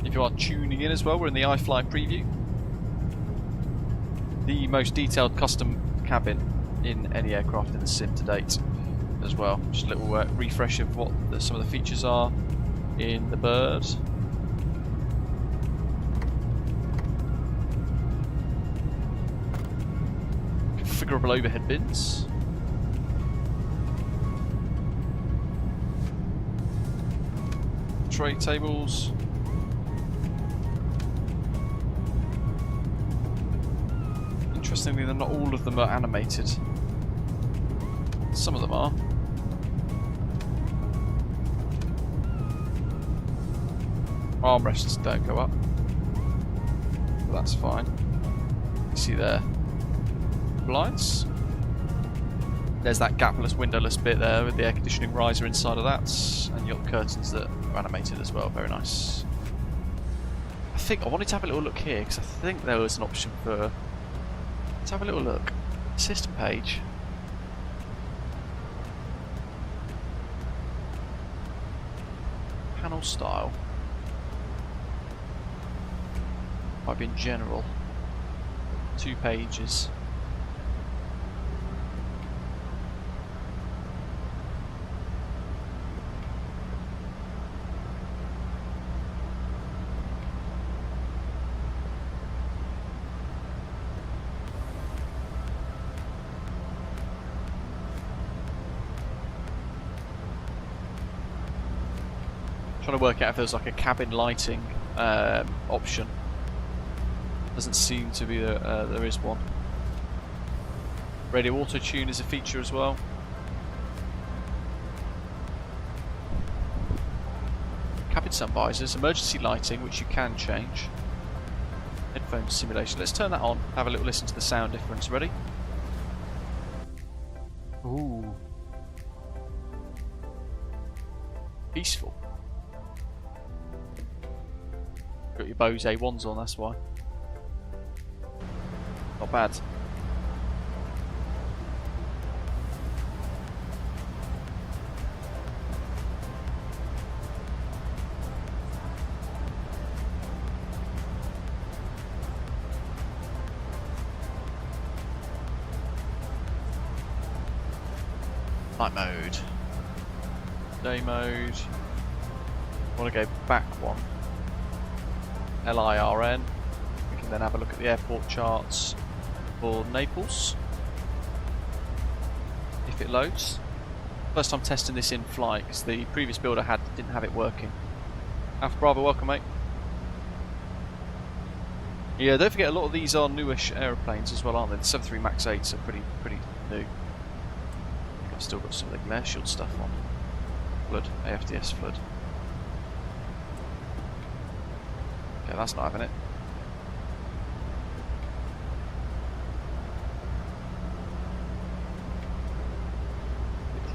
If you are tuning in as well, we're in the iFly preview. The most detailed custom cabin in any aircraft in the sim to date as well. Just a little refresh of what some of the features are in the bird. Configurable overhead bins. Tray tables. Interestingly, not all of them are animated. Some of them are. Armrests don't go up, but that's fine. You see there, blinds. There's that gapless, windowless bit there with the air conditioning riser inside of that, and you've got curtains that are animated as well. Very nice. I think I wanted to have a little look here because I think there was an option for. Let's have a little look. System page. Panel style. Might be in general. 2 pages. Trying to work out if there's like a cabin lighting option. Doesn't seem to be there is one. Radio auto tune is a feature as well. Cabin sun visors, emergency lighting, which you can change. Headphone simulation. Let's turn that on. Have a little listen to the sound difference. Ready? Ooh. Peaceful. Got your Bose A1s on, that's why. Not bad. Night mode. Day mode. Want to go back one. LIRN. We can then have a look at the airport charts for Naples. If it loads. First time testing this in flight because the previous builder didn't have it working. Alpha Bravo, welcome mate. Yeah, don't forget a lot of these are newish aeroplanes as well, aren't they? The 73 MAX8s are pretty new. I've still got some of the glare shield stuff on. Flood, AFDS flood. Okay, that's not having it.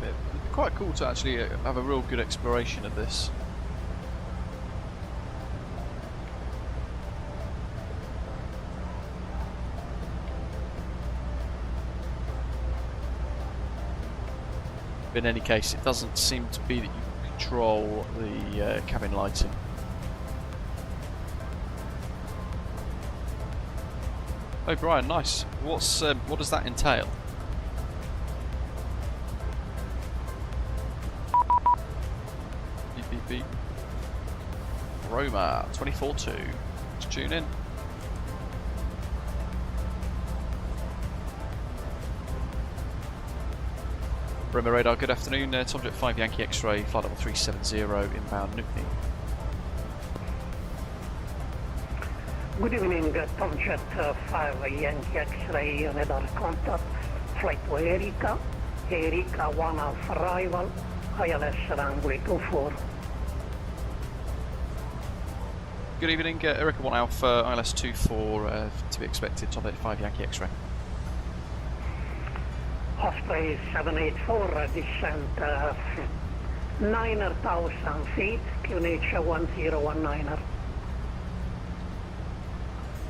It'd be quite cool to actually have a real good exploration of this. But in any case, it doesn't seem to be that you can control the cabin lighting. Oh, Brian, nice. What does that entail? Beep beep beep. Roma 24-2. Let's tune in. Roma radar. Good afternoon. Tomjet 5 Yankee X-ray. Flight level 370 inbound Newquay. Good evening, Tomjet 5 Yankee X-ray radar contact, flight to Erika 1 off arrival, ILS runway 24. Good evening, Erika 1 Alpha, ILS 24 to be expected, Tomjet 5 Yankee X-ray. Osprey 784, descent 9,000 feet, QNH 1019er.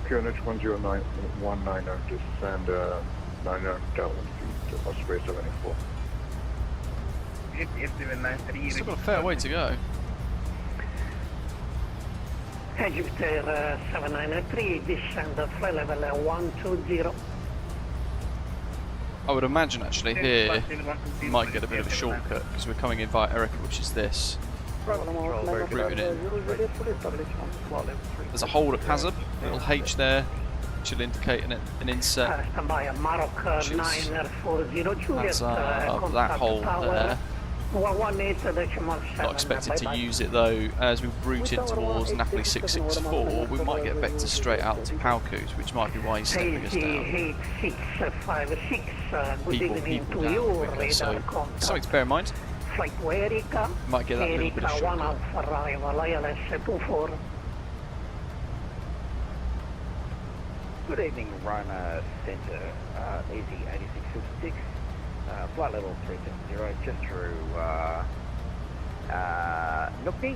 QNH 1019er, descend 9,000 feet to Osprey 784. Still got a fair way to go. Jupiter 793, descend flight level 120. I would imagine actually here we might get a bit of a shortcut because we're coming in via Erika, which is this. Routing in. There's a hold at Pazub, little H there, which will indicate an inset. That's that hole there. Not expected to use it though. As we route in towards Naples 664, we might get vectors straight out to Palkus, which might be why he's stepping us down. People down quicker, so something to bear in mind. Might get that little bit of shortcut. Good evening, Roma Centre, Easy 8656. Flight level 370, just through Newquay.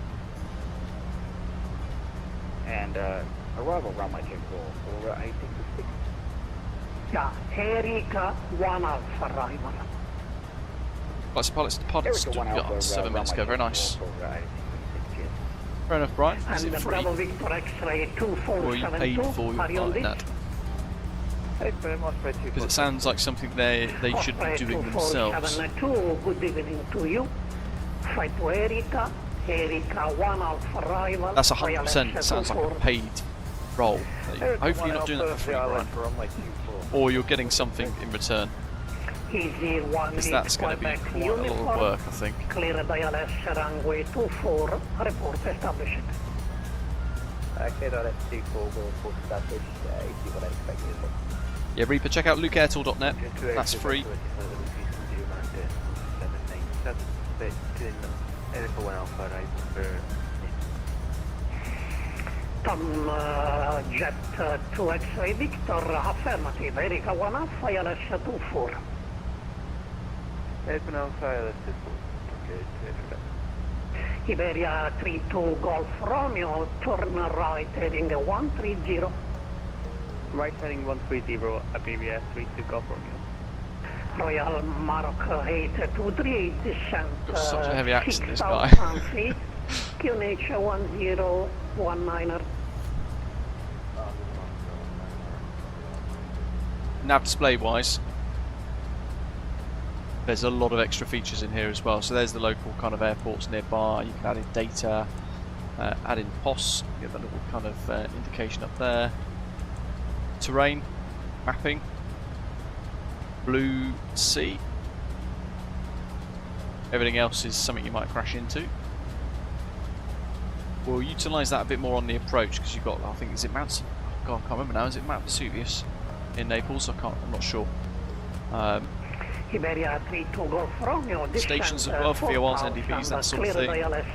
And arrival runway 24 for 8656. Yeah, Erika 1 Alpha arrival. Pilots departed Stuttgart 7 minutes ago, very nice. Fair enough, Brian. Is it free? Or are you paid for your flight net? Because it sounds like something they should be doing themselves. Good evening to you. Flight to Erika 1 Alpha arrival. That's 100%. Sounds like a paid role. Hopefully you're not doing that for free, Brian. Or you're getting something in return. Easy 1 Because that's going to be quite a lot of work, I think. Clear ILS runway 24, report established. Clear ILS 24, will report established, easy 1 expected as well. Yeah, Reaper, check out lukeairtool.net. That's free. Tom Jet 2 X-ray Victor, affirmative, Erika 1 Alpha, ILS 24. Open Alpha, ILS 24. Okay, Iberia 32 Golf Romeo, turn right heading 130. Right heading 130, Iberia 32 Golf Romeo. Royal Maroc 823, descent Got such a heavy accent, this guy. feet, QNH 1019er. Nav display wise, there's a lot of extra features in here as well. So there's the local kind of airports nearby. You can add in data, add in POS, get the little kind of indication up there. Terrain, mapping, blue sea. Everything else is something you might crash into. We'll utilise that a bit more on the approach because you've got, I think, is it Mount? God, I can't remember now. Is it Mount Vesuvius in Naples? I'm not sure. Iberia 32 Golf Romeo, Stations as well for VORs, NDBs, that sort of thing. ILS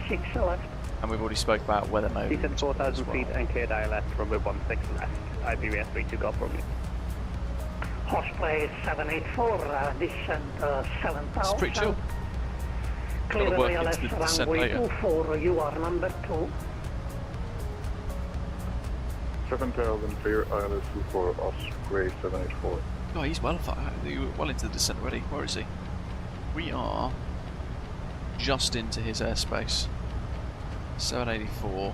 16 left. And we've already spoke about weather mode. Descent 4,000 feet and cleared ILS runway 16 left, Iberia 32 Golf Romeo. Osprey 784, descent 7,000. It's pretty chill. Clear Gotta work ILS into the descent runway later. 24, you are number 2. 7,000 clear ILS 24, Osprey 784. Oh, he's well into the descent already. Where is he? We are just into his airspace. 784.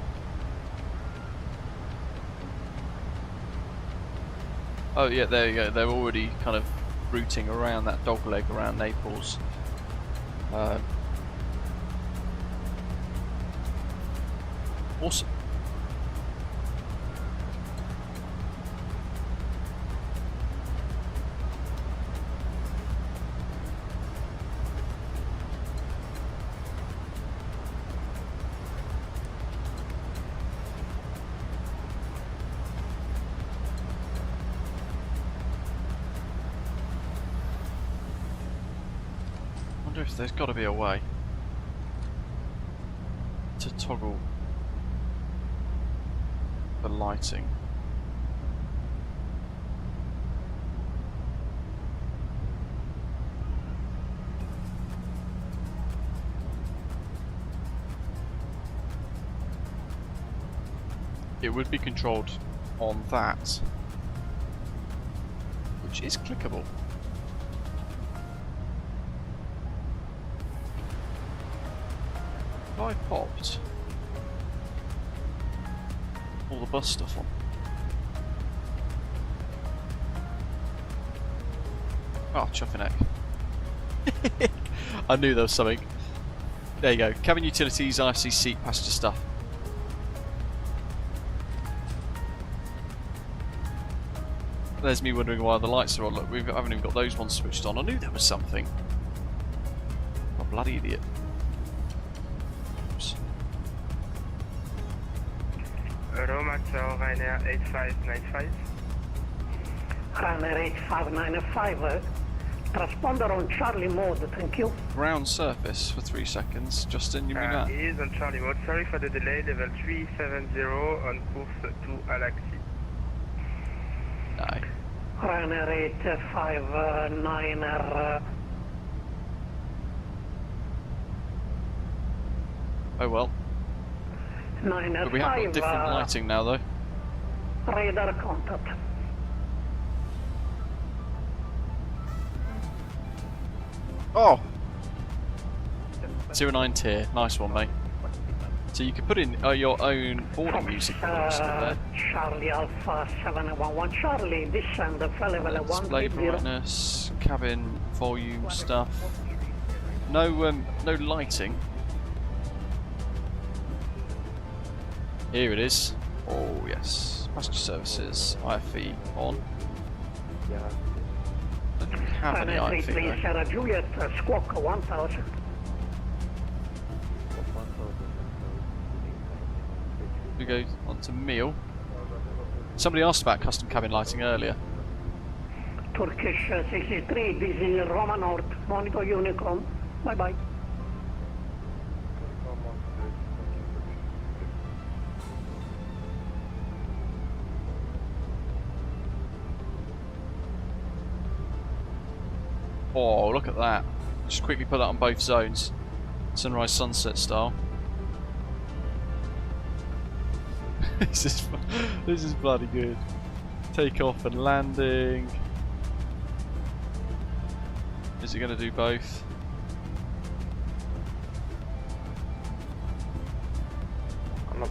Oh yeah, there you go. They're already kind of routing around that dogleg around Naples. Awesome. If there's got to be a way to toggle the lighting. It would be controlled on that, which is clickable. I popped all the bus stuff on. Oh, chuffing neck. I knew there was something. There you go. Cabin utilities, IFC seat, passenger stuff. There's me wondering why the lights are on. Look, I haven't even got those ones switched on. I knew there was something. I'm a bloody idiot. Romax Ryanair 8595. Ryanair 8595, transponder on Charlie mode, thank you. Ground surface for 3 seconds. Justin, you mean that? He is on Charlie mode. Sorry for the delay. Level 370 on course to Alaxi. No. Ryanair 859er. Oh well. But we have got different lighting now though. Radar contact. Oh! 09 tier, nice one mate. So you can put in your own boarding music there. Charlie Alpha 711 Charlie, descend level Display 180. brightness, cabin volume stuff. No lighting. Here it is. Oh yes. Passenger services, IFE on. have any iFly though. Sarah Juliet, squawk 1000. We go on to meal. Somebody asked about custom cabin lighting earlier. Turkish 63, this is Roma North, monitor Unicom. Bye bye. Oh, look at that. Just quickly put that on both zones. Sunrise, sunset style. this is bloody good. Takeoff and landing. Is it going to do both?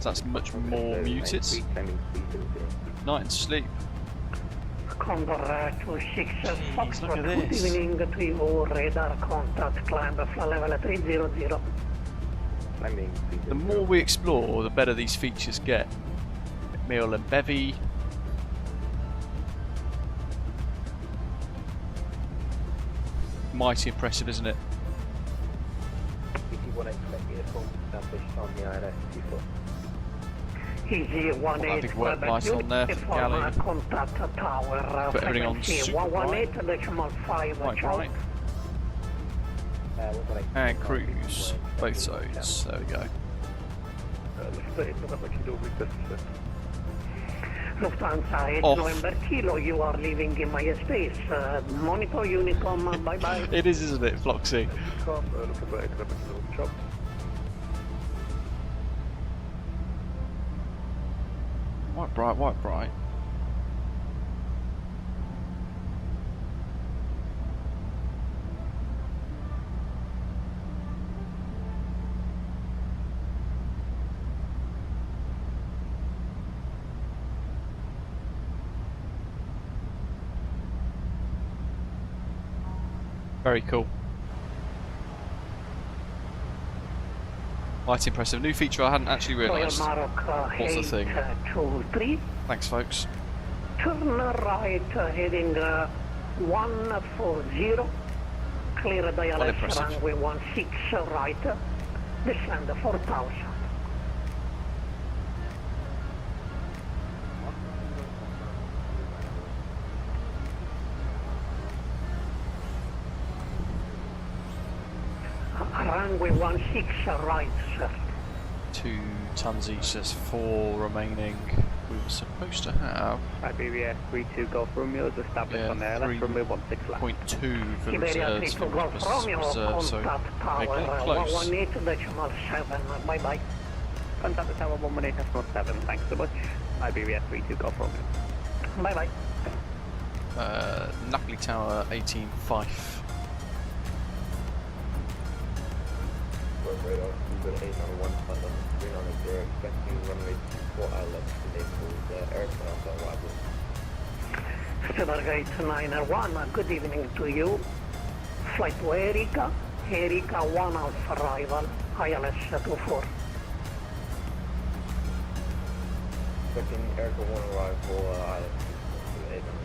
That's much more muted. Night and sleep. Condor 26 Fox, look at good this. evening to you, radar contact, climb flight level 300. The more we explore, the better these features get. Meal and bevy. Mighty impressive, isn't it? Easy 18 big work light on there for galley. Contact tower, Put everything on super bright. 118.5 Right, right. And cruise, both zones. There we go. Lufthansa 8 Off. November Kilo, you are leaving in my space. Monitor Unicom, bye bye. It is, isn't it, Floxy? White bright, white bright. Very cool. Quite impressive. New feature I hadn't actually realised. What's the thing? 823. Thanks, folks. Turn right, heading 140. Clear DLS runway 16 right. Descend 4000. Runway 16 right, sir. 2 tons each, there's 4 remaining. We were supposed to have Iberia 32 Golf Romeo is established on there, left runway 16 left. 0.2 for the Iberia reserves. 32 Golf Romeo, So contact tower making it close. 118.7, bye bye. Contact the tower 118.7, thanks so much. Iberia 32 Golf Romeo. Bye bye. Napoli Tower 18.5. Stevedra 891, good evening to you. Flight to Erika, Erika 1 Alpha arrival, ILS 24.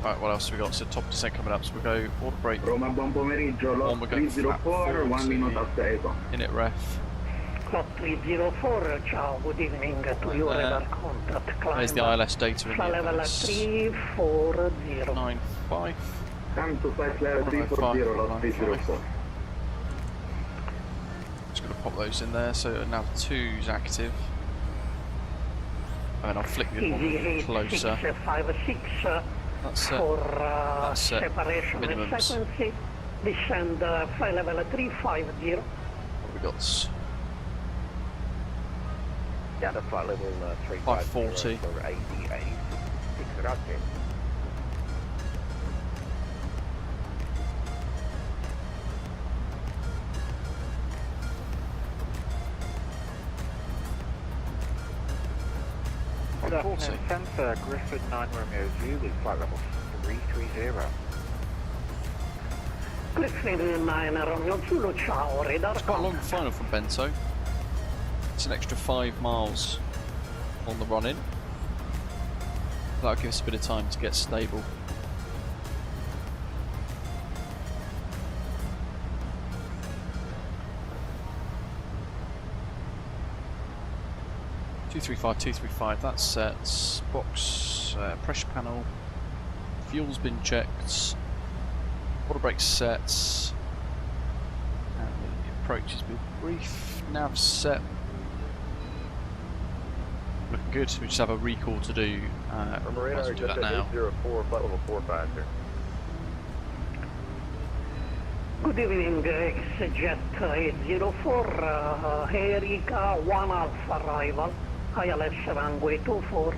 Right, what else have we got? So top descent coming up, so we'll go order break. Roma, buon pomeriggio, lot 304, 1 minute after echo. Init ref. Lot 304, ciao, good evening to you, radar contact, climb. There's the ILS data in the level ILS. 340. 95. Come to flight level 340, lot 304. Just going to pop those in there, so now 2's active. And then I'll flick the other one closer. 656 That's for that's separation minimums. sequence. Descend flight level 350. What have we got? Yeah, the flight level 540. for ADA 6 active. Good afternoon, Sensor Griffin 9 Romeo Zulu, flight level 330. Griffin 9 Romeo Zulu, ciao, radar. It's quite a long final from Bento. It's an extra 5 miles on the run in. That'll give us a bit of time to get stable. 235, 235, that's set. Box, pressure panel, fuel's been checked, water brakes set, and the approach has been brief, nav set. Looking good, we just have a recall to do. Let's do that now. 804, flight level 45 here. Good evening, ExJet 804, Erika 1 Alpha arrival, ILS runway 24.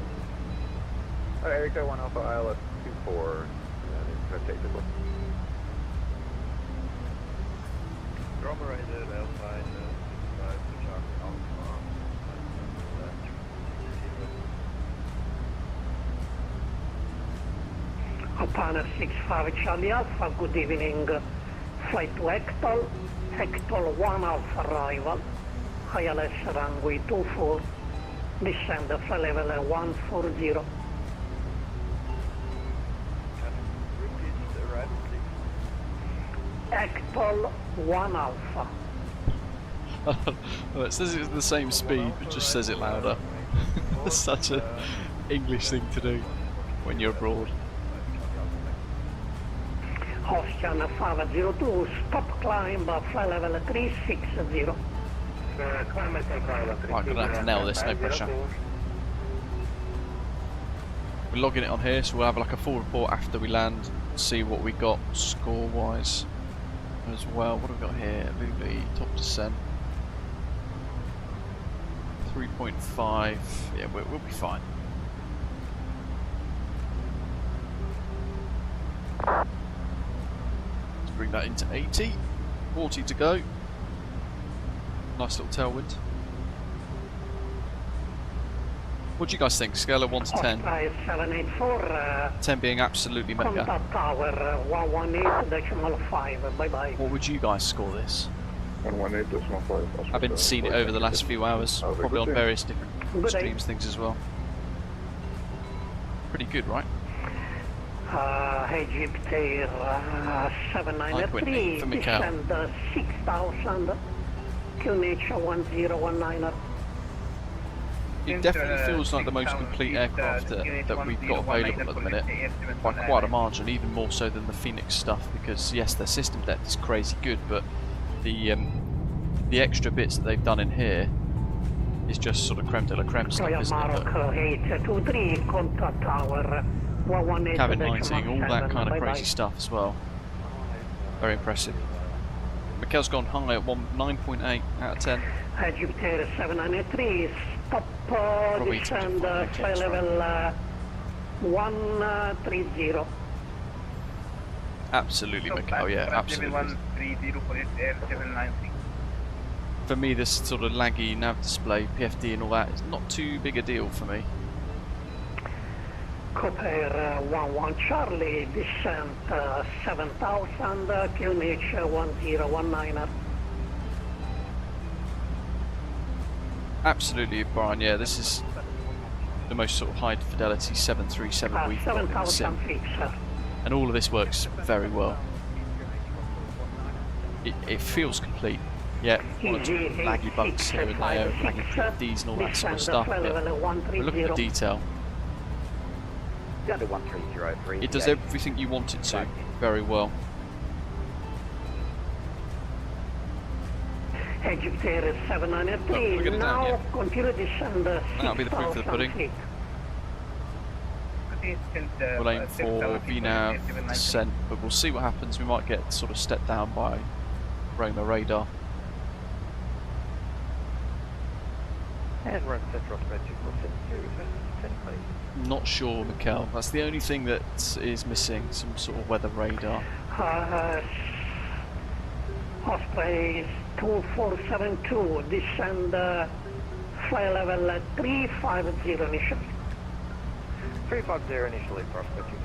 Erika 1 Alpha ILS 24, technical. Corroborated outside 65 to Charlie Alpha. Opana 65 Charlie Alpha, good evening. Flight to Hector, Hector 1 Alpha arrival, ILS runway 24, descend flight level 140. Hector 1 Alpha. Well, it says it's the same speed, but just says it louder. It's such an English thing to do when you're abroad. Ocean 502, stop climb, flight level 360. Right, gonna have to nail this, no pressure. We're logging it on here, so we'll have like a full report after we land, see what we got score wise as well. What have we got here? Lulu, top descent. 3.5, yeah, we'll be fine. Bring that into 80, 40 to go. Nice little tailwind. What do you guys think? Scale of 1 to 10. 10 being absolutely mega. Contact tower 118.5. Bye bye. What would you guys score this? 118.5. I've been seeing it over the last few hours, probably on various different streams, things as well. Pretty good, right? Egypt Air 793, descend 6000, QNH 1019. It definitely feels like the most complete aircraft that we've got available at the minute, by quite a margin, even more so than the Phoenix stuff, because yes, their system depth is crazy good, but the extra bits that they've done in here is just sort of creme de la creme stuff, isn't it? 823, contact tower. Cabin lighting, all that kind of crazy stuff as well. Very impressive. Mikkel's gone high at 9.8 out of 10. Egypt Air 793, stop descend flight level 130. Absolutely, Mikkel, yeah, absolutely. For me, this sort of laggy nav display, PFD and all that is not too big a deal for me. Copper 11 Charlie, descent 7000, QNH 1019. Absolutely, Brian, yeah, this is the most sort of high fidelity 737 we've got in the sim. And all of this works very well. It feels complete. Yeah, one or two laggy bugs here and there, laggy PFDs and all that sort of stuff, but we look at the detail. It does everything you want it to very well. Egypt Air 793, now continue descend 6000 That'll be the proof of the pudding. feet. We'll aim for VNAV descent, but we'll see what happens. We might get sort of stepped down by Roma radar. And we're on Central Spreadsheet. Not sure, Mikkel. That's the only thing that is missing, some sort of weather radar. Osprey 2472, descend flight level 350 initially. 350 initially, prospect you.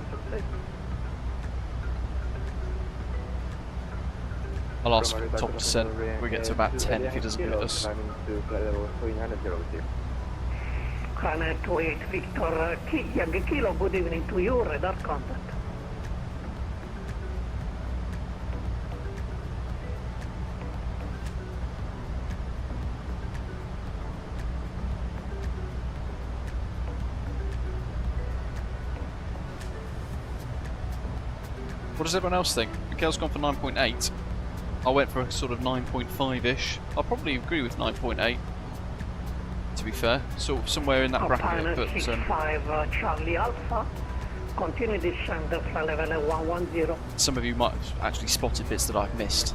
I'll ask for top descent. We get to about 10 if he doesn't get us. Cana 28 Victor Yankee Kilo, good evening to you, radar contact. What does everyone else think? Miguel's gone for 9.8. I went for a sort of 9.5-ish. I'll probably agree with 9.8. To be fair, sort of somewhere in that bracket. But 65 Charlie Alpha. Continue descend flight level 110. Some of you might have actually spotted bits that I've missed.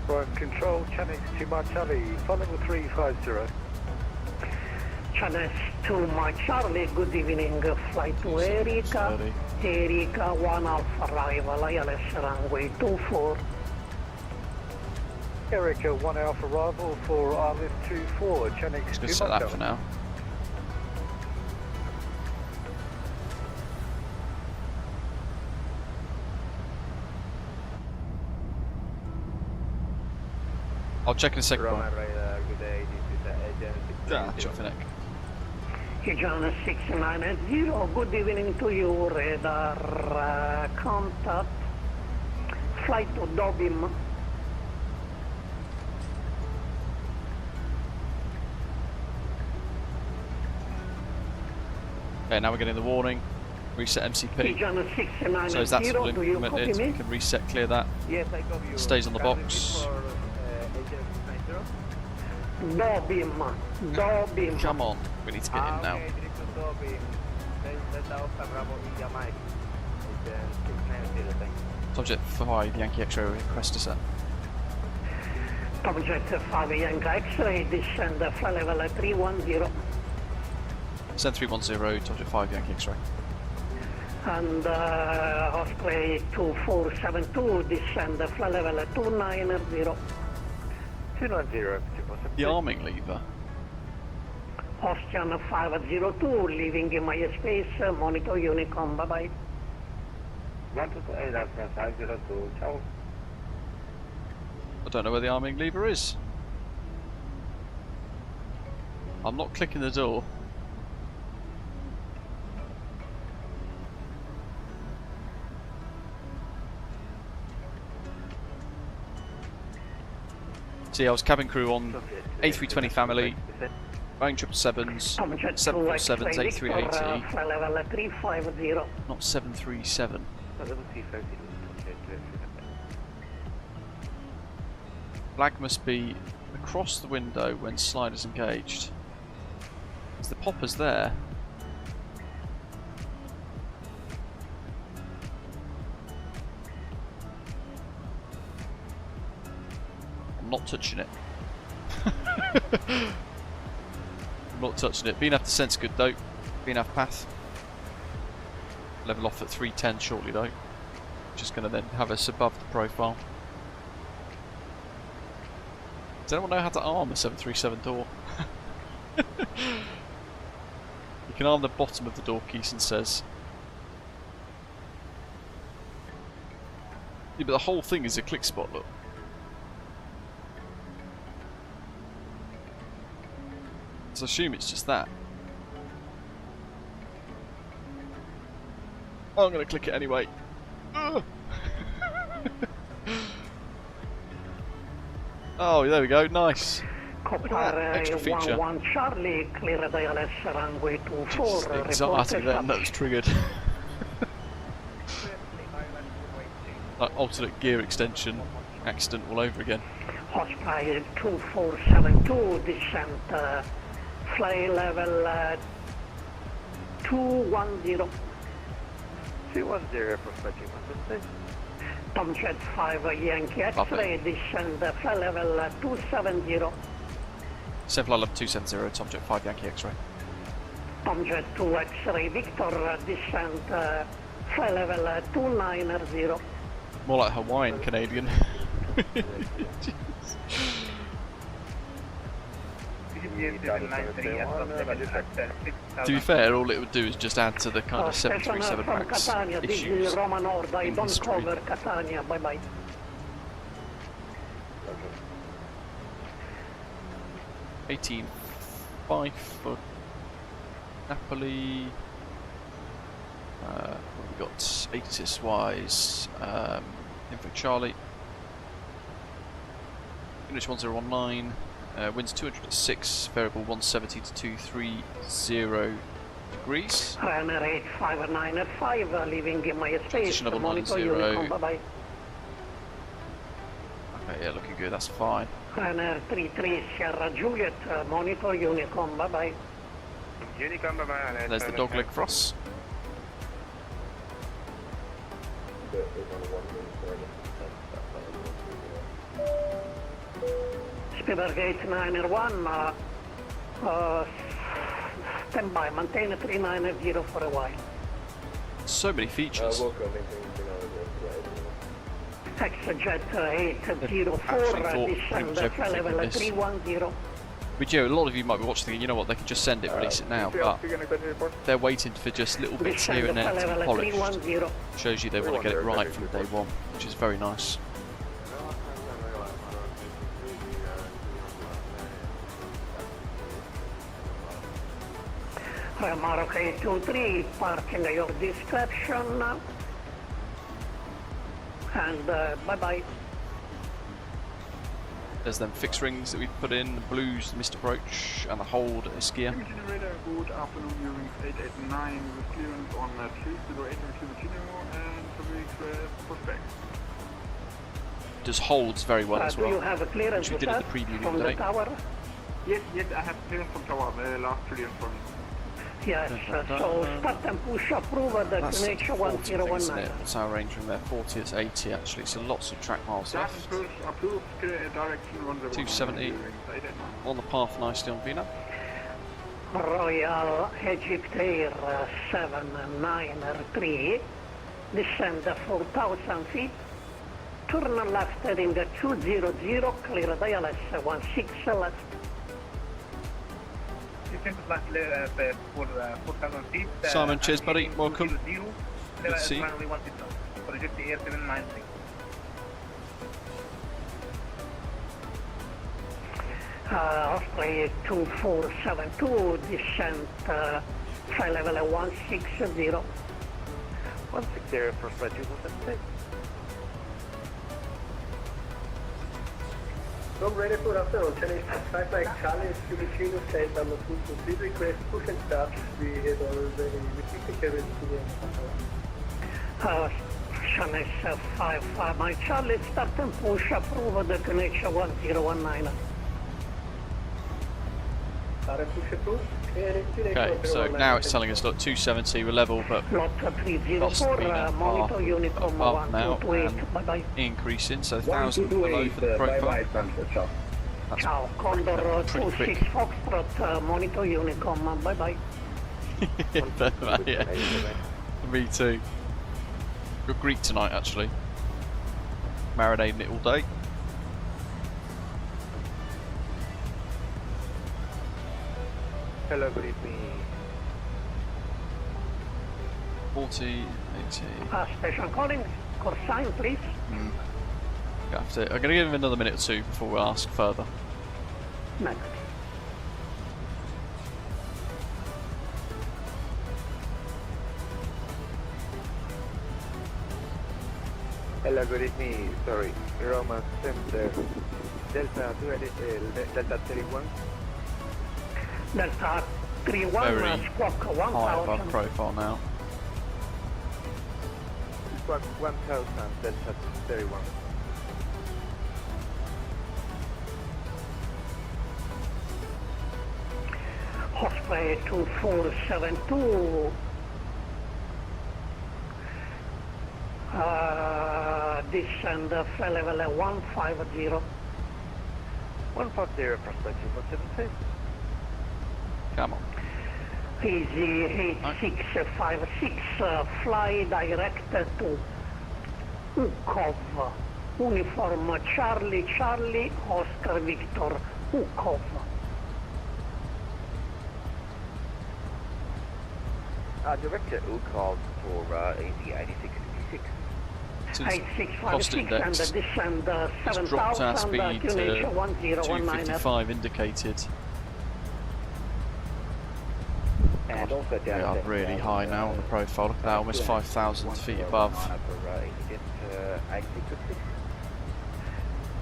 Prime control, Channel 2 Mark Charlie, following 350. Channel 2 Mark Charlie, good evening, flight to Erika. Erika 1 Alpha arrival, ILS runway 24. Erika 1 Alpha arrival for RLS 24, Channel 2 Let's set that for now. I'll check in a second. Traffic. EGNX 690, good evening to you, radar contact, flight to Dobim. Okay, now we're getting the warning. Reset MCP. EGNX 690, so that's do you implemented. We can reset, clear that. Yes, I got you. Stays on the box. Dobim. Come on, we need to get in now. Subject 5 Yankee X-ray request to set. Subject 5 Yankee X-ray, descend flight level 310. Send 310, subject 5 Yankee X-ray. And Osprey 2472, descend flight level 290. 290. The arming lever. Ocean 502, leaving in my space, monitor Unicom, bye bye. 502, ciao. I don't know where the arming lever is. I'm not clicking the door. See, I was cabin crew on A320 family, Boeing 777s, 747s, A380, not 737. Flag must be across the window when slide is engaged. Is the poppers there? Not touching it. I'm not touching it. BNAV descent's good though. BNAV path. Level off at 310 shortly though. Just going to then have us above the profile. Does anyone know how to arm a 737 door? You can arm the bottom of the door, Keeson says. Yeah, but the whole thing is a click spot, look. So I assume it's just that. Oh, I'm going to click it anyway. Oh, there we go. Nice. Extra feature. 11 Charlie, clear ILS runway 24. Exciting then, that was triggered. Like alternate gear extension accident all over again. Osprey 2472, descent. Fly level 210. 210 from Fletching Wednesday. Tomcat 5 Yankee X-ray, descend fly level 270. 7 flight level 270, Tomcat 5 Yankee X-ray. Tomcat 2 X-ray Victor, descend fly level 290. More like Hawaiian Canadian. To be fair, all it would do is just add to the kind of 737 MAX issues in history. Catania, bye bye. $18.5 for Napoli. We've got ATIS wise, Info Charlie. English 1019. Winds 206, variable 170 to 230 degrees. Runner 8595, leaving in my space. Position level Monitor 90. Unicom, bye-bye. Okay, yeah, looking good, that's fine. Runner 33, Sierra Juliet, monitor Unicom, bye-bye. Unicom, bye-bye. There's the dogleg for us. Speedbird Gate 901, stand by, maintain 390 for a while. So many features. Exjet 804, descend level 310. But yeah, a lot of you might be watching thinking, you know what, they can just send it, release it now, but they're waiting for just little bits here and there to be polished. Shows you they want to get it right from day one, which is very nice. Mark 823, parking at your discretion. And bye-bye. There's them fixed rings that we've put in, the blues, the missed approach, and the hold at Ischia. Good afternoon, Eurings 889 with clearance on 308 and pushback. Does holds very well as well, do you have a clearance which we did at the preview the other day. Yes, I have clearance from tower, the last clearance from. Yes, so start and push approved, destination 1019. What's our range from there? 40, it's 80 actually, so lots of track miles left. 270 on the path nicely on Vina. Royal Egypt Air 793, descend 4,000 feet, turn left heading 200, clear dial 16 left. Simon, cheers buddy, welcome. Good to see you. Osprey 2472, descent flight level 160. 160 for flight 276. Road ready for afternoon, Chinese flight like Charlie, Filipino state number 2 please request push and start. We had already received the carriage to Chinese 55, my Charlie, start and push, approve the connection 1019. Okay, so now it's telling us, look, 270, we're level, but lost monitor Unicom up now and increasing, so 1,000 below for the profile. Ciao, Condor 26 Foxtrot, monitor Unicom, bye-bye. Yeah. Me too. Got Greek tonight, actually. Marinating it all day. Hello, good evening. 40, 80. Station calling, course sign please. I'm going to give him another minute or two before we ask further. Next. Hello, good evening. Sorry, Roma Center. Delta 31. Delta 31, very squawk high 1000. above profile now. Squawk 1000, Delta 31. Osprey 2472. Descend flight level 150. 150, prospect 276. Come on. Easy 8656, fly direct to Ukov. Uniform Charlie Charlie, Oscar Victor, Ukov. Director Ukov for easy 8656. 8656 and descend It's dropped our 7000, speed to 1019. 255 indicated. And also We are really high now on the profile. Look at that, almost 5,000 feet above.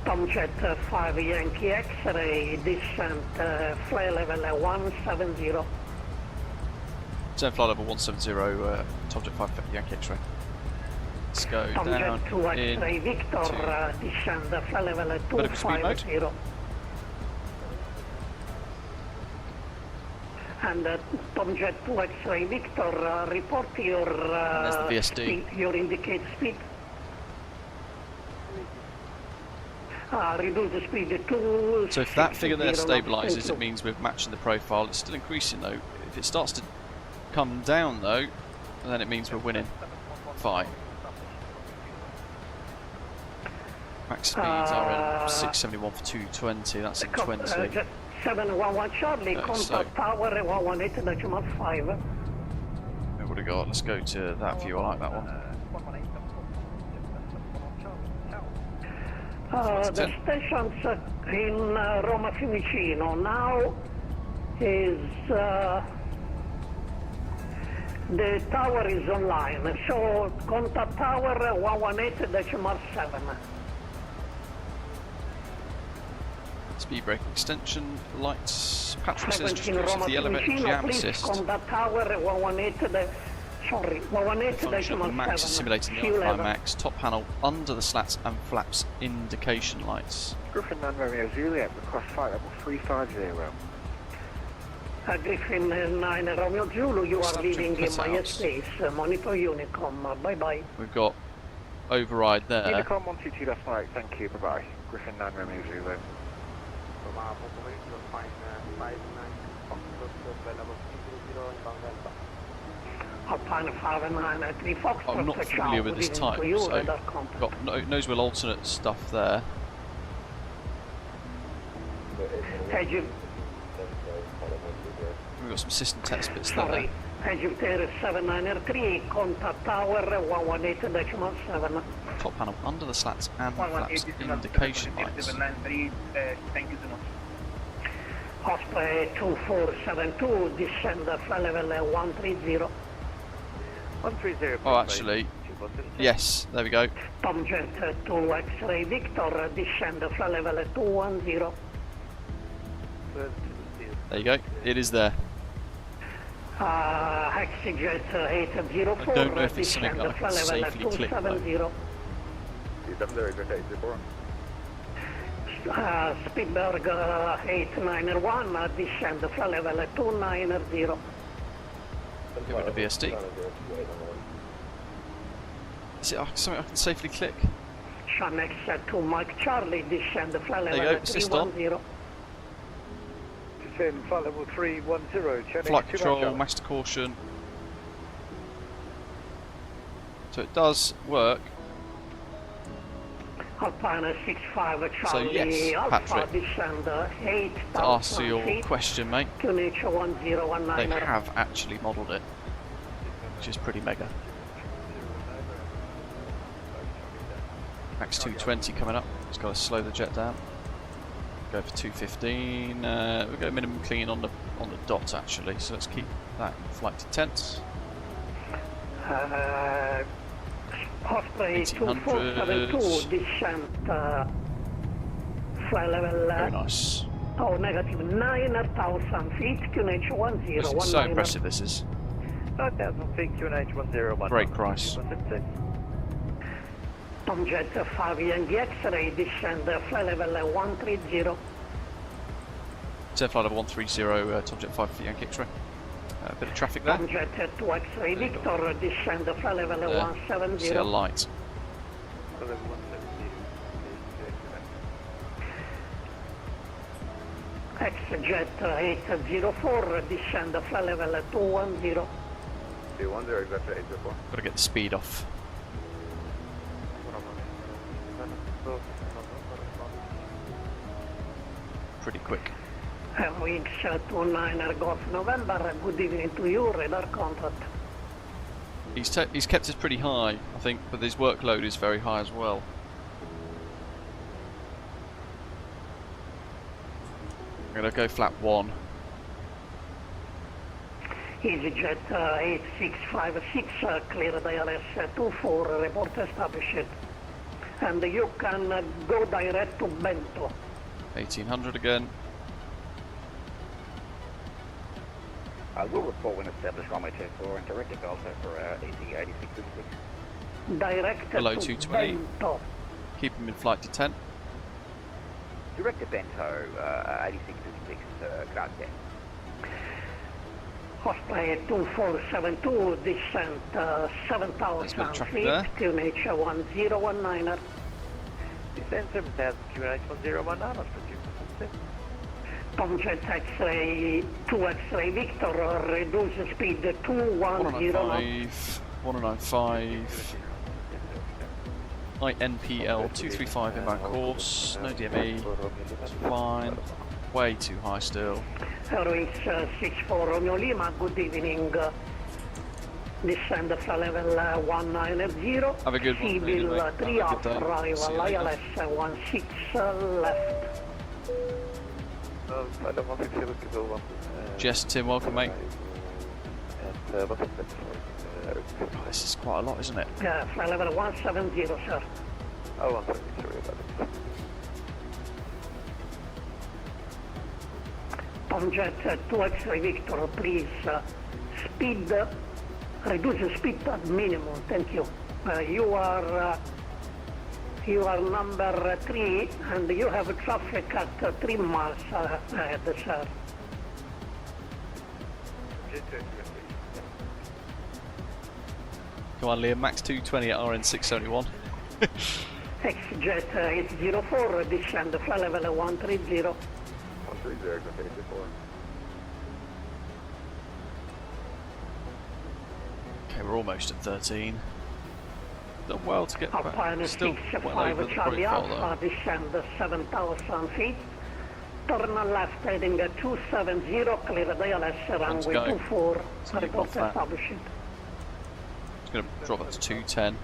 Tomjet 5 Yankee X-ray, descent, flight level 170. Descent flight level 170, Tomjet 5 Yankee X-ray. Let's go down Tomjet 2 X-ray Victor, descend, flight level 250. And Tomjet 2 X-ray Victor, report your there's the VSD. speed, your indicate speed. Reduce the speed to... So if that figure there stabilises, it means we're matching the profile. It's still increasing though. If it starts to come down though, then it means we're winning. Fine. Max speeds are in 671 for 220, that's in 20. 711 Charlie, contact tower 118.5. What do we got? Let's go to that view, I like that one. The stations in Roma Fiumicino now is the tower is online, so contact tower 118.7. Speed brake extension, lights, Patrick says just use Roma the elevator jam please assist. contact tower 118. Max is simulating the iFly Max, top panel under the slats and flaps indication lights. Griffin 9 Romeo Juliet, request flight level 350. Griffin 9 Romeo Zulu, you are leaving in my airspace. Monitor Unicom, bye bye. We've got override there. Unicom 122, that's right, thank you, bye bye. Griffin 9 Romeo Zulu. Alpine 593 Fox. I'm not familiar with this type, so got nose wheel alternate stuff there. We've got some system test bits there. Egyptair 793, contact tower 118.7. Top panel under the slats and flaps indication lights. Thank you so much. Osprey 2472, descend flight level 130. 130. Oh, actually, yes, there we go. Tomjet 2 X-ray Victor, descend flight level 210. There you go, it is there. Hexajet 804, I don't know if it's something descend that I flight can level safely click though. 270. Speedberg 891, descend flight level 290. Give it a VSD. Is it something I can safely click? Shanex 2 Mike Charlie, descend flight level 310. Descend flight level 310. Flight control, master caution. So it does work. Alpine 65 So Charlie, yes, Alpha Patrick, descend to 8,000 answer your feet. question, mate, QNH 1019. they have actually modelled it, which is pretty mega. Max 220 coming up, just got to slow the jet down. Go for 215. We'll go minimum clean on the dot actually, so let's keep that flight to tense. Osprey 2472, descent flight level. Very nice. Oh, negative 9,000 feet, QNH 1019. This is so impressive, this is. 9,000 feet, QNH 1019. Great price. Tomjet 5 Yankee X-ray, descend flight level 130. Descend flight level 130, Tomjet 5 for Yankee X-ray. A bit of traffic there. Tomjet 2 X-ray Victor, descend flight level 170. See a light. X-Jet 804, descend flight level 210. 210, exactly 804. Got to get the speed off. Pretty quick. Wings 29 Golf November, good evening to you, radar contact. He's kept us pretty high, I think, but his workload is very high as well. I'm going to go flap 1. EasyJet 8656, clear ILS 24, report established. And you can go direct to Bento. 1800 again. We'll report when established runway 24 and direct to Delta for EC8666. Direct below to 220. Bento. Keep him in flight to 10. Direct to Bento, 8666, grazie. Osprey 2472, descent 7,000 feet, QNH 1019er. Descent 7,000, QNH 1019, Osprey 2%. Tomjet X-ray 2 X-ray Victor, reduce speed 210 knots. 195. NPL 235 inbound course, no DME, it's fine. Way too high still. Airways 64 Romeo Lima, good evening. Descend flight level 190. Have a good one. Civil 3 off arrival, ILS 16 left. Jess, Tim, welcome mate. This is quite a lot, isn't it? Yeah, flight level 170, sir. Oh, 170, sorry about it. Tomjet 2 X-ray Victor, please speed, reduce speed at minimum, thank you. You are number 3 and you have traffic at 3 miles ahead, sir. Come on Liam, max 220 at RN 671. X-Jet 804, descend flight level 130. 130, good 54. Okay, we're almost at 13. Done well to get back. Alpine Still 65 well over the Charlie profile Alpha, descend 7,000 feet. Turn left heading 270, clear the ILS runway 24, report established. It's going to drop up to 210.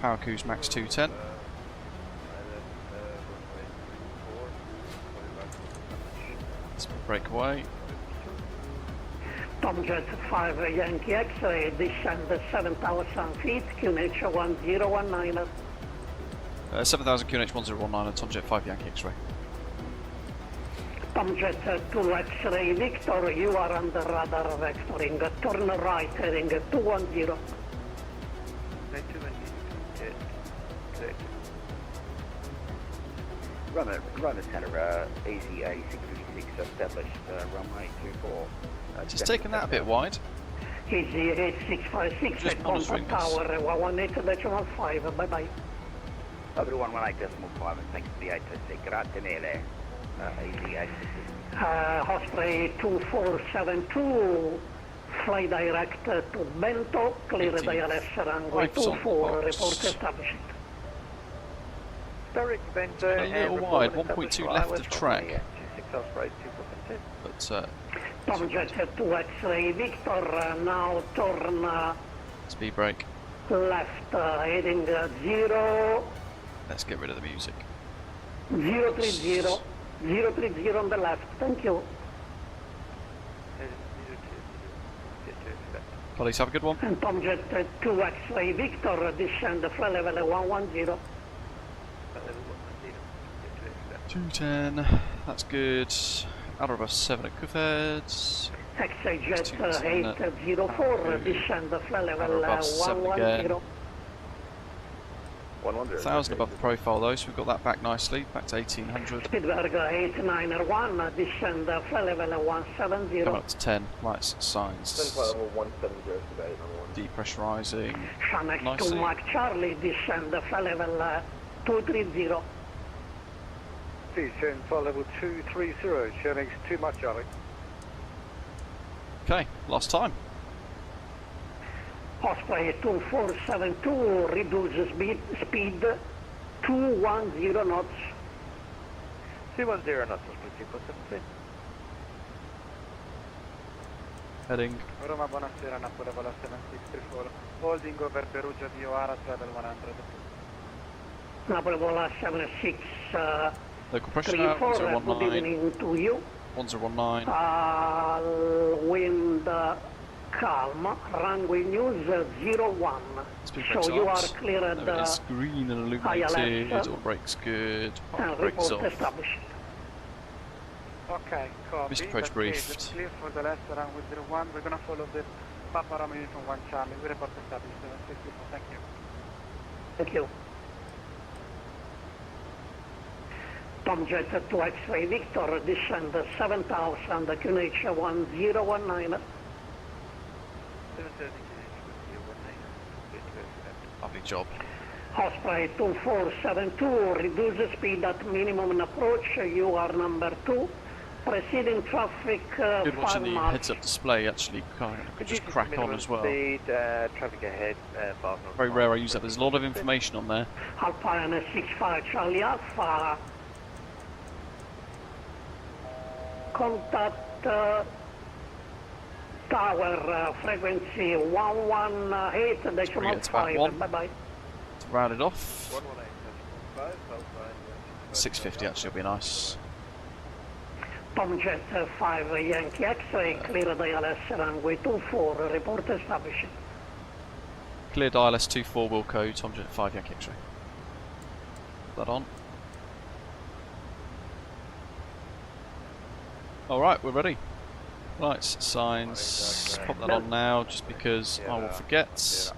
Power cruise max 210. Let's break away. Tomjet 5 Yankee X-ray, descend 7,000 feet, QNH 1019. 7000 QNH 1019 and Tomjet 5 Yankee X-ray. Tomjet 2 X-ray Victor, you are under radar vectoring. Turn right heading 210. Run the center, EC8666, established runway 24. Just taking that a bit wide. Easy 8656, contact tower 118.5, bye bye. Over to 118.5, and thanks to the 826. Grazie mille. EC8666. Osprey 2472, fly direct to Bento, clear the ILS runway 24, report established. Direct Bento a little wide, 1.2 left of track. But Tomjet 2 X-ray Victor, now turn speed brake. left heading 0. Let's get rid of the music. 030, 030 on the left, thank you. Colleagues, have a good one. And Tomjet 2 X-ray Victor, descend flight level 110. 210, that's good. Outer 7 at Cuffheads. X-ray Jet 804, descend flight level 110. 1000 above the profile though, so we've got that back nicely, back to 1800. Stevedra 891, descend flight level 170. Coming up to 10, lights, signs. Depressurizing. Shanex 2 Mike Charlie, descend flight level 230. Descend flight level 230, Shanex 2 Mike Charlie. Okay, last time. Osprey 2472, reduce speed 210 knots. 210 knots, Osprey 247. Heading. Roma, buonasera, Napoli, Vola 7634. Holding over Perugia di Oara, travel 100. Napoli, Vola 76. Local pressure now, 1019. Good evening to you. 1019. Wind calm, runway news 01. So you are cleared there it is, green and illuminated, all brakes good, park brakes off. Established. Okay, copy. Mr. Approach briefed. It's clear for the left runway 01. We're going to follow the Papa Romeo Uniform 1 Charlie. We report established. Thank you. Thank you. Tomjet to X-ray Victor, descend 7000, QNH 1019. Lovely job. Osprey 2472, reduce the speed at minimum in approach. You are number 2. Preceding traffic. Good watching the heads-up display actually could just crack on as well. Speed, traffic ahead, very rare I use that. There's a lot of information on there. Alpine 65 Charlie Alpha. Contact tower frequency 118.5. Bye bye. To round it off. 650 actually will be nice. Tomjet 5 Yankee X-ray, clear ILS runway 24, report established. Cleared ILS 24 Wilco, Tomjet 5 Yankee X-ray. That on. Alright, we're ready. Lights, signs, pop that on now just because I will forget.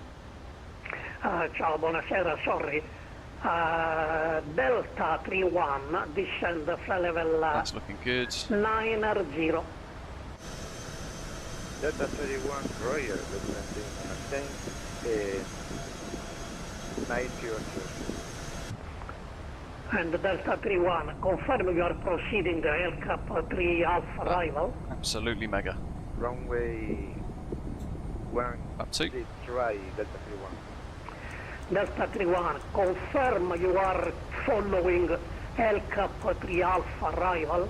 Ciao, buonasera, sorry. Delta 31, descend flight level that's looking good. 90. Delta 31, Roger, descending on 90. And Delta 31, confirm you are proceeding Aircap 3 Alpha arrival. Absolutely mega. Runway 1, up 2. Try Delta 31. Delta 31, confirm you are following Aircap 3 Alpha arrival.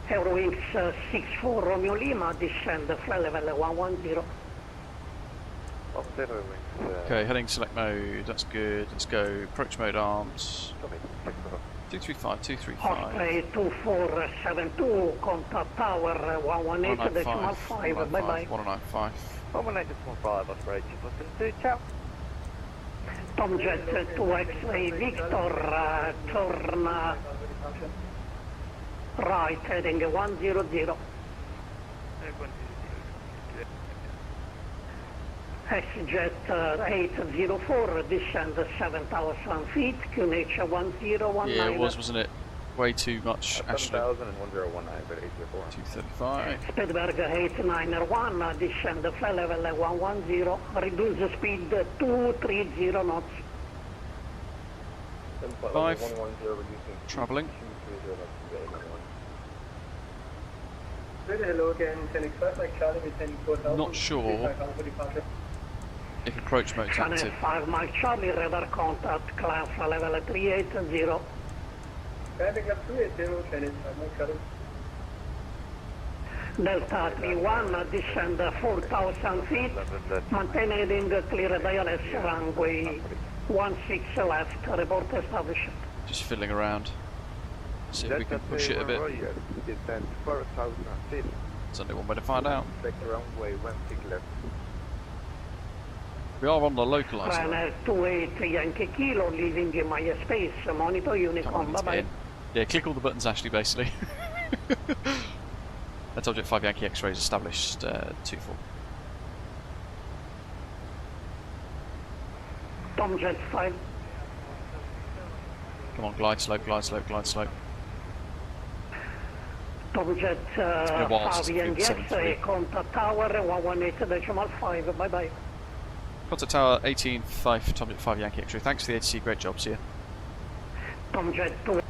Eurowings 64 Romeo Lima, descend flight level 110. Okay, heading select mode, that's good. Let's go approach mode arms. 235, 235. Osprey 2472, contact tower 118.5, bye bye. 195. 118.5, Osprey 2472, ciao. Tomjet 2X-ray Victor, turn right, heading 100. XJet 804, descend 7,000 feet, QNH 1019. Yeah, it was, wasn't it? Way too much, Ashley. 7,000 and 1019, but 804. 235. Speedberg 891, descend flight level 110, reduce the speed 230 knots. 5, travelling. Hello again, Mike Charlie, returning 4000. Not sure if approach mode's active. 5 Mike Charlie, radar contact, climb flight level 380. Climbing up 380, Channel 5 Mike Charlie. Delta 31, descend 4,000 feet, maintain heading clear ILS runway 16 left, report established. Just fiddling around. See if we can push it a bit. Descend 4,000 feet. There's only one way to find out. Take runway 16 left. We are on the localizer. Ryanair 28 Yankee Kilo, leaving my space, monitor Unicorn, bye bye. Yeah, click all the buttons, Ashley, basically. That's Object 5 Yankee X-rays established 2-4. Tomjet 5. Come on, glide slope, glide slope, glide slope. Tomjet 5 Yankee X-ray, contact tower 118.5, bye bye. Contact tower 18.5, Tomjet 5 Yankee X-ray. Thanks for the ATC, great job, see ya. Tomjet 2. Okay,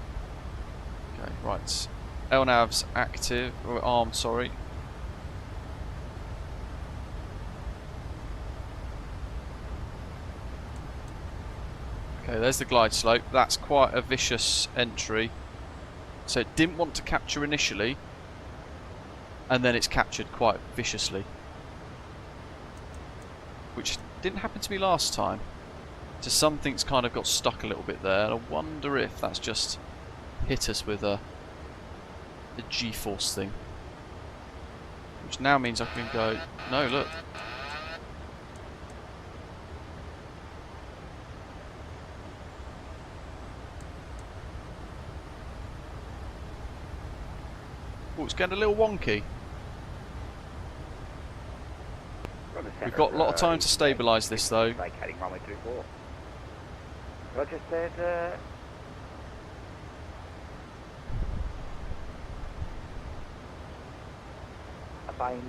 right. LNAV's active, or armed, sorry. Okay, there's the glide slope. That's quite a vicious entry. So it didn't want to capture initially, and then it's captured quite viciously. Which didn't happen to me last time. So something's kind of got stuck a little bit there, and I wonder if that's just hit us with the G-force thing. Which now means I can go, no, look. Oh, it's getting a little wonky. We've got a lot of time to stabilise this though. Vacating runway 24. Roger said, Fine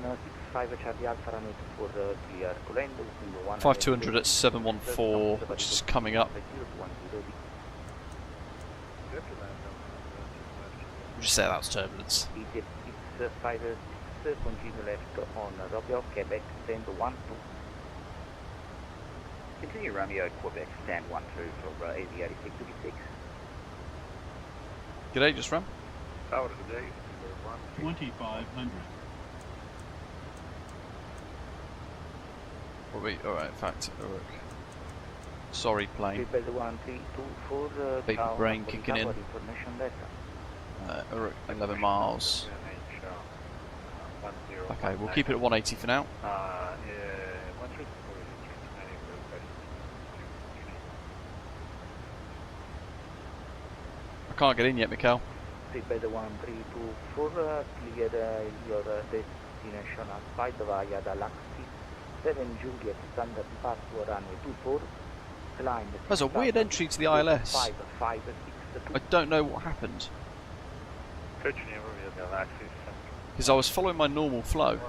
65 Charlie Alpha runway 24 clear to land. 5200 at 714, which is coming up. We'll just say that's turbulence. Egypt 656, continue left on Romeo, Quebec, stand 12. Continue Romeo, Quebec, stand 12 for AV8626. G'day, just run. Tower today, 2500. Oh, wait, alright, in fact, sorry plane. Big brain kicking in. 11 miles. Okay, we'll keep it at 180 for now. I can't get in yet, Mikhail. Seabed 1324, clear your destination outside via the Galaxy 7 Juliet standard departure runway 24. Climb. There's a weird entry to the ILS. I don't know what happened. Because I was following my normal flow.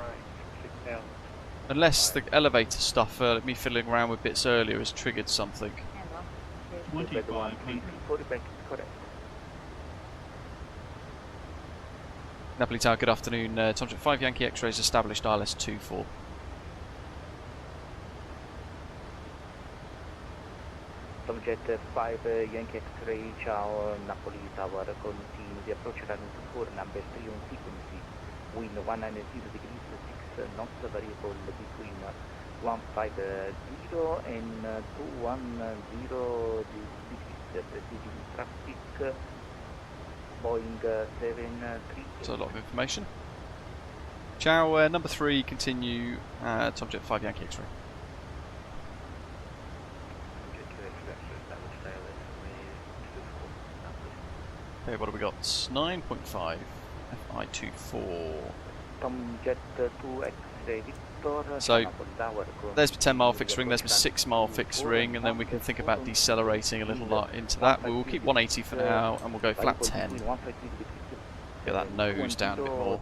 Unless the elevator stuff, me fiddling around with bits earlier, has triggered something. 2500. Napoli Tower, good afternoon. Tom 5 Yankee X-rays established ILS 24. Tomjet 5 Yankee X-ray, ciao Napoli Tower, continue the approach runway 24, number 3 on frequency, wind 190 degrees, 6 knots, variable between 150 and 210 degrees, preceding traffic, Boeing 73. That's a lot of information. Ciao, number 3, continue, Tomjet 5 Yankee X-ray. Okay, what have we got? 9.5 FI24. Tomjet 2 X-ray Victor. So there's my 10 mile fixed ring, there's my 6 mile fixed ring, and then we can think about decelerating a little lot into that. We'll keep 180 for now, and we'll go flat 10. Get that nose down a bit more.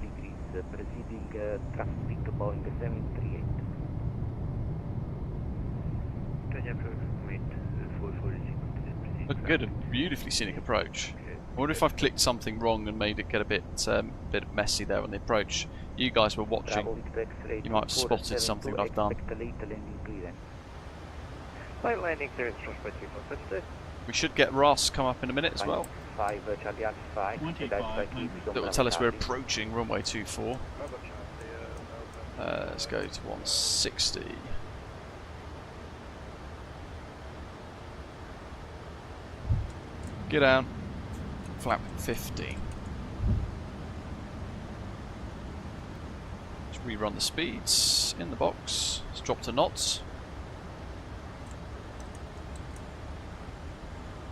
Look good, a beautifully scenic approach. I wonder if I've clicked something wrong and made it get a bit messy there on the approach. You guys were watching. You might have spotted something that I've done. We should get Ross come up in a minute as well. That will tell us we're approaching runway 24. Let's go to 160. Get down. Flap 15. Let's rerun the speeds in the box. Let's drop to knots.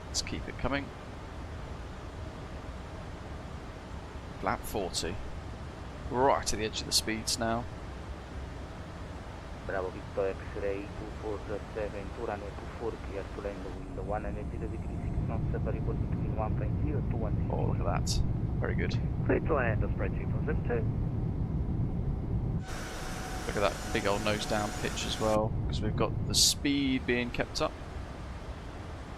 Let's keep it coming. Flap 40. Right to the edge of the speeds now. Bravo Victor X-ray 247, 2 runway 24, clear to land wind 180 degrees, 6 knots, variable between 150 and 210. Oh, look at that. Very good. Clear to land, Osprey 2 Look at that big old nose down pitch as well, because we've got the speed being kept up.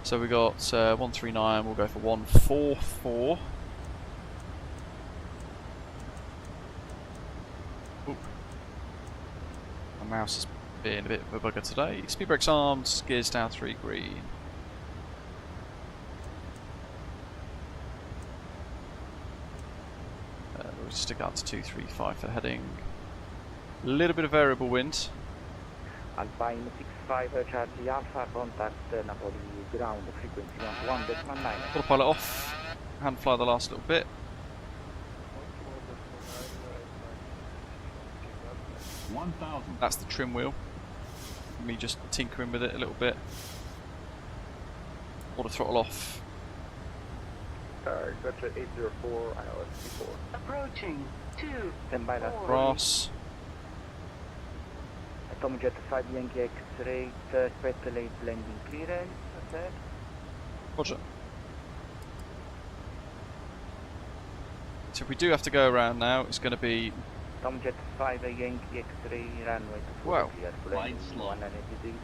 So we got 139, we'll go for 144. Ooh. My mouse is being a bit of a bugger today. Speed brakes armed, gears down 3 green. We'll stick out to 235 for heading. A little bit of variable wind. Alpine 65 Charlie Alpha, contact Napoli ground frequency 11.9. Autopilot off hand fly the last little bit. 1,000. That's the trim wheel. Me just tinkering with it a little bit. Auto throttle off. Gotcha 804, ILS 4. Approaching 2. Stand by that. Brass. Tomjet 5 Yankee X-ray, expect late landing clearance, that's it. Roger. So if we do have to go around now, it's going to be... Tomjet 5 Yankee X-ray, runway 24 Wow. clear, landing 180 degrees.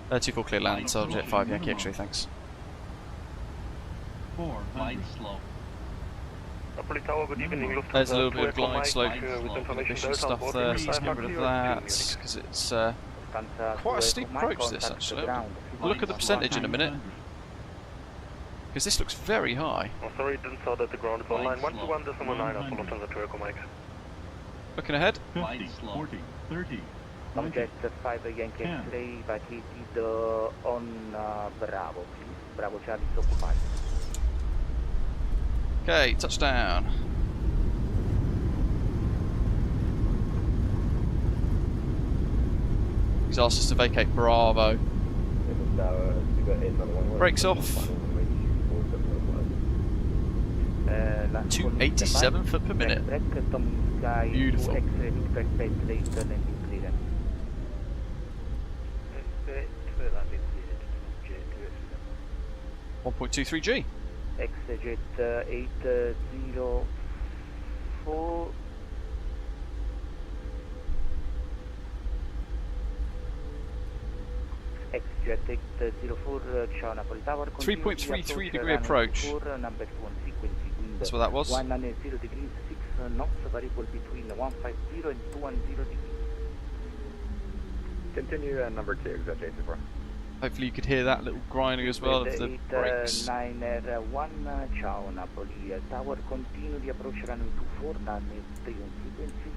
24 clear land, Tomjet 5 Yankee X-ray, thanks. 400. Slow. There's a little bit of glide slope inhibition stuff there, so let's get rid of that, because it's quite a steep approach this actually. We'll look at the percentage in a minute, because this looks very high. Oh, sorry, didn't saw that the ground is online. 121.9, I'll follow on the Turco Mike. Looking ahead. 50, 40, 30. Tomjet 5 Yankee X-ray, vacated on Bravo, please. Bravo Charlie is occupied. Okay, touchdown. He's asked us to vacate Bravo. Brakes off. 287 foot per minute. Beautiful. 1.23 G. Exit 804. Exit 804, ciao Napoli Tower. 3.33 degree approach. Number 1 sequence wind. That's what that was. 190 degrees, 6 knots, variable between 150 and 210 degrees. Continue number 2, exit 804. Hopefully you could hear that little grinding as well of the brakes. 9R1, ciao Napoli Tower, continue the approach runway 24, runway 3 on frequency,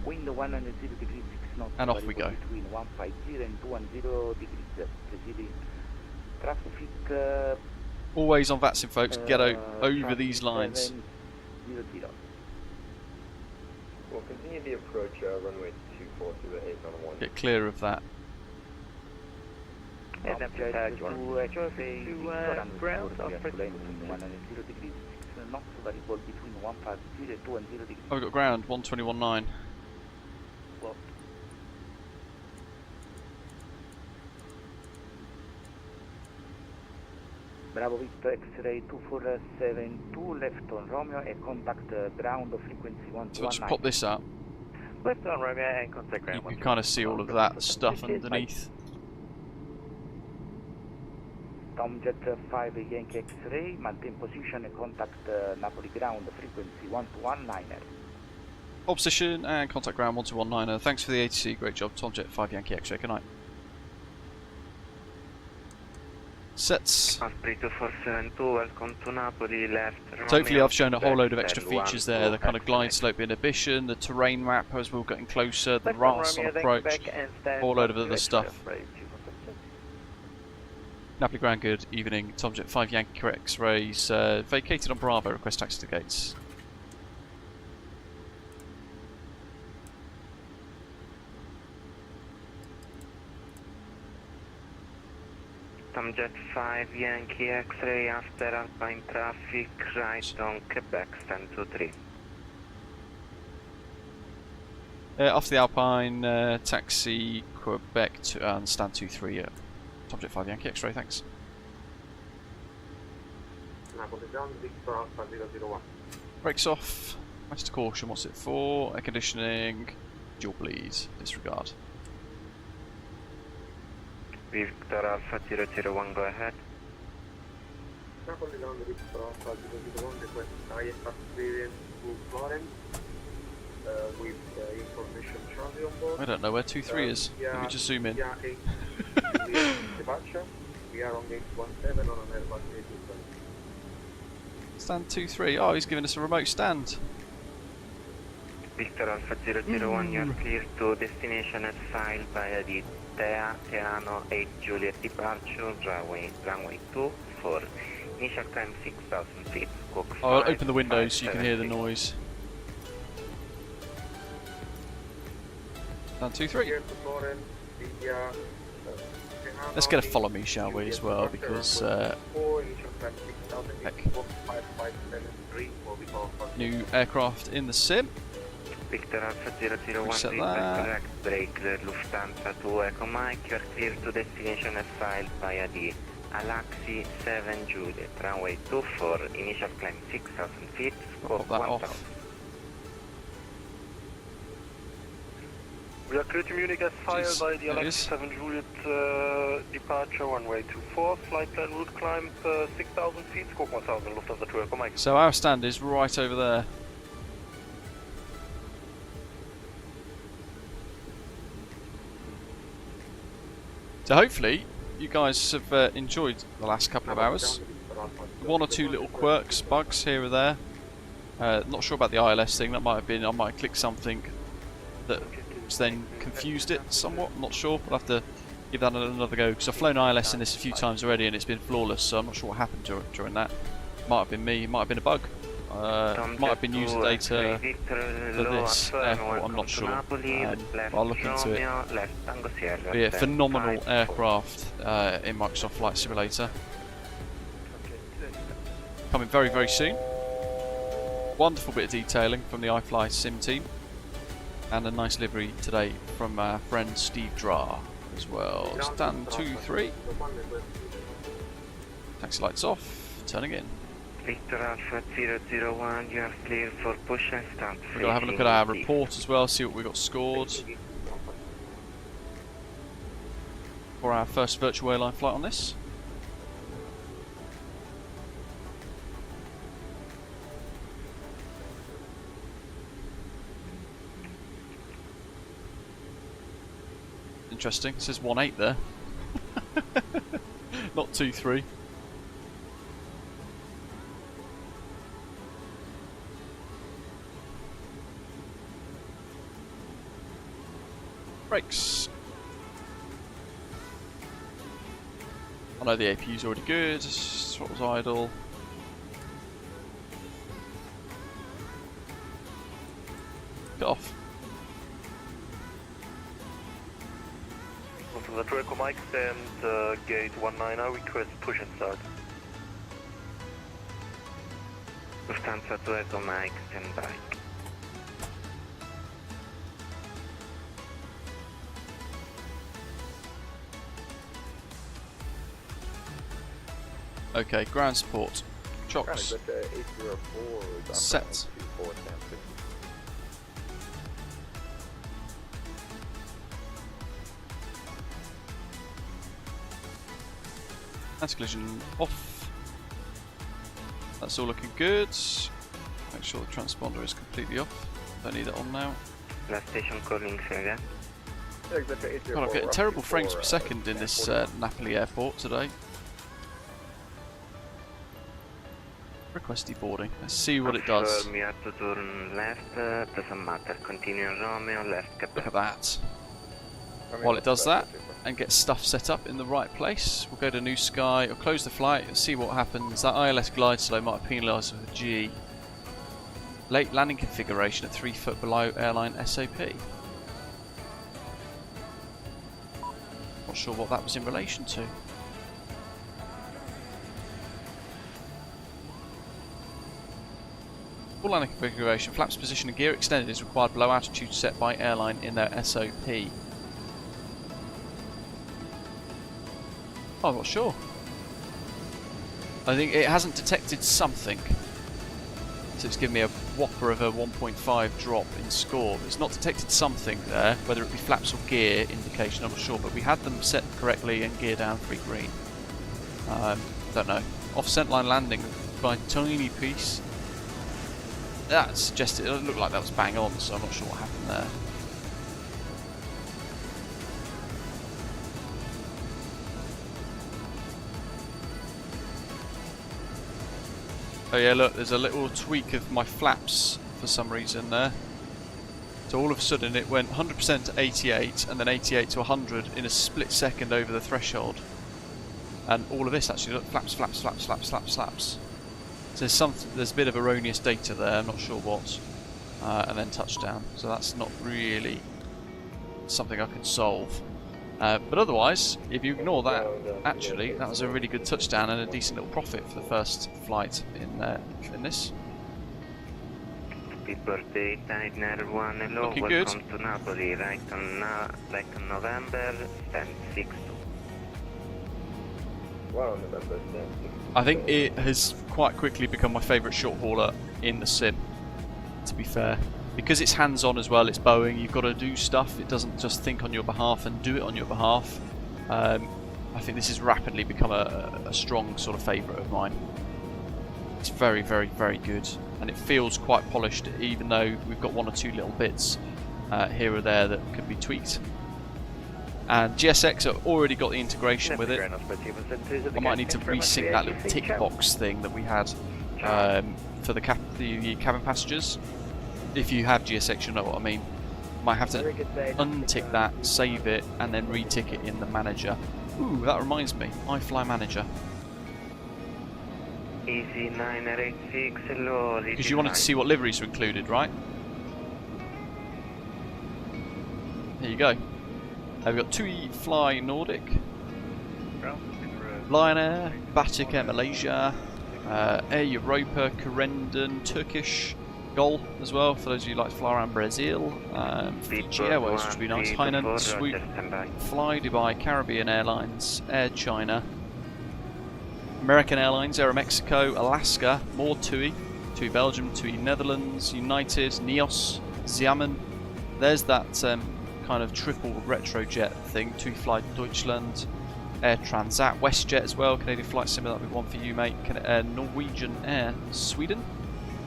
wind 190 degrees, 6 knots, and off we go. Between 150 and 210 degrees, proceeding. Traffic, always on VATSIM folks, get over these lines. 700. We'll continue the approach runway 24 to the 8 on 1. Get clear of that. And to ground, 190 degrees, 6 knots, variable between 150 and 210 degrees. Oh, we've got ground, 121.9. Well, Bravo Victor X-ray 2472, left on Romeo and contact ground frequency 119. So just pop this up. Left on Romeo and contact ground. You can kind of see all of that stuff underneath. Tomjet 5 Yankee X-ray, maintain position and contact Napoli ground frequency 1219er. Hold position and contact ground 1219er. Thanks for the ATC, great job Tomjet 5 Yankee X-ray, good night. Sets. Osprey 2472, welcome to Napoli, left. So hopefully I've shown a whole load of extra features there, the kind of glide slope inhibition, the terrain map as we're getting closer, the RAS on approach, a whole load of other stuff. Napoli ground, good evening. Tomjet 5 Yankee X-rays, vacated on Bravo, request taxi to gates. Tomjet 5 Yankee X-ray after Alpine traffic, right on Quebec, stand 23. After the Alpine, taxi Quebec to stand 23. Tomjet 5 Yankee X-ray, thanks. Napoli ground, Victor Alpha 001. Brakes off. Master caution, what's it for? Air conditioning, dual bleed, disregard. Victor Alpha 001, go ahead. Napoli ground, Victor Alpha 001, request IFR clearance to Florence with information Charlie on board. I don't know where 23 is. Let me just zoom in. Departure. We are on gate 17 on an Airbus A220. Stand 23. Oh, he's giving us a remote stand. Victor Alpha 001, you are clear to destination as filed via the Teano 8 Juliet departure, runway 2 for Initial climb 6,000 feet. Squawk I'll 5, open the windows so you can hear the 576. noise. Down 2-3. Let's get a follow me, shall we, as well, because heck. New aircraft in the sim. Victor Alpha 001, Reset please that. correct break the Lufthansa to Echo Mike. You are clear to destination as filed via the Alaxi 7 Juliet, runway 24, initial climb 6,000 feet, scope that 1,000. off. We are clear to Munich as filed Jeez, by the there it Alaxi is. 7 Juliet departure, runway 24, flight plan route climb 6,000 feet, scope 1,000, Lufthansa to Echo Mike. So our stand is right over there. So hopefully you guys have enjoyed the last couple of hours. One or two little quirks, bugs here or there. Not sure about the ILS thing. That might have been, I might have clicked something that then confused it somewhat. I'm not sure. We'll have to give that another go because I've flown ILS in this a few times already and it's been flawless. So I'm not sure what happened during that. Might have been me. Might have been a bug. Might have been user data for this airport. I'm not sure. I'll look into it. But yeah, phenomenal aircraft in Microsoft Flight Simulator. Coming very, very soon. Wonderful bit of detailing from the iFly sim team. And a nice livery today from our friend Stevedra as well. Stand 2-3. Taxi lights off. Turning in. Victor Alpha 001, you are clear for push and start. We're going to have a look at our report as well, see what we got scored for our first virtual airline flight on this. Interesting, it says 1-8 there. Not 2-3. Brakes. I know the APU's already good. Throttle's idle. Get off. From the to Echo Mike, stand gate 19, I request push and start. Lufthansa to Echo Mike, stand by. Okay, ground support. Chocks. Set. Anti-collision off. That's all looking good. Make sure the transponder is completely off. Don't need it on now. Last station calling again. God, I'm getting terrible frames per second in this Napoli airport today. Request deboarding. Let's see what it does. You have to turn left, doesn't matter. Continue Romeo, left. Look at that. While it does that and gets stuff set up in the right place, we'll go to New Sky or close the flight and see what happens. That ILS glide slow might have penalised with a G. Late landing configuration at 3 foot below airline SOP. Not sure what that was in relation to. Full landing configuration, flaps position and gear extended is required below altitude set by airline in their SOP. Oh, I'm not sure. I think it hasn't detected something. So it's given me a whopper of a 1.5 drop in score. It's not detected something there, whether it be flaps or gear indication, I'm not sure. But we had them set correctly and gear down 3 green. Don't know. Off-center line landing by a tiny piece. That suggested, it looked like that was bang on, so I'm not sure what happened there. Oh yeah, look, there's a little tweak of my flaps for some reason there. So all of a sudden it went 100% to 88 and then 88 to 100 in a split second over the threshold. And all of this actually, look, flaps, flaps, flaps, flaps, flaps, flaps. So there's a bit of erroneous data there, I'm not sure what. And then touchdown. So that's not really something I can solve. But otherwise, if you ignore that, actually, that was a really good touchdown and a decent little profit for the first flight in this. Happy birthday, Tiger 1 hello, looking welcome good. to Napoli, right on November, stand 6. Well, November, stand 6. I think it has quite quickly become my favourite short hauler in the sim, to be fair. Because it's hands-on as well, it's Boeing, you've got to do stuff, it doesn't just think on your behalf and do it on your behalf. I think this has rapidly become a strong sort of favourite of mine. It's very, very, very good, and it feels quite polished, even though we've got one or two little bits here or there that could be tweaked. And GSX have already got the integration with it. I might need to resync that little tick box thing that we had for the cabin passengers. If you have GSX, you know what I mean. Might have to untick that, save it, and then retick it in the manager. Ooh, that reminds me, iFly manager. Easy 986, hello. Because you wanted to see what liveries are included, right? Here you go. We've got TUI Fly Nordic, Lion Air, Batik Air Malaysia, Air Europa, Corendon, Turkish, Gol as well, for those of you who like to fly around Brazil, Fiji Airways, which would be nice, Hainan, Swoop, Fly Dubai, Caribbean Airlines, Air China, American Airlines, Aeromexico, Alaska, more TUI, TUI Belgium, TUI Netherlands, United, Neos, Xiamen. There's that kind of triple retrojet thing, TUI Fly Deutschland, Air Transat, WestJet as well, Canadian Flight Sim, that'll be one for you mate, Norwegian Air Sweden,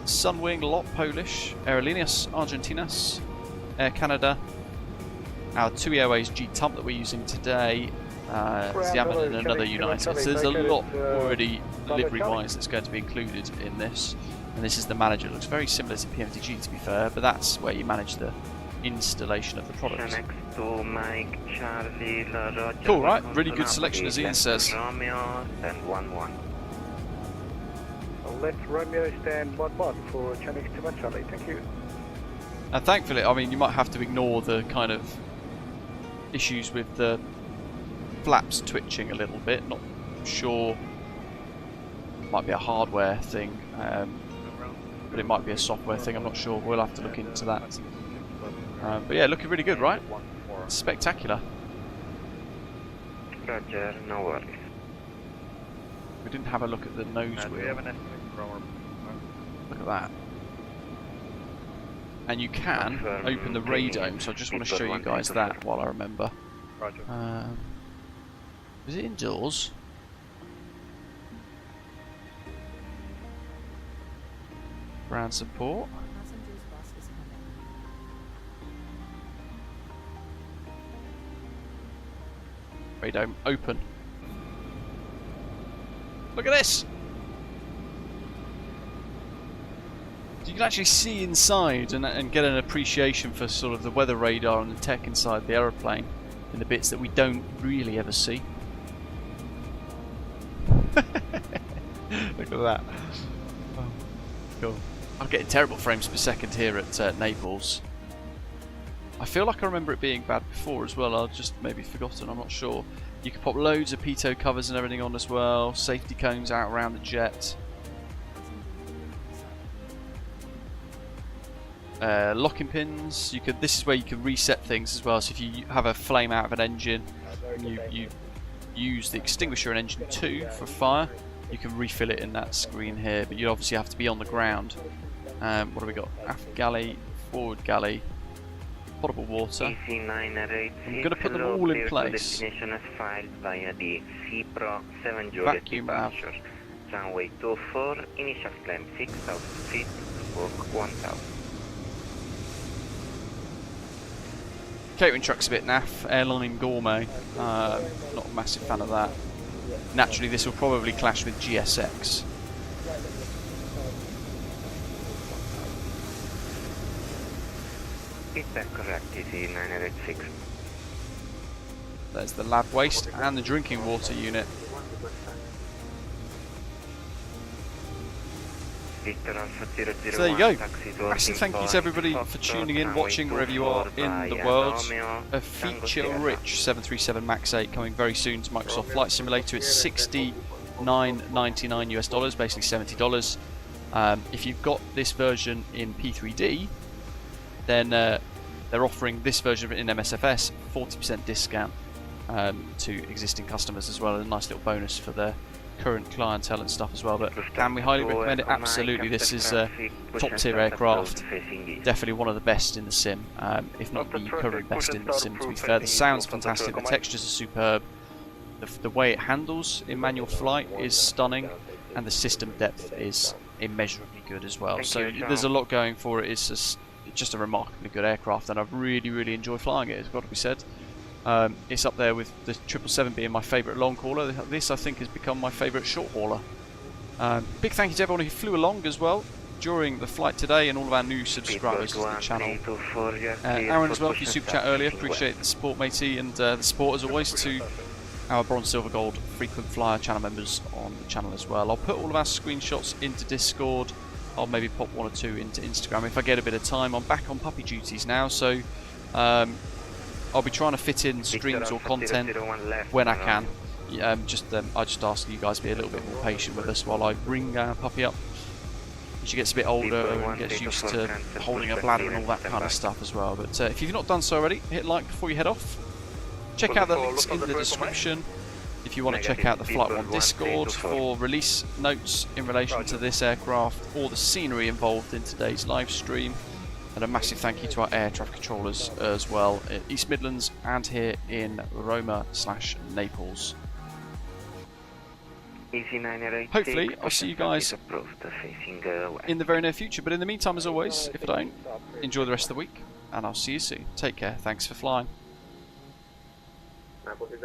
Sunwing, LOT Polish, Aerolíneas Argentinas, Air Canada, our TUI Airways G-TUMP that we're using today, Xiamen and another United. So there's a lot already livery-wise that's going to be included in this. And this is the manager. It looks very similar to PMDG to be fair, but that's where you manage the installation of the product. Cool, right? Really good selection, as Ian says. Romeo stand 1-1. Let Romeo stand 1-1 for Chinese 2 Charlie. Thank you. And thankfully, I mean, you might have to ignore the kind of issues with the flaps twitching a little bit. Not sure. Might be a hardware thing, but it might be a software thing. I'm not sure. We'll have to look into that. But yeah, looking really good, right? Spectacular. Roger, no worries. We didn't have a look at the nose wheel. Look at that. And you can open the radome, so I just want to show you guys that while I remember. Is it indoors? Ground support. Radome open. Look at this! You can actually see inside and get an appreciation for sort of the weather radar and the tech inside the aeroplane in the bits that we don't really ever see. Look at that. Oh, cool. I'm getting terrible frames per second here at Naples. I feel like I remember it being bad before as well. I've just maybe forgotten, I'm not sure. You can pop loads of pitot covers and everything on as well. Safety cones out around the jet. Locking pins. You could. This is where you can reset things as well. So if you have a flame out of an engine, and you use the extinguisher in engine 2 for fire, you can refill it in that screen here. But you obviously have to be on the ground. What have we got? Aft galley, forward galley. Potable water. I'm going to put them all in place. Vacuum valve. Runway 24, initial climb 6,000 feet, squawk 1,000. Catering truck's a bit naff. Airline gourmet. Not a massive fan of that. Naturally, this will probably clash with GSX. Is that correct? Easy 986. There's the lab waste and the drinking water unit. So there you go. Massive thank you to everybody for tuning in, watching wherever you are in the world. A feature-rich 737 MAX 8 coming very soon to Microsoft Flight Simulator. It's $69.99 US, basically $70. If you've got this version in P3D, then they're offering this version in MSFS 40% discount to existing customers as well, and a nice little bonus for their current clientele and stuff as well. But can we highly recommend it? Absolutely. This is a top tier aircraft, definitely one of the best in the sim, if not the current best in the sim, to be fair. The sound's fantastic, the textures are superb, the way it handles in manual flight is stunning, and the system depth is immeasurably good as well. So there's a lot going for it. It's just a remarkably good aircraft, and I've really enjoyed flying it, it's got to be said. It's up there with the 777 being my favourite long hauler. This, I think, has become my favourite short hauler. Big thank you to everyone who flew along as well during the flight today, and all of our new subscribers to the channel. Aaron as well for your super chat earlier, appreciate the support, matey, and the support as always to our bronze, silver, gold frequent flyer channel members on the channel as well. I'll put all of our screenshots into Discord. I'll maybe pop one or two into Instagram if I get a bit of time. I'm back on puppy duties now, so I'll be trying to fit in streams or content when I can. I just ask you guys to be a little bit more patient with us while I bring our puppy up. She gets a bit older and gets used to holding her bladder and all that kind of stuff as well. But if you've not done so already, hit like before you head off. Check out the links in the description if you want to check out the Flight 1 Discord for release notes in relation to this aircraft or the scenery involved in today's live stream. And a massive thank you to our air traffic controllers as well at East Midlands and here in Roma/Naples. Hopefully I'll see you guys in the very near future, but in the meantime, as always, if I don't, enjoy the rest of the week and I'll see you soon. Take care, thanks for flying. Napoli,